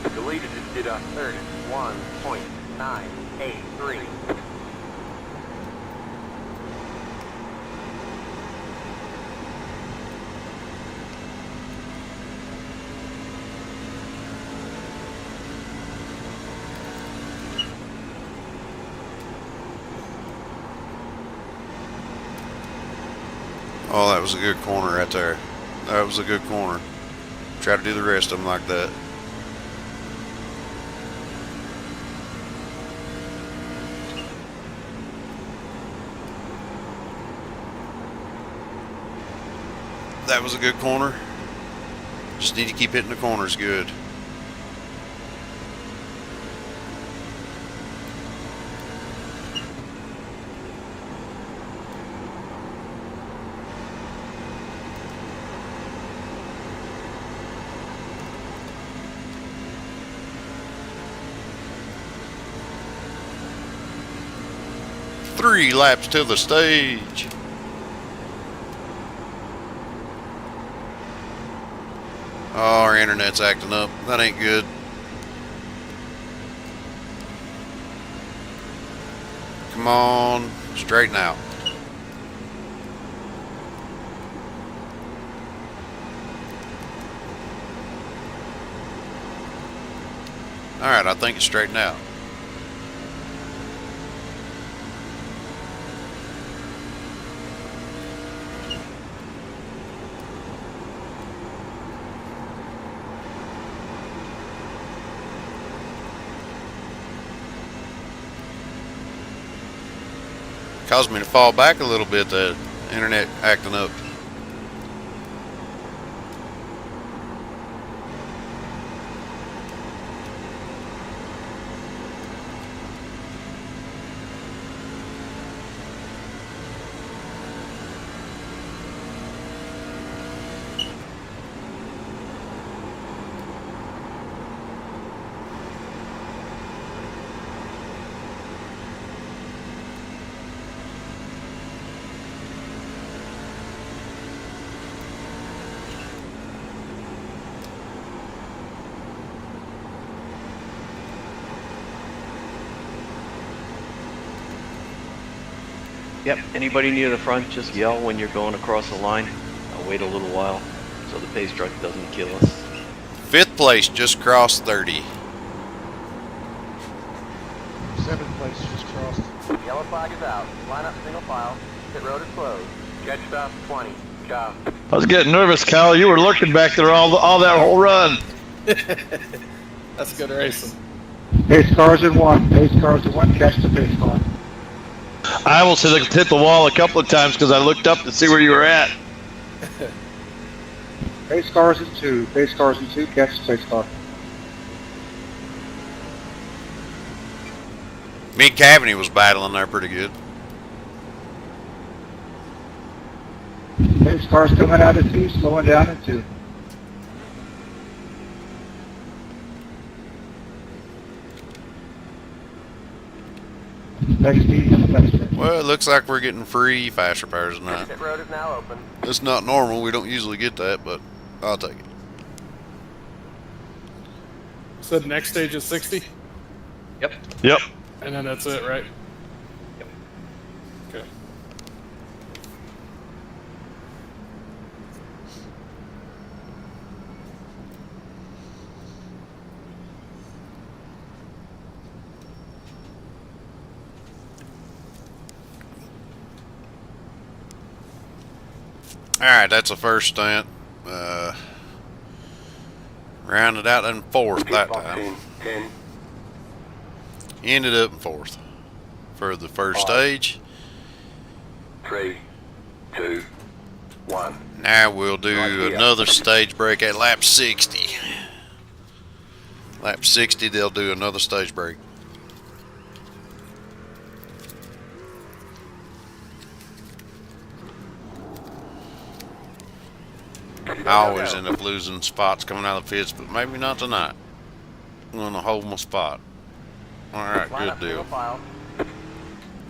The leader just did a 31.983. Oh, that was a good corner right there. That was a good corner. Try to do the rest of them like that. That was a good corner. Just need to keep hitting the corners good. Three laps to the stage. Oh, our internet's acting up. That ain't good. Come on, straighten out. Alright, I think it's straightened out. Caused me to fall back a little bit, the internet acting up. Yep, anybody near the front, just yell when you're going across the line. I'll wait a little while so the pace truck doesn't kill us. Fifth place just crossed 30. 7th place just crossed. Yellow flag is out. Line up single file. Pit road is closed. Catch stop 20. Car. I was getting nervous, Kyle. You were lurking back there all that whole run. That's good racing. Pace cars in one. Pace cars in one. Catch the pace car. I almost hit the wall a couple of times because I looked up to see where you were at. Pace cars in two. Pace cars in two. Catch the pace car. Me and Cavany was battling there pretty good. Pace cars coming out of two. Slowing down in two. Next speed. Well, it looks like we're getting free fast repairs tonight. Pit road is now open. It's not normal. We don't usually get that, but I'll take it. So the next stage is 60? Yep. Yep. And then that's it, right? Yep. Okay. Alright, that's the first stunt. Rounded out in fourth that time. 10. Ended up in fourth for the first stage. 3, 2, 1. Now we'll do another stage break at lap 60. Lap 60, they'll do another stage break. I always end up losing spots coming out of the pits, but maybe not tonight. I'm going to hold my spot. Alright, good deal.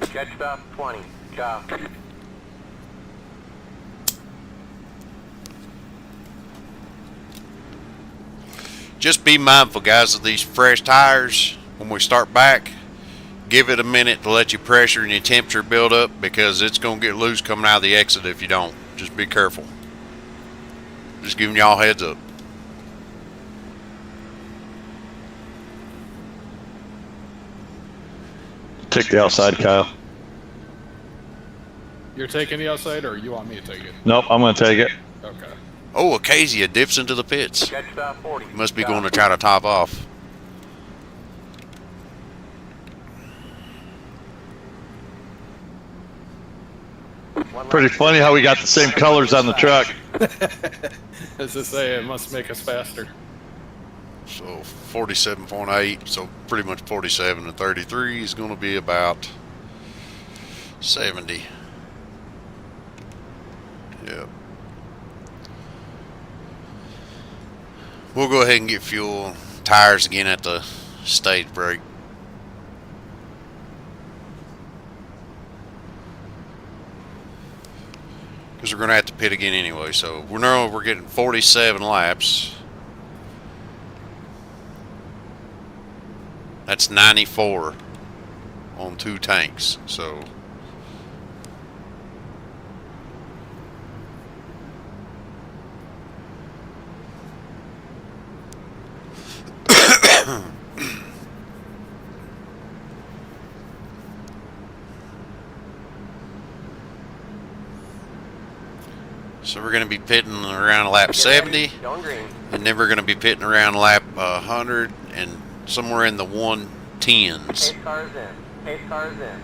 Catch stop 20. Car. Just be mindful, guys, of these fresh tires. When we start back, give it a minute to let your pressure and your temperature build up, because it's going to get loose coming out of the exit if you don't. Just be careful. Just giving y'all heads up. Take the outside, Kyle. You're taking the outside, or you want me to take it? Nope, I'm going to take it. Okay. Oh, Acacia dips into the pits. Catch stop 40. Must be going to try to top off. Pretty funny how we got the same colors on the truck. As I say, it must make us faster. So 47.8, so pretty much 47 and 33 is going to be about 70. Yep. We'll go ahead and get fuel, tires again at the stage break. Because we're going to have to pit again anyway, so we're getting 47 laps. That's 94 on 2 tanks, so so we're going to be pitting around lap 70, and then we're going to be pitting around lap 100 and somewhere in the 110s. Pace cars in. Pace cars in.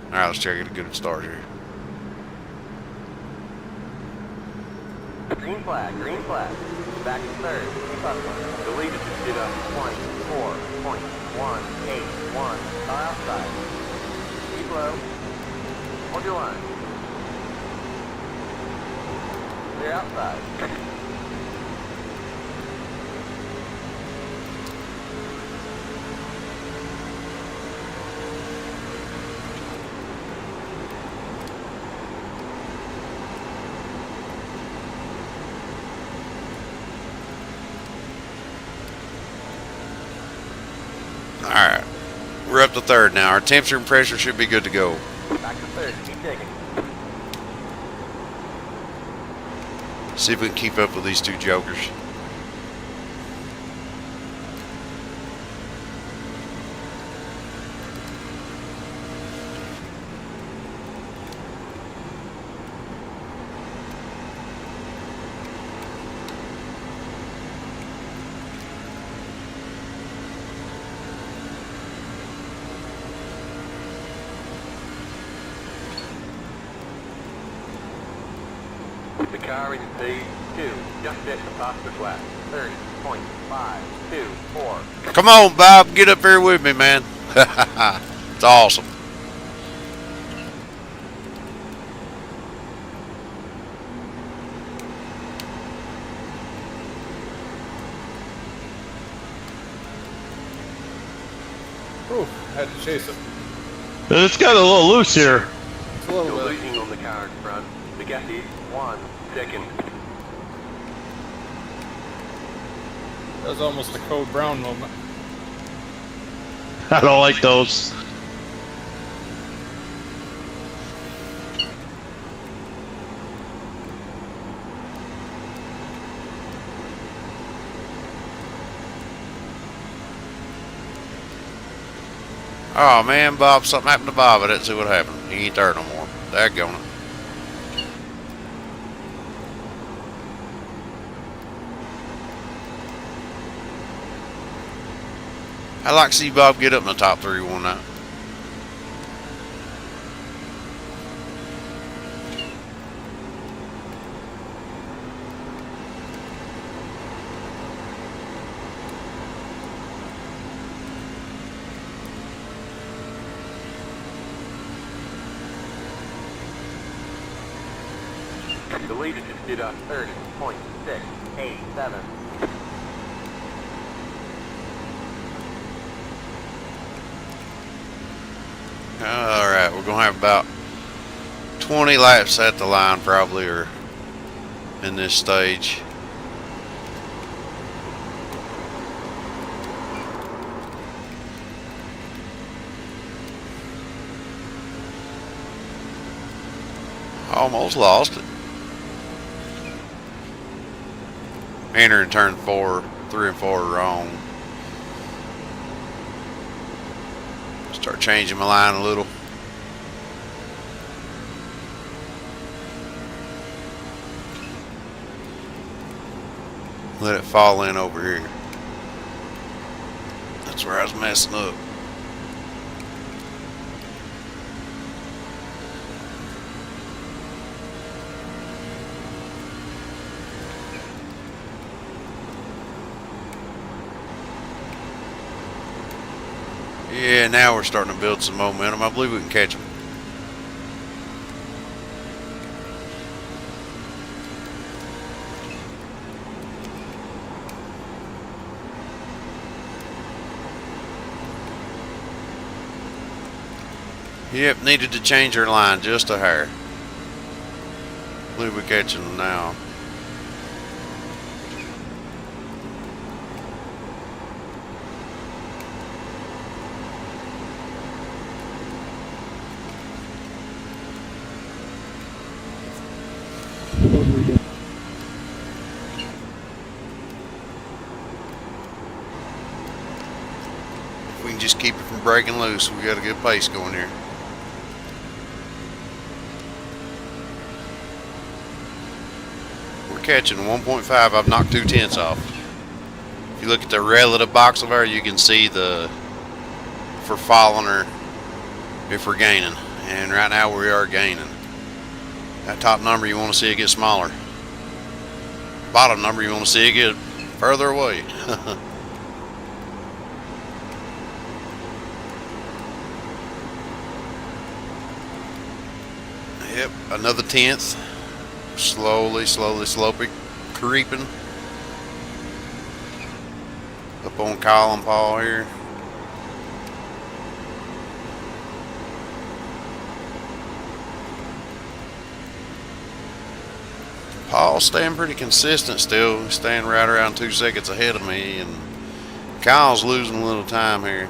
Alright, let's try to get a good start here. Green flag. Green flag. Back to third. Keep up. The lead is did up 24.181. Car outside. Keep low. Hold your line. Clear outside. Alright, we're up to third now. Our temperature and pressure should be good to go. Back to third. Keep digging. See if we can keep up with these two jokers. The car in P2 just hit the faster class. 30.524. Come on, Bob, get up here with me, man. It's awesome. Ooh, had to chase it. It's got a little loose here. It's a little You're bit. losing on the car in front. The gap is 1 second. That was almost a Code Brown moment. I don't like those. Oh man, Bob, something happened to Bob. I didn't see what happened. He ain't there no more. Daggone it. I'd like to see Bob get up in the top 3 one night. The leader just did a 30.687. Alright, we're going to have about 20 laps at the line probably, or in this stage. Almost lost it. Entering turn 3 and 4 wrong. Start changing my line a little. Let it fall in over here. That's where I was messing up. Yeah, now we're starting to build some momentum. I believe we can catch them. Yep, needed to change our line just a hair. I believe we're catching them now. If we can just keep it from breaking loose, we got a good pace going here. We're catching 1.5. I've knocked 2/10 off. If you look at the relative box over there, you can see the for following or if we're gaining. And right now we are gaining. That top number, you want to see it get smaller. Bottom number, you want to see it get further away. Yep, another 10th. Slowly creeping. Up on Kyle and Paul here. Paul's staying pretty consistent still. He's staying right around 2 seconds ahead of me, and Kyle's losing a little time here.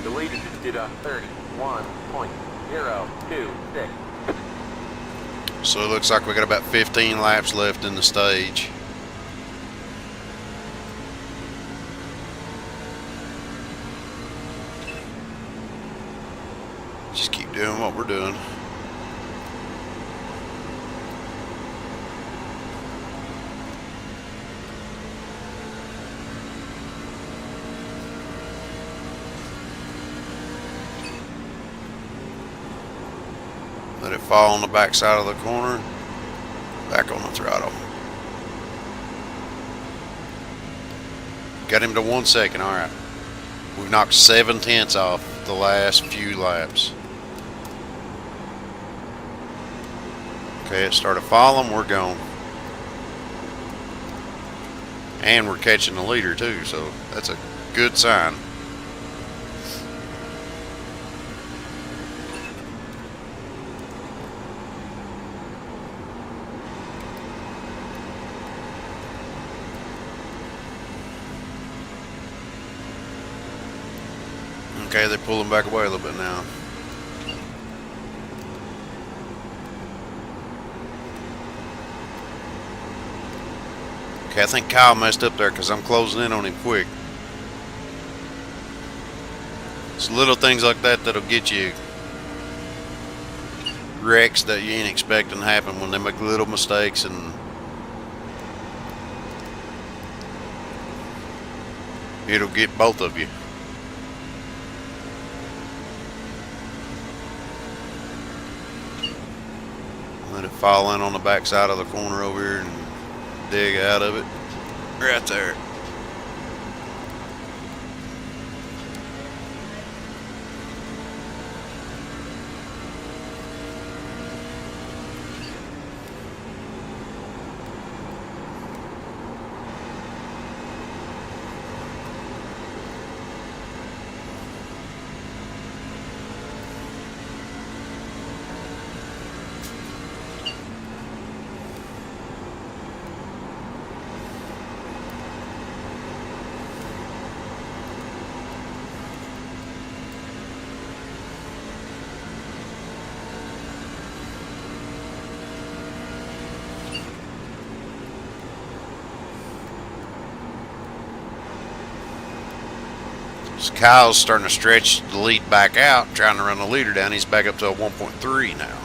The leader just did a 31.026. So it looks like we got about 15 laps left in the stage. Just keep doing what we're doing. fall on the back side of the corner. Back on the throttle. Got him to 1 second. All right. We've knocked 7/10 off the last few laps. Okay, it started falling. We're gone. And we're catching the leader too, so that's a good sign. Okay, they're pulling back away a little bit now. Okay, I think Kyle messed up there because I'm closing in on him quick. It's little things like that that'll get you wrecks that you ain't expecting to happen when they make little mistakes, and it'll get both of you. Let it fall in on the back side of the corner over here and dig out of it. Right there. So Kyle's starting to stretch the lead back out, trying to run the leader down. He's back up to a 1.3 now.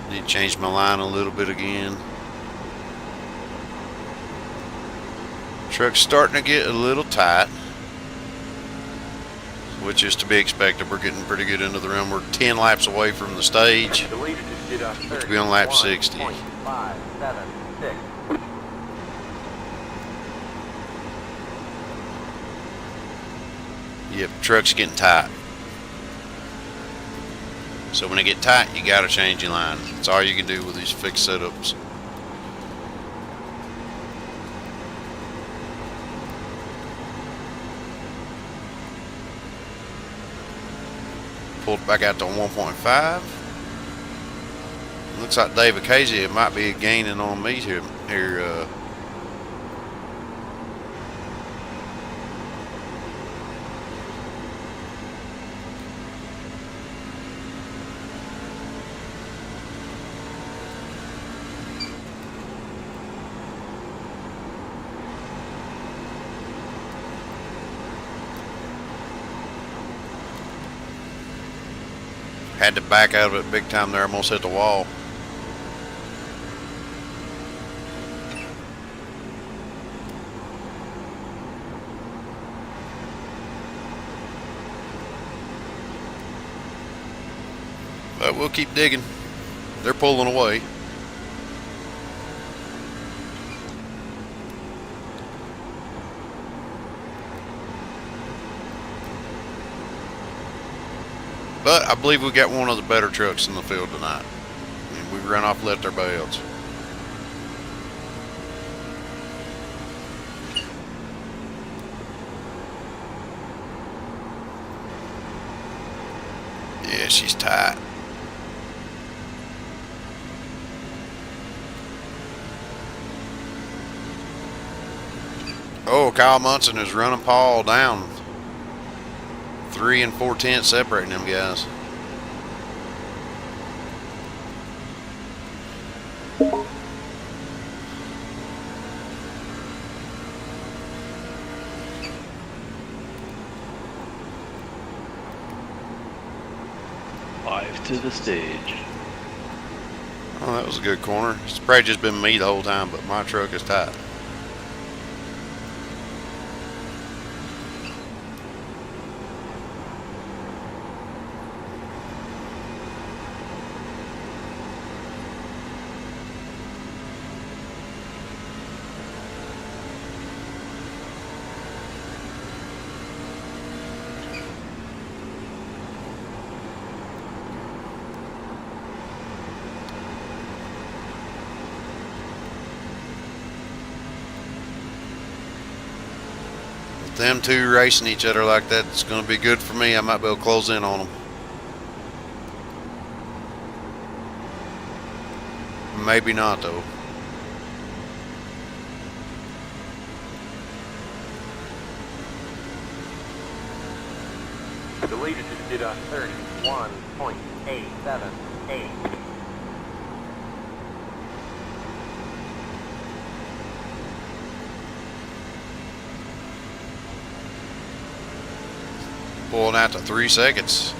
Need to change my line a little bit again. Truck's starting to get a little tight, which is to be expected. We're getting pretty good into the run. We're 10 laps away from the stage, which will be on lap 60. 576. Yep, truck's getting tight. So when they get tight, you gotta change your line. That's all you can do with these fixed setups. Pulled back out to 1.5. Looks like David Casey might be gaining on me here. Had to back out of it big time there. Almost hit the wall. But we'll keep digging. They're pulling away. But I believe we got one of the better trucks in the field tonight. And we ran off, left everybody else. Yeah, she's tight. Oh, Kyle Munson is running Paul down. 3 4/10 separating them guys. Five to the stage. Oh, that was a good corner. It's probably just been me the whole time, but my truck is tight. them two racing each other like that, it's going to be good for me. I might be able to close in on them. Maybe not, though. The leader just did a 31.878. Pulling out to 3 seconds.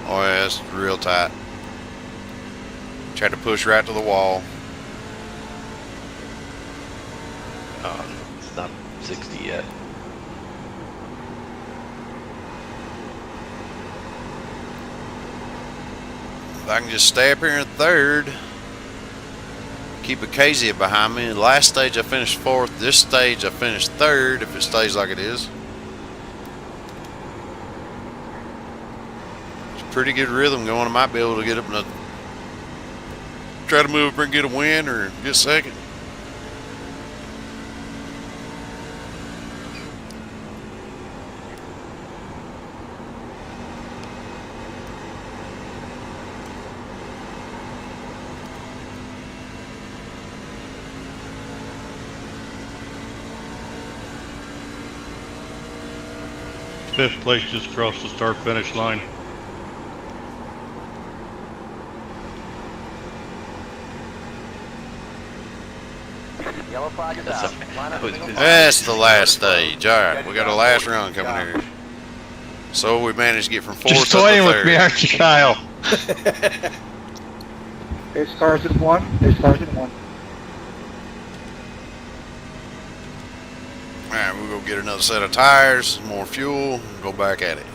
Oh yeah, it's real tight. Tried to push right to the wall. It's not 60 yet. If I can just stay up here in third, keep Acacia behind me. The last stage I finished fourth. This stage I finished third if it stays like it is. Pretty good rhythm going. I might be able to get up and try to move up and get a win or get second. Fifth place just crossed the start finish line. Yellow flag is out. That's the last stage. All right, we got a last run coming here. So we managed to get from fourth Just to toying with third. me, aren't you, Kyle? It starts at 1. It starts at 1. All right, we'll go get another set of tires, more fuel, and go back at it.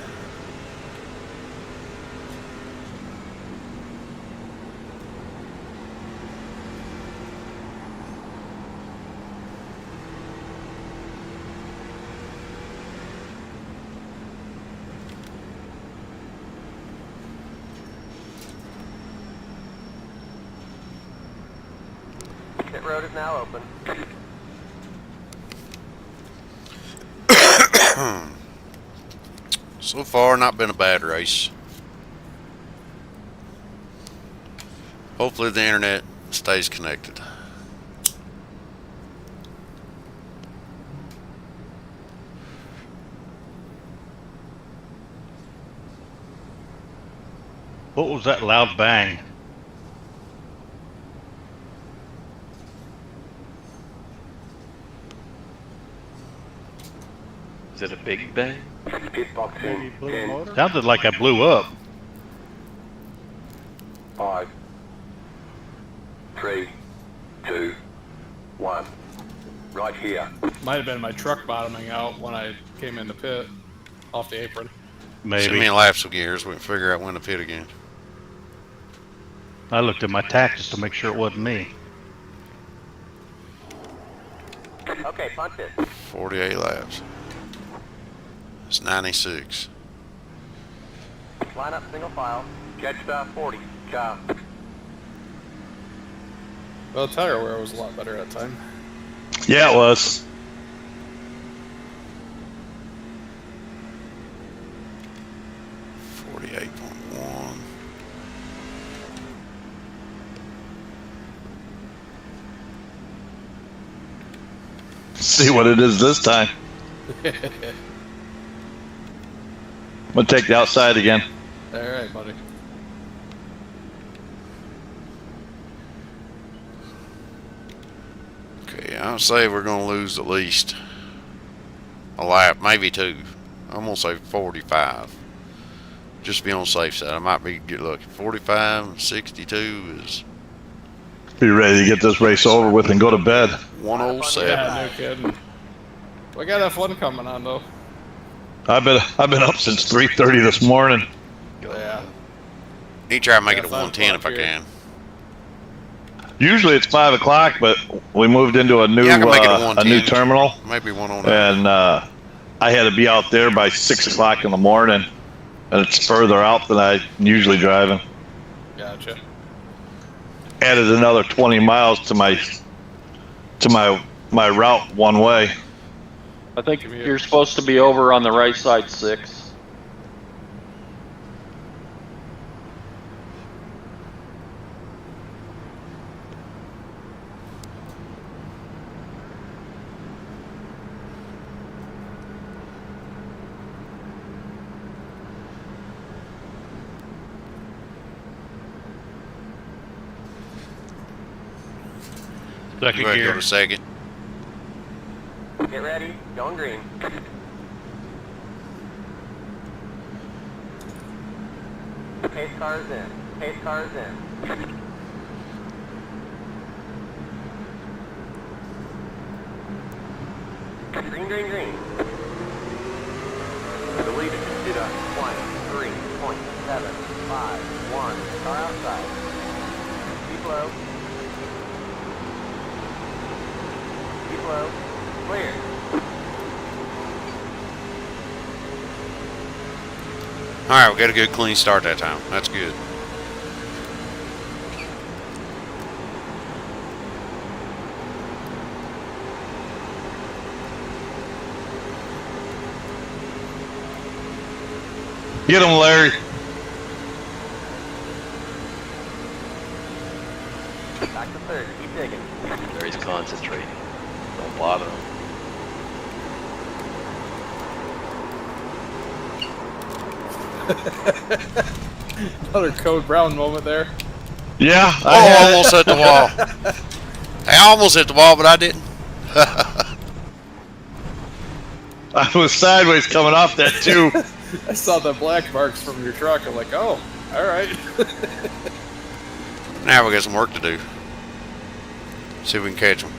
Pit road is now open. So far, not been a bad race. Hopefully the internet stays connected. What was that loud bang? Is it a big bang? Maybe blue motor? Sounded like I blew up. 5, 3, 2, 1. Right here. Might have been my truck bottoming out when I came in the pit off the apron. Maybe. Send me in laps of gears. We can figure out when to pit again. I looked at my tactics to make sure it wasn't me. Okay, punch it. 48 laps. It's 96. Line up single file. Jet star 40. Car. Well, the tire wear was a lot better that time. Yeah, it was. See what it is this time. I'm gonna take the outside again. All right, buddy. Okay, I'll say we're going to lose at least a lap, maybe two. I'm going to say 45. Just to be on the safe side. I might be get lucky. 45, 62 is... Be ready to get this race over with and go to bed. 107. Yeah, no kidding. We got F1 coming on though. I've been up since 3:30 this morning. Yeah. Need to try to make it at Yeah, 110 if I 5 o'clock can. Usually it's 5 o'clock, but we moved into a new Yeah, I can make it at a new 110. terminal, Maybe 109. and I had to be out there by 6 o'clock in the morning, and it's further out than I usually driving. Gotcha. Added another 20 miles to my route one way. I think you're supposed to be over on the right side 6. Second Go ahead, gear. go to second. Get ready, going green. Pace cars in. Pace cars in. Green, green, green. The lead is to 23.751. Car outside. Keep low. Keep low. Clear. Alright, we got a good clean start that time. That's good. Get him, Larry. Back to third. Keep digging. Larry's concentrating. Don't bother him. Another Code Brown moment there. Yeah. Almost hit the wall. I almost hit the wall, but I didn't. I was sideways coming off that too. I saw the black marks from your truck. I'm like, oh, all right. Now we got some work to do. See if we can catch them.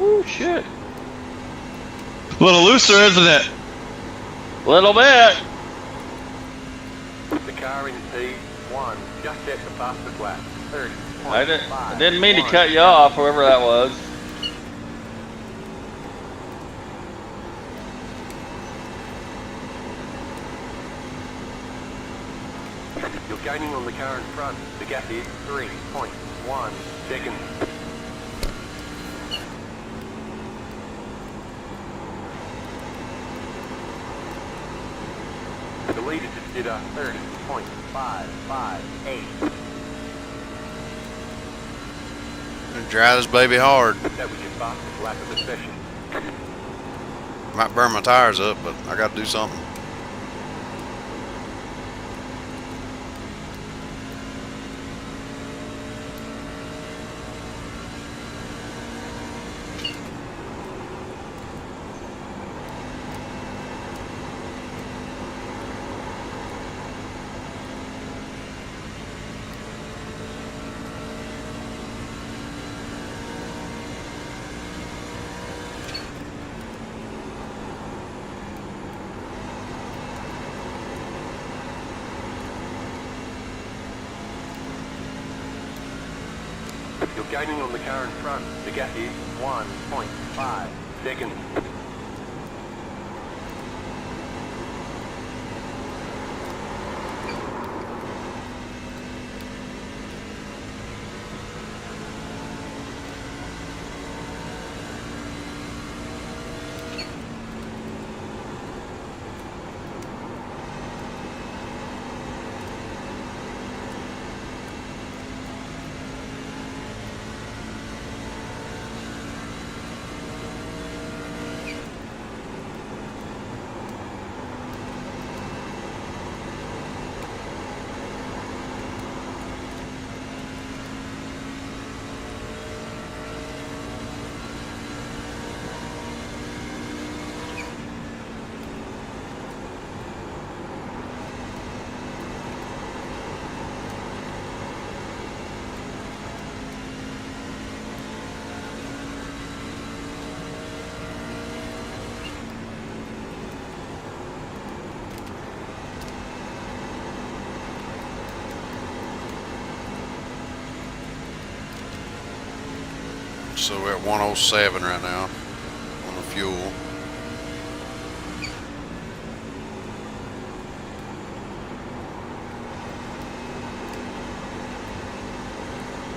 Ooh, shit. A little looser, isn't it? Little bit. The car in P1 just hit the fastest lap. 30. I didn't mean to cut you off, whoever that was. You're gaining on the car in front. The gap is 3.1 seconds. The leader just did a 30.558. Drive this baby hard. That was your fastest lap of the session. Might burn my tires up, but I got to do something. You're gaining on the car in front. The gap is 1.5 seconds. So we're at 107 right now on the fuel.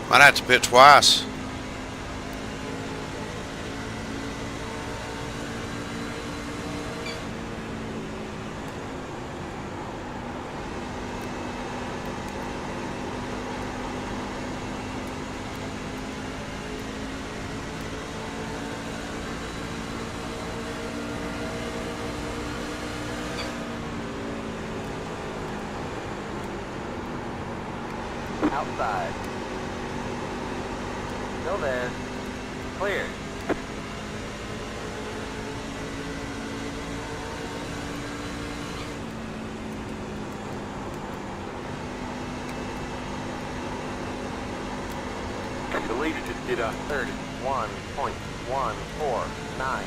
Might have to pit twice. Outside. Still there. Clear. The leader just did a 31.149.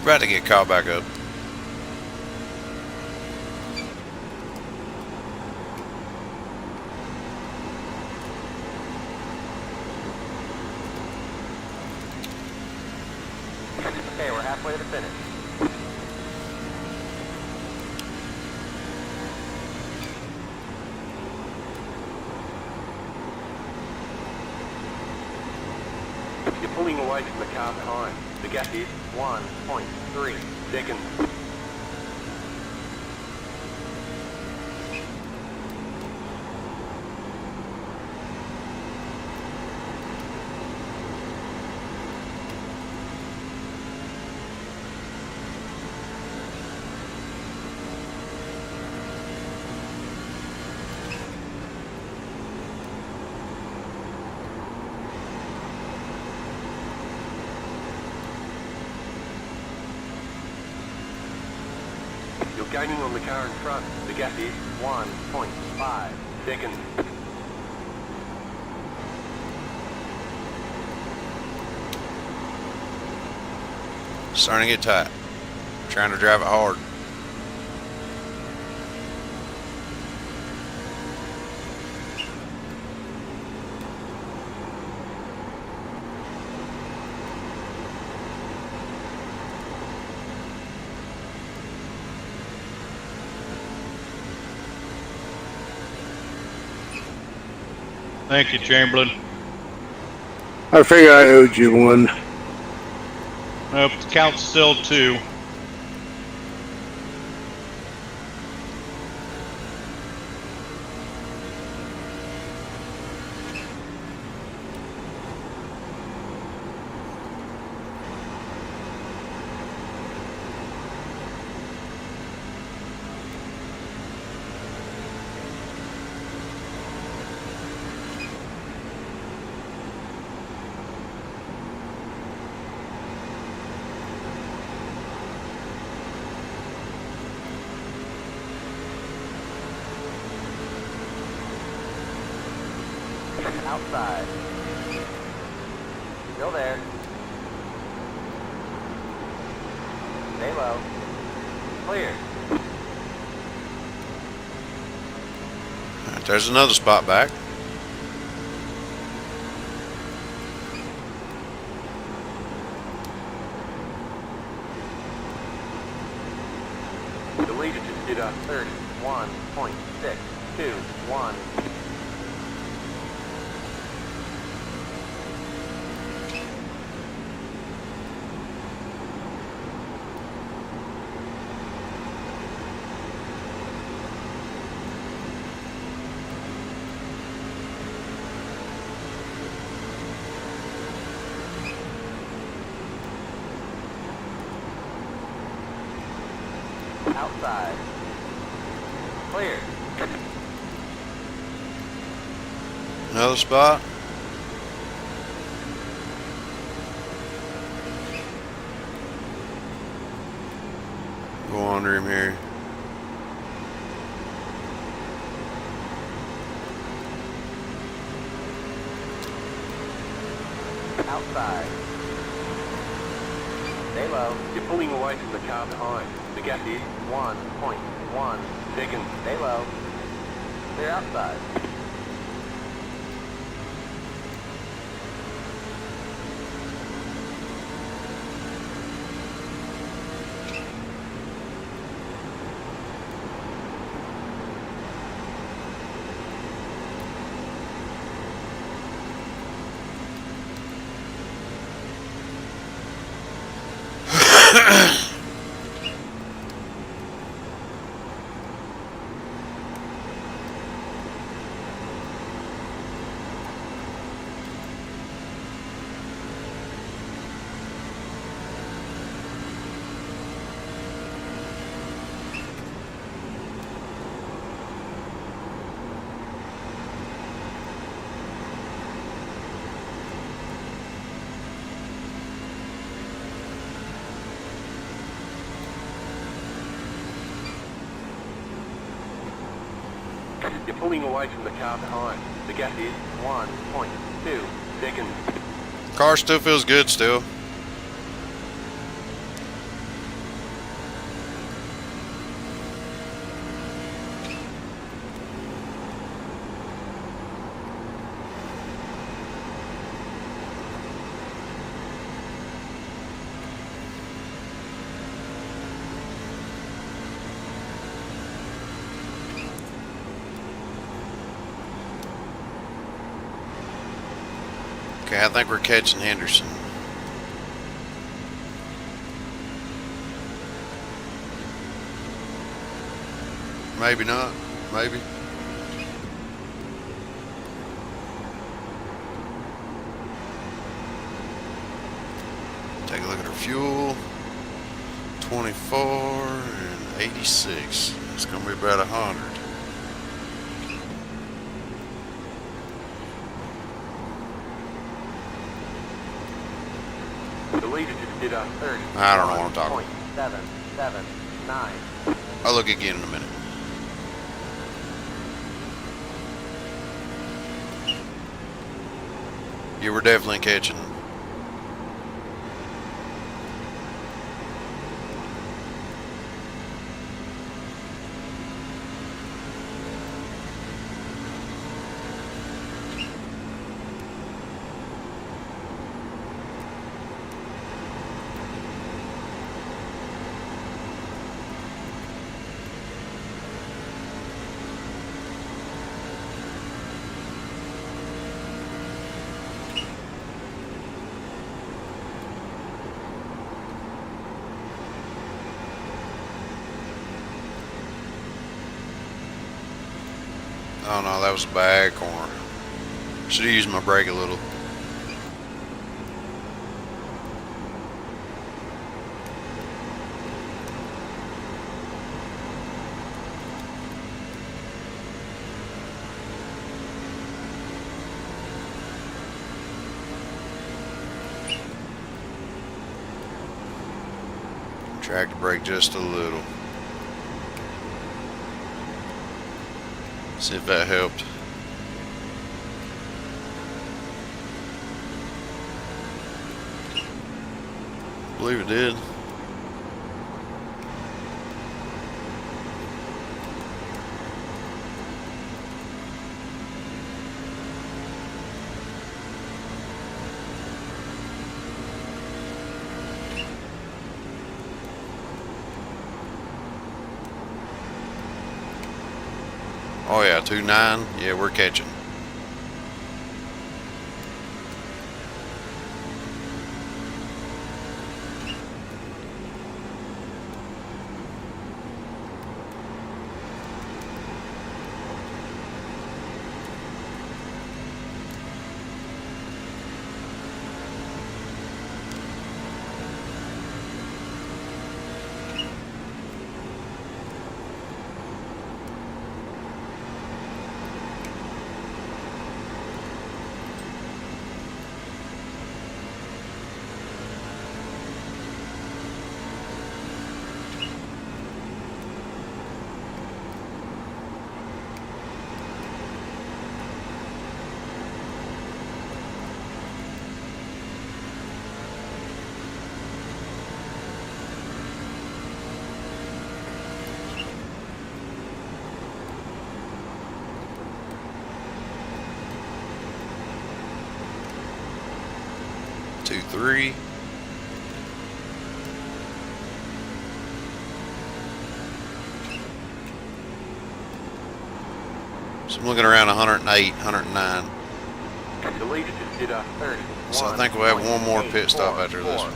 About to get caught back up. Okay, we're halfway to the finish. You're pulling away from the car behind. The gap is 1.3 seconds. You're gaining on the car in front. The gap is 1.5 seconds. Starting to get tight. Trying to drive it hard. Thank you, Chamberlain. I figure I owed you one. The count's still 2. Outside. Still there. Stay low. Clear. All right, there's another spot back. The leader just did a 31.621. Outside. Clear. Another spot. Go under him here. outside. Stay low. You're pulling away from the car behind. The gap is 1.1 seconds. Stay low. Clear outside. You're pulling away from the car behind. The gap is 1.2 seconds. Car still feels good still. Okay, I think we're catching Henderson. Maybe not. Maybe. Take a look at our fuel. 24 and 86. It's going to be about 100. The leader just did a 30. I don't know what I'm talking about. 779. I'll look again in a minute. You were definitely catching them. Oh no, that was a bad corner. Should have used my brake a little. Tractor brake just a little. See if that helped. I believe it did. Oh yeah, 2.9. Yeah, we're catching. 103. So I'm looking around 108, 109. Deleted just did a 30. So I think we'll have one more pit stop after this one.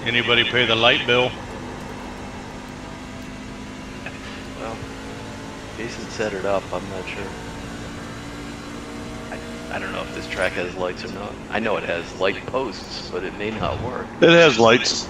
Anybody pay the light bill? Well, Jason set it up. I'm not sure. I don't know if this track has lights or not. I know it has light posts, but it may not work. It has lights.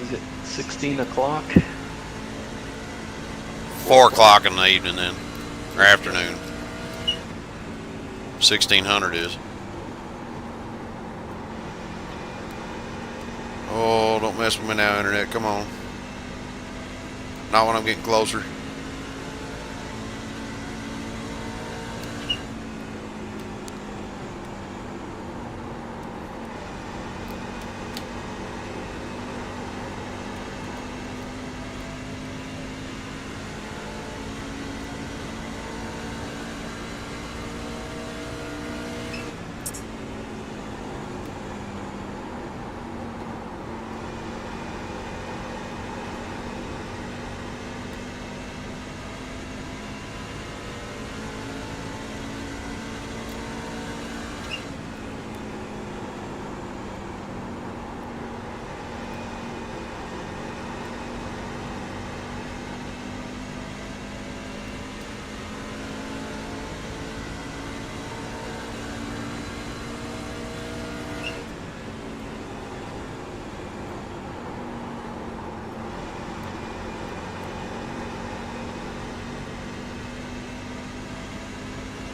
Is it 16 o'clock? 4 o'clock in the evening then, or afternoon. 1600 is. Oh, don't mess with me now, internet. Come on. Not when I'm getting closer.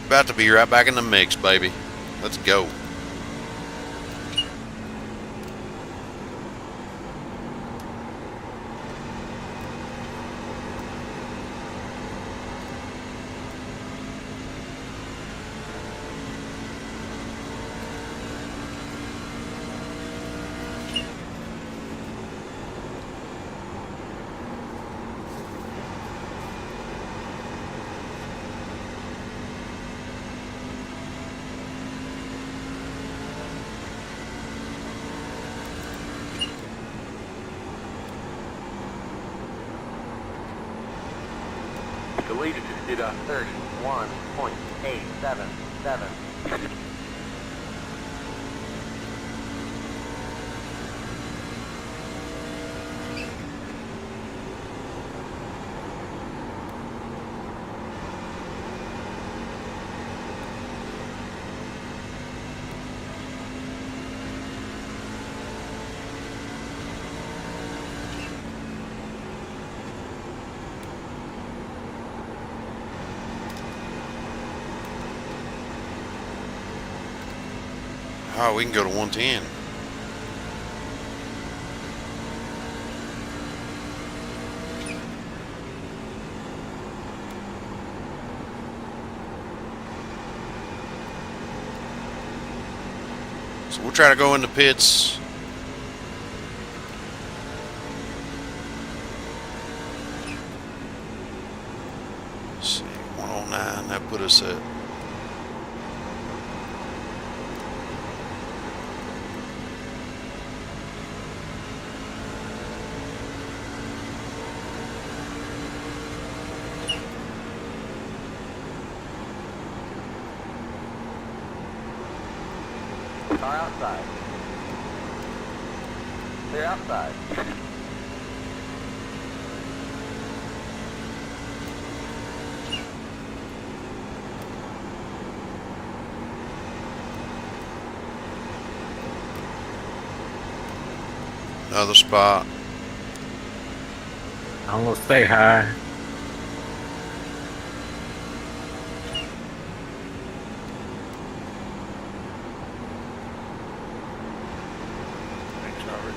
About to be right back in the mix, baby. Let's go. Deleted just did a 31.877. Oh, we can go to 110. So we'll try to go in the pits. Let's see, 109, that put us at Car outside. They're outside. Another spot. I'm gonna stay high. Thanks, Robert.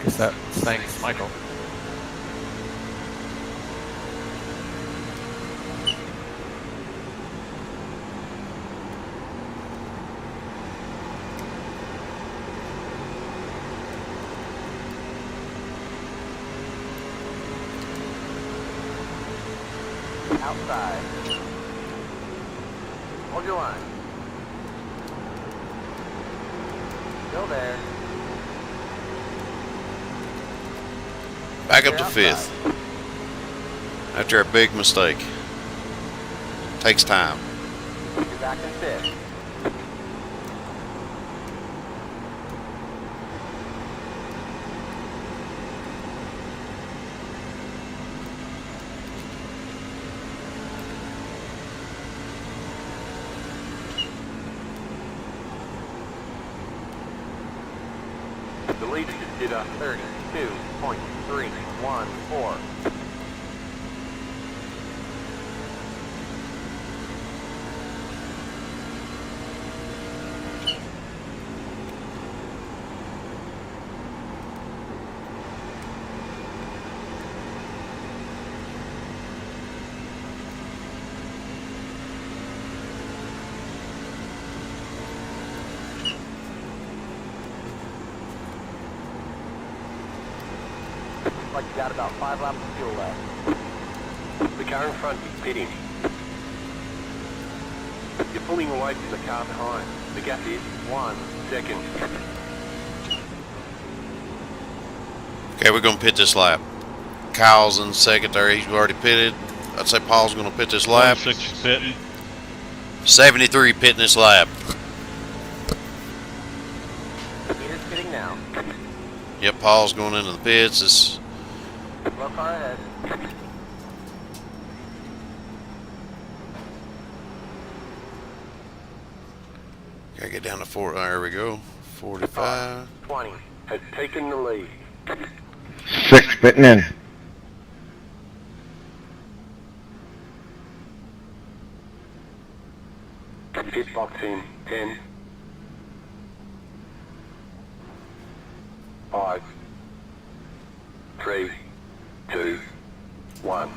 Guess that thanks, Michael. Outside. Hold your line. Still there. Back up to 5th. After a big mistake. Takes time. You're back in 5th. The leader just did a 32.314. Like you got about 5 laps of fuel left. The car in front is pitting. You're pulling away from the car behind. The gap is 1 second. Okay, we're going to pit this lap. Kyle's in second there. He's already pitted. I'd say Paul's going to pit this lap. 6 pitting. 73 pitting this lap. Meter's pitting now. Yep, Paul's going into the pits. It's Slow car ahead. gotta get down to 4. There we go. 45. 20 has taken the lead. 6 fitting in. Pit box in 10. 5. 3. 2. 1.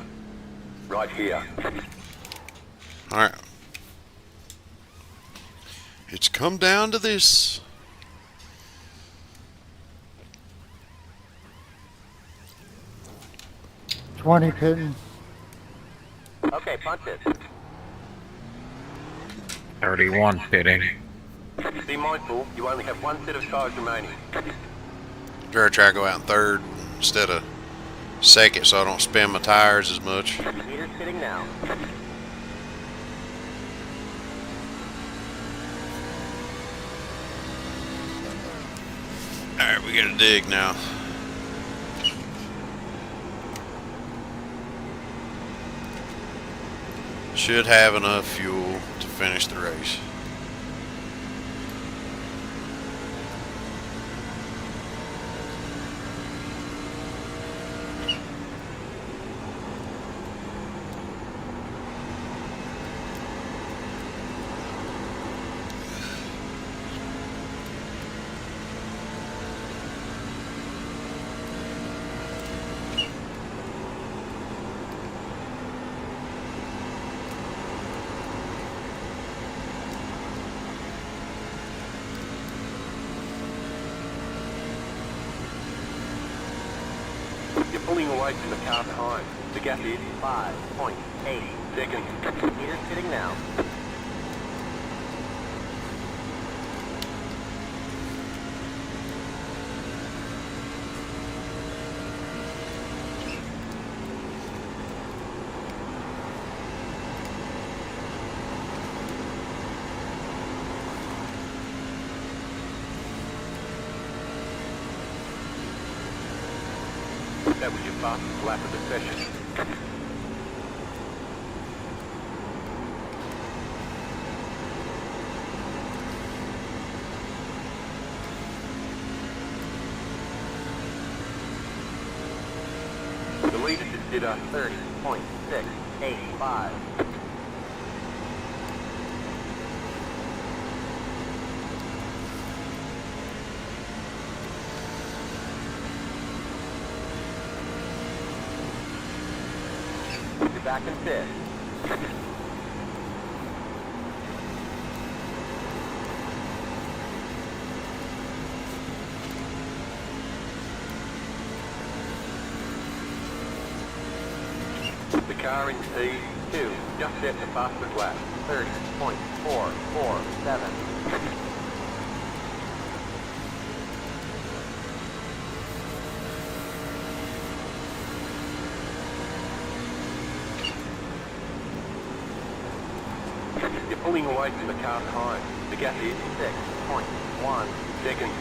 Right here. Alright. It's come down to this. $20 pitting. Okay, punch it. 31 pitting. Be mindful, you only have 1 set of tires remaining. Try to go out in 3rd instead of 2nd so I don't spin my tires as much. Meter's pitting now. Alright, we gotta dig now. Should have enough fuel to finish the race. You're pulling away from the car behind. The gap is 5.8 seconds. Meter's pitting now. That was your fastest lap of the session. The leader just did a 30.685. You're back in fifth. The car in P2 just set the fastest lap, 30.447. You're pulling away from the car behind. The gap is 6.1 seconds.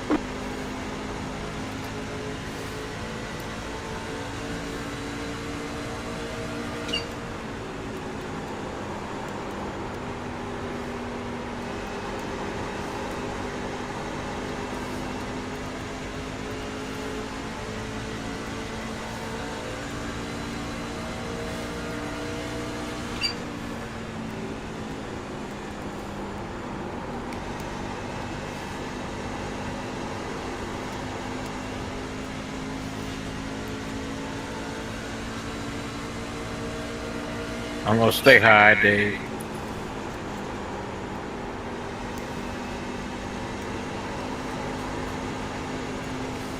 I'm gonna stay high, Dave.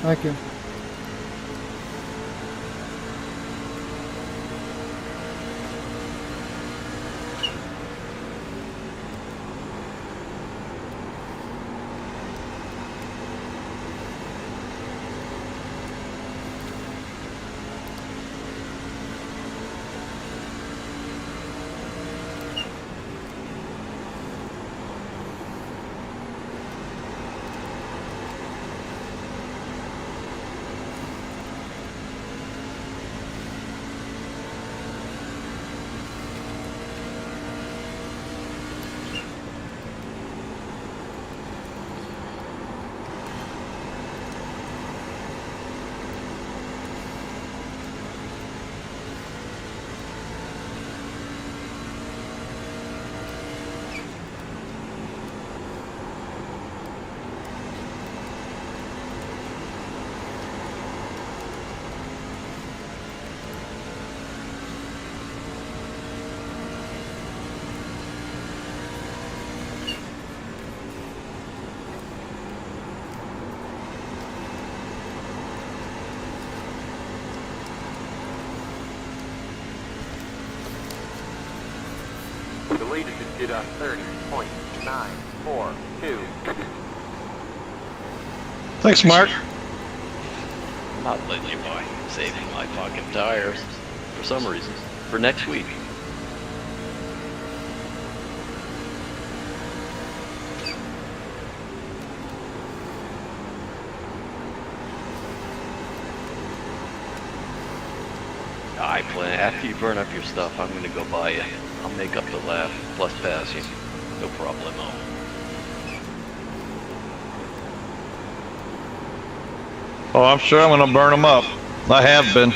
Thank you. The leader just did a 30.942. Thanks, Mark. I'm not letting you by saving my fucking tires for some reason for next week. I plan after you burn up your stuff, I'm gonna go buy you. I'll make up the lap plus pass you. No problemo. Oh, I'm sure I'm gonna burn them up. I have been.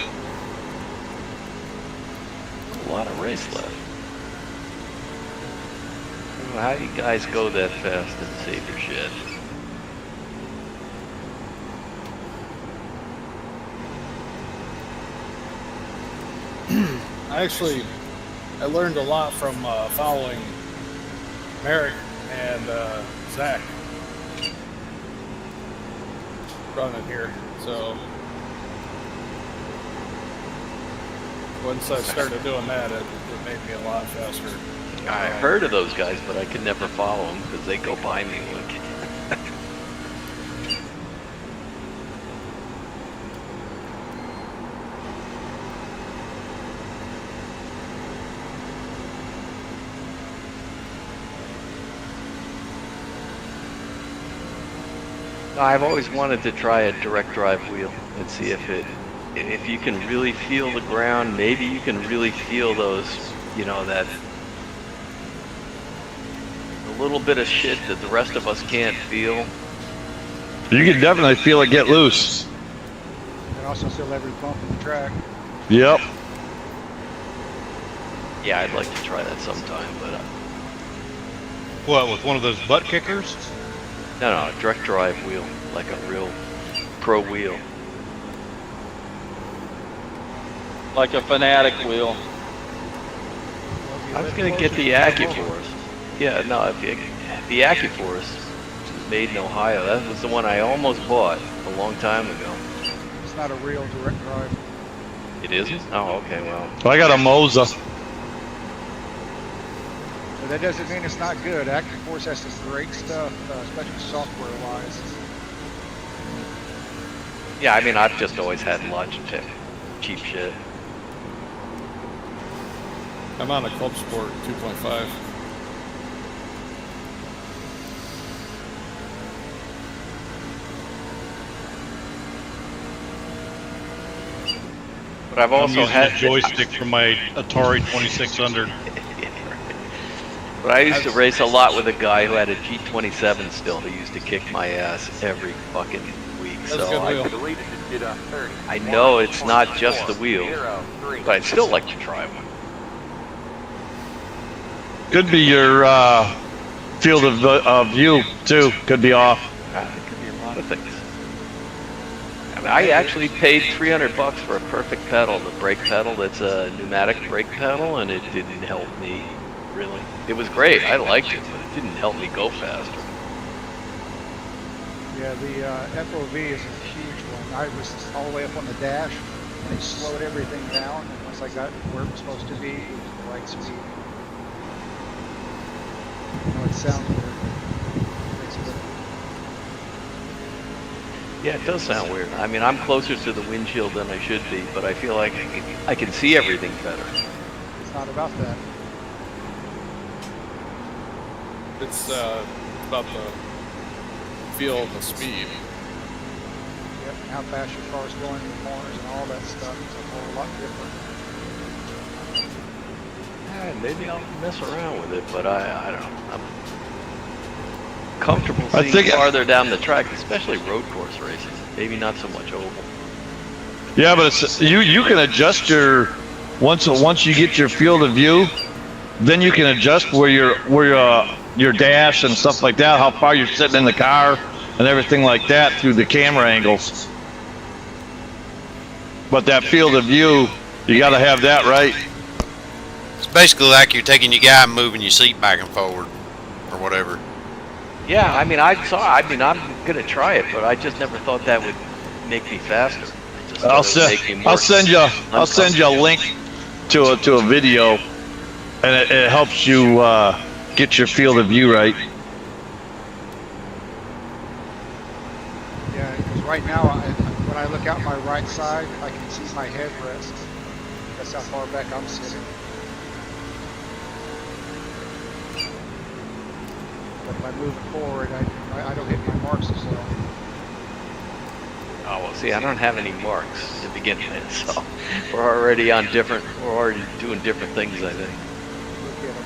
A lot of race left. How do you guys go that fast and save your shit? I learned a lot from following Merrick and Zach running here. So once I started doing that, it made me a lot faster. I heard of those guys, but I could never follow them because they go by me like. I've always wanted to try a direct drive wheel and see if it if you can really feel the ground, maybe you can really feel those, you know, that a little bit of shit that the rest of us can't feel. You can definitely feel it get loose. And also feel every bump in the track. Yep. Yeah, I'd like to try that sometime, but What, with one of those butt kickers? no, a direct drive wheel, like a real pro wheel. Like a Fanatic wheel. I was gonna get the AccuForce. Yeah, no, the AccuForce was made in Ohio. That was the one I almost bought a long time ago. It's not a real direct drive. It isn't? Oh, okay, well. I got a Moza. But that doesn't mean it's not good. AccuForce has some great stuff, especially software-wise. Yeah, I mean, I've just always had Logitech. Cheap shit. I'm on a Club Sport 2.5. But I've also using had a joystick from my Atari 2600. But I used to race a lot with a guy who had a G27 still, who used to kick my ass every fucking week. That's a good wheel. I know it's not just the wheel, but I'd still like to try one. Could be your field of view too. Could be off. It could be a lot of things. I mean, I actually paid $300 for a perfect pedal, the brake pedal. That's a pneumatic brake pedal, and it didn't help me really. It was great. I liked it, but it didn't help me go faster. Yeah, the FOV is a huge one. I was all the way up on the dash, and it slowed everything down. And once I got where it was supposed to be, it was the right speed. You know, it sounds weird. Yeah, it does sound weird. I mean, I'm closer to the windshield than I should be, but I feel like I can see everything better. It's not about that. It's about the feel of the speed. Yep, and how fast your car's going in the corners and all that stuff. It's a whole lot different. Yeah, maybe I'll mess around with it, but I don't know. I'm comfortable I seeing think farther down the track, especially road course racing. Maybe not so much oval. Yeah, but it's you can adjust your once you get your field of view, then you can adjust where your dash and stuff like that, how far you're sitting in the car and everything like that through the camera angles. But that field of view, you got to have that right. It's basically like you're taking your guy and moving your seat back and forward, or whatever. Yeah, I mean, I'm gonna try it, but I just never thought that would make me faster. I'll send you a link to a video, and it helps you get your field of view right. Yeah, because right now, when I look out my right side, I can see my headrest. That's how far back I'm sitting. But if I move it forward, I don't hit my marks as well. Oh, well, see, I don't have any marks to begin with, so we're already doing different things, I think. Look at them.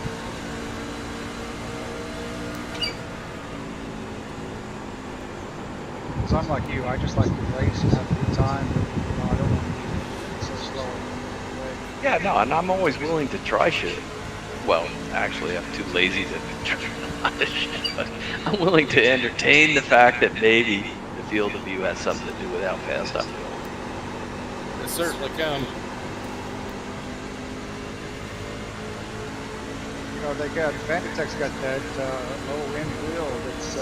Because I'm like you, I just like to race and have a good time. But, you know, I don't want to be so slow. Yeah, no, and I'm always willing to try shit. Well, actually, I'm too lazy to try a lot of shit, but I'm willing to entertain the fact that maybe the field of view has something to do with how fast I'm going. It certainly can. You know, Vanditech's got that low end wheel that's,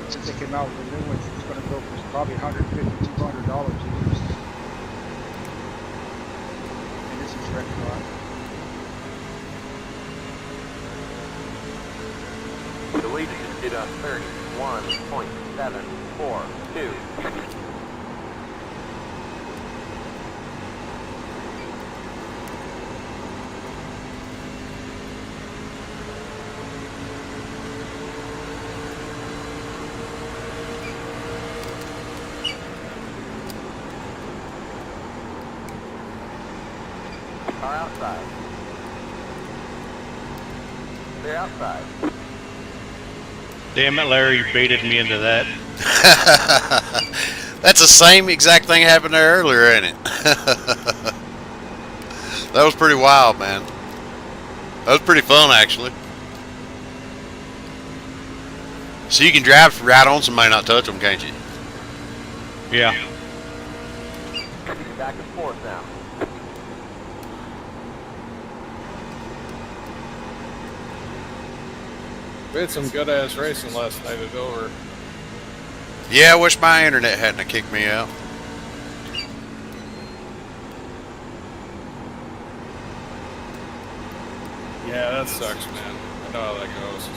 since they came out with the new one, it's going to go for probably $150, $200 used. And this is direct drive. The lead is did a 31.742. Car outside. Clear outside. Damn it, Larry, you baited me into that. That's the same exact thing happened there earlier, ain't it? That was pretty wild, man. That was pretty fun, actually. So you can drive right on somebody, not touch them, can't you? Yeah. Back and forth now. We had some good ass racing last night at Dover. Yeah, I wish my internet hadn't have kicked me out. Yeah, that sucks, man. I know how that goes.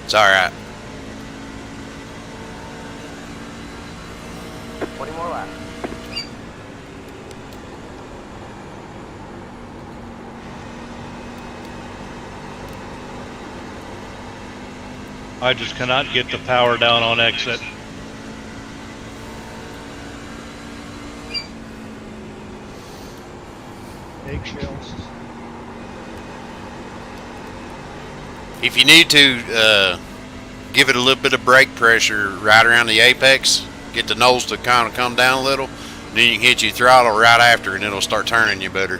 It's alright. 20 more laps. I just cannot get the power down on exit. Eggshells. If you need to give it a little bit of brake pressure right around the apex, get the nose to kind of come down a little, then you can hit your throttle right after and it'll start turning you better.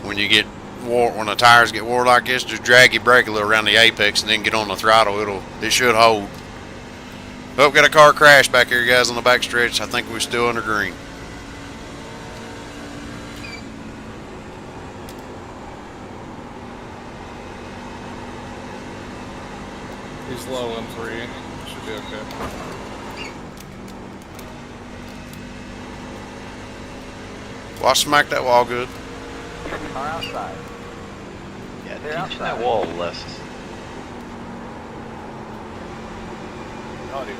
When you get when the tires get wore like this, just drag your brake a little around the apex and then get on the throttle. It should hold. Oh, got a car crash back here, guys, on the back stretch. I think we're still under green. He's low on 3. Should be okay. Well, I smacked that wall good. Car outside. Yeah, They're teaching outside. that wall less. Naughty wall.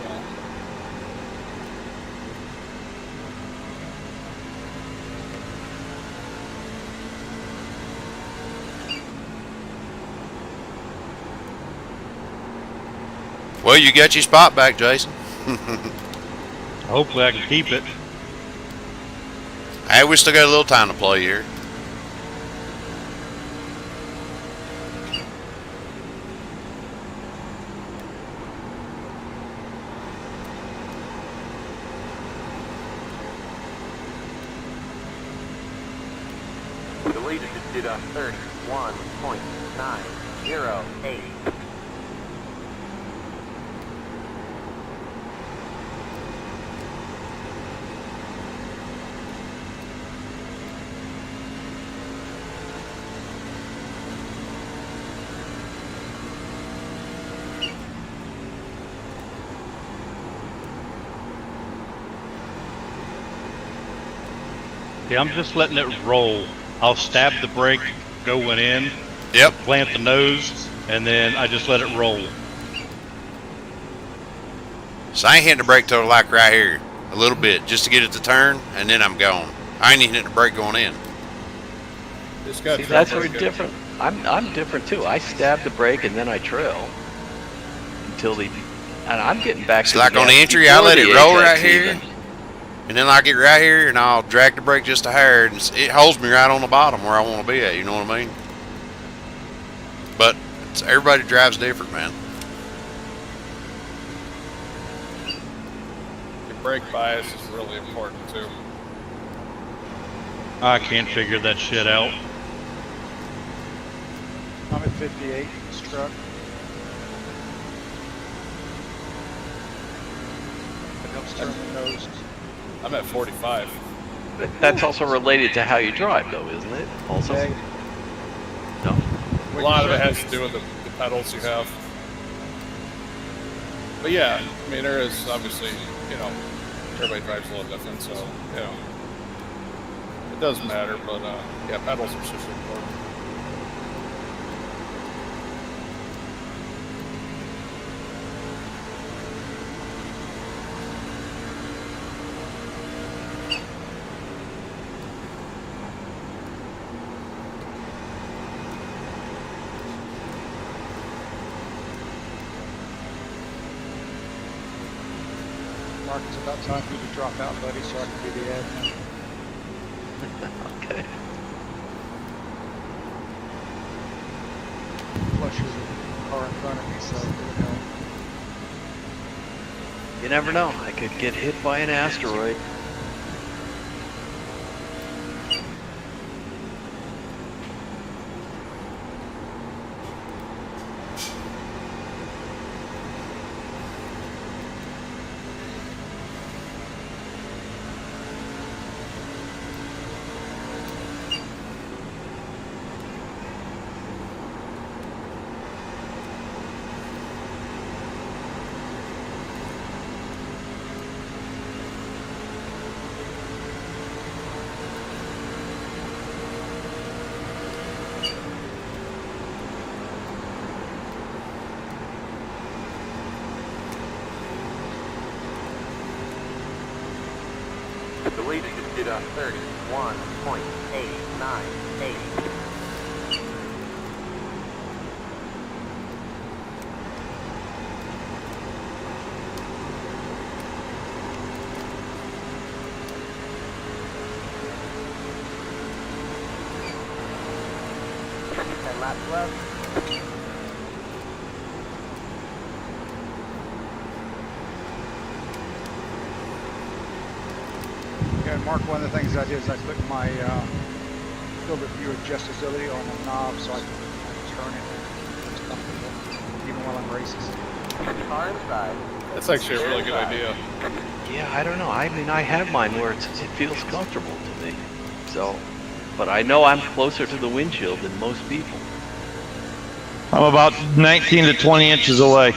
Well, you got your spot back, Jason. Hopefully I can keep it. Hey, we still got a little time to play here. The leader just did a 31.908. See, I'm just letting it roll. I'll stab the brake going in. Yep. Plant the nose, and then I just let it roll. So I ain't hitting the brake till like right here. A little bit, just to get it to turn, and then I'm gone. I ain't even hitting the brake going in. See, that's where different. I'm different too. I stab the brake and then I trail until and I'm getting back It's to like the on the gas entry, I before let the it roll right apex here. even. And then I get right here and I'll drag the brake just a hair and it holds me right on the bottom where I want to be at, you know what I mean? But everybody drives different, man. Your brake bias is really important too. I can't figure that shit out. I'm at 58 in this truck. It helps turn the nose. I'm at 45. But that's also related to how you drive, though, isn't it? Also. Okay. No. A lot of it has to do with the pedals you have. But yeah, I mean, there is obviously, you know, everybody drives a little different, so, you know, it does matter, but yeah, pedals are super important. Mark, it's about time for you to drop out, buddy, so I can be the admin. Okay. Plus there's a car in front of me, so you know. You never know. I could get hit by an asteroid. The lead is at 31.898. And laps left. Yeah, and Mark, one of the things I did is I put my field of view adjustability on the knob so I can turn it. It's comfortable, even while I'm racing. Car inside. That's actually a really good idea. Yeah, I don't know. I mean, I have mine where it feels comfortable to me. So, but I know I'm closer to the windshield than most people. I'm about 19 to 20 inches away.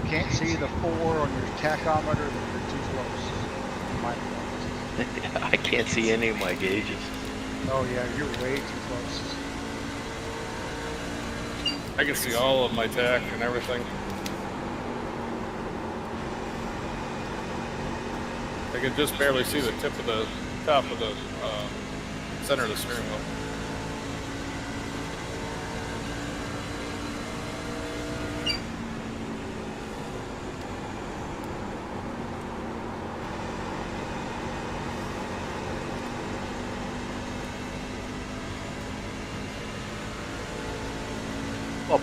You can't see the 4 on your tachometer, then you're too close. My point. I can't see any of my gauges. Oh yeah, you're way too close. I can see all of my tack and everything. I can just barely see the tip of the top of the center of the steering wheel. Well,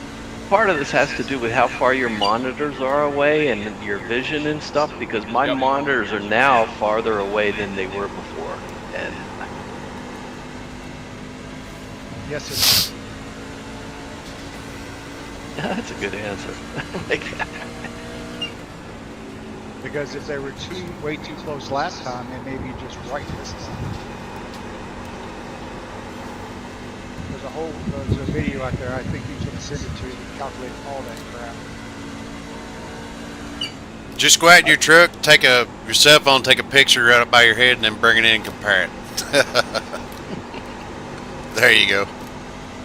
part of this has to do with how far your monitors are away and your vision and stuff, because my monitors are now farther away than they were before. And Yes, it's that's a good answer. Like that. because if they were way too close last time, they may be just right this time. There's a video out there. I think he's going to send it to you to calculate all that crap. Just go out in your truck, take your cell phone, take a picture right up by your head, and then bring it in and compare it. There you go.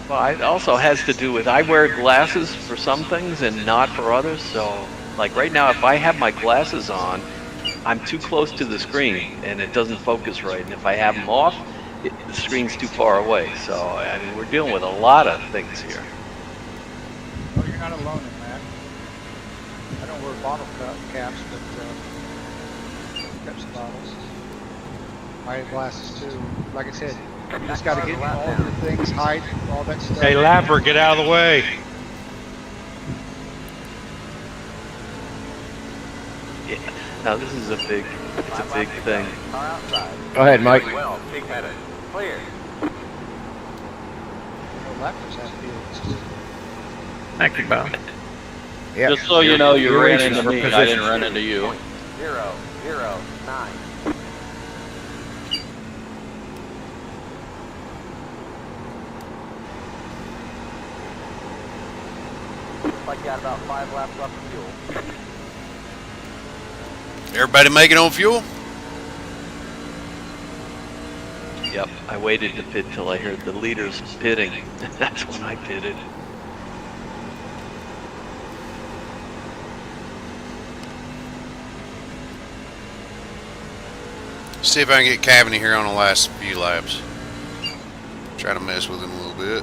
Well, it also has to do with I wear glasses for some things and not for others. So, like right now, if I have my glasses on, I'm too close to the screen and it doesn't focus right. And if I have them off, the screen's too far away. So, I mean, we're dealing with a lot of things here. Well, you're not alone in that. I don't wear bottle caps, but Pepsi bottles. I have glasses too. Like I said, you just got to get all your things, height, all that stuff. Hey, Lapper, get out of the way. Yeah. Now this is a big thing. Car outside. Go ahead, Mike. Well, big headed. Clear. Lappers have fields too. Thank you, Bob. Yeah. Just so you know, you You're ran racing into for me. I position. didn't run into you. 009. Looks like you got about 5 laps left of fuel. Everybody make it on fuel? Yep, I waited to pit till I heard the leaders pitting. That's when I pitted. See if I can get Cavaney here on the last few laps. Try to mess with him a little bit.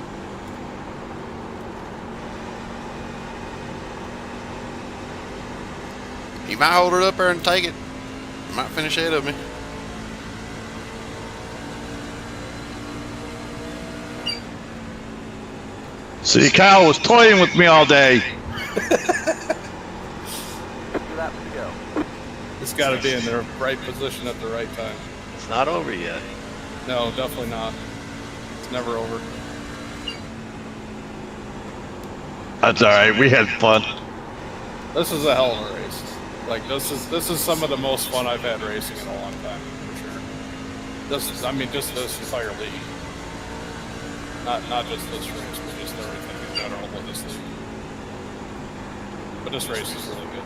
He might hold it up there and take it. Might finish ahead of me. See, Kyle was toying with me all day. It's got to be in the right position at the right time. It's not over yet. No, definitely not. It's never over. That's all right. We had fun. This is a hell of a race. Like this is some of the most fun I've had racing in a long time, for sure. I mean, just this entire league. Not just this race, but just everything in general with this league. But this race is really good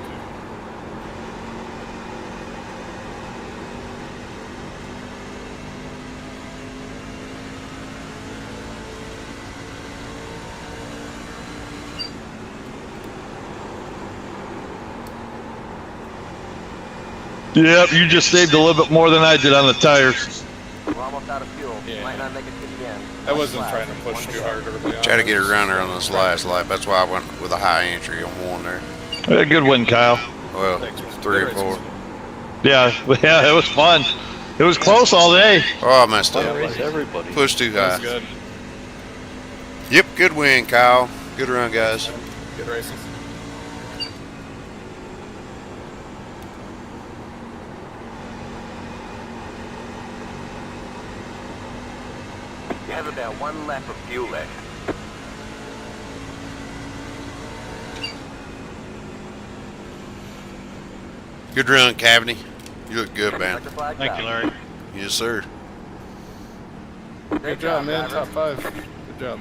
too. Yep, you just saved a little bit more than I did on the tires. We're almost out of fuel. Yeah. Might not make it to the end. I wasn't trying to push too hard, to be honest. Try to get around there on this last lap. That's why I went with a high entry on one there. Good win, Kyle. Well, 3 or 4. Yeah, it was fun. It was close all day. Oh, I messed up. Everybody. Pushed too high. That's good. Yep, good win, Kyle. Good run, guys. Good racing. You have about 1 lap of fuel left. Good run, Cavney. You look good, man. Thank you, Larry. Yes, sir. Good job, man. Top 5. Good job.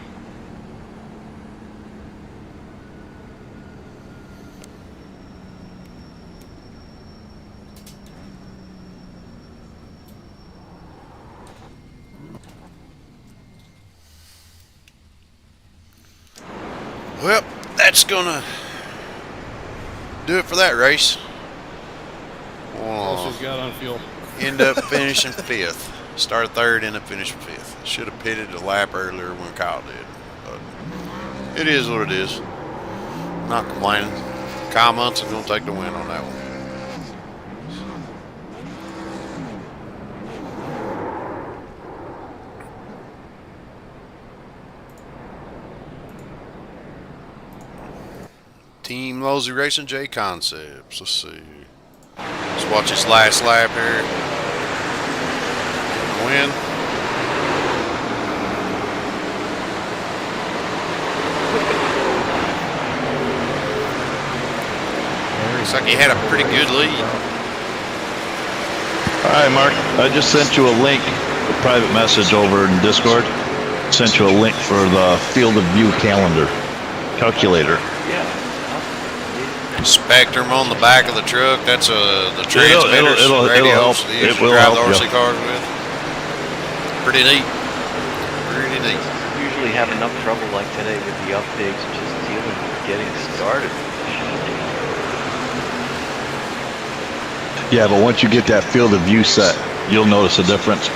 Well, that's gonna do it for that race. All she's got on fuel. End up finishing 5th. Start 3rd, end up finishing 5th. Should have pitted a lap earlier when Kyle did. But it is what it is. Not complaining. Kyle Munson's gonna take the win on that one. Team Losey Racing J Concepts. Let's see. Let's watch this last lap here. Win. Looks like he had a pretty good lead. All right, Mark. I just sent you a link, a private message over in Discord. Sent you a link for the Field of View calendar calculator. Spectrum on the back of the truck. That's the transmitters, it'll radios help. you It will drive the help, RC yeah. cars with. Pretty neat. Pretty neat. Usually have enough trouble like today with the updates, just dealing with getting started. Yeah, but once you get that Field of View set, you'll notice a difference. It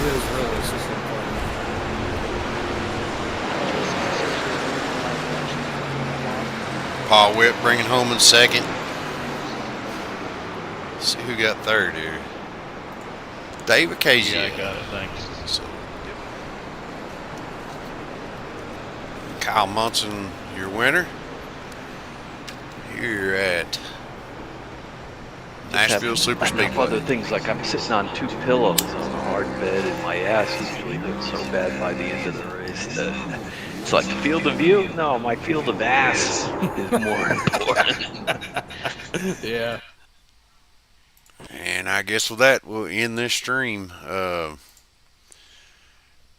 is really super important. Paul Whip bringing home in 2nd. Let's see who got 3rd here. David Casey. Yeah, I got it. Thanks. So, Kyle Munson, your winner. You're at Nashville Super Speedway. Other things, like I'm sitting on 2 pillows on a hard bed, and my ass usually hurts so bad by the end of the race that it's like field of view. No, my field of ass is more important. Yeah. And I guess with that, we'll end this stream.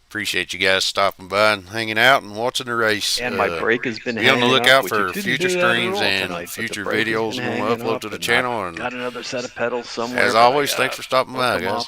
Appreciate you guys stopping by and hanging out and watching the race. And my brake has been be on the hanging lookout up, for which you future didn't do that at streams all and tonight, but the future brake has videos been we'll hanging upload up, to the and channel. I've And got another set of pedals somewhere. as always, thanks for stopping by, Hook 'em guys. up.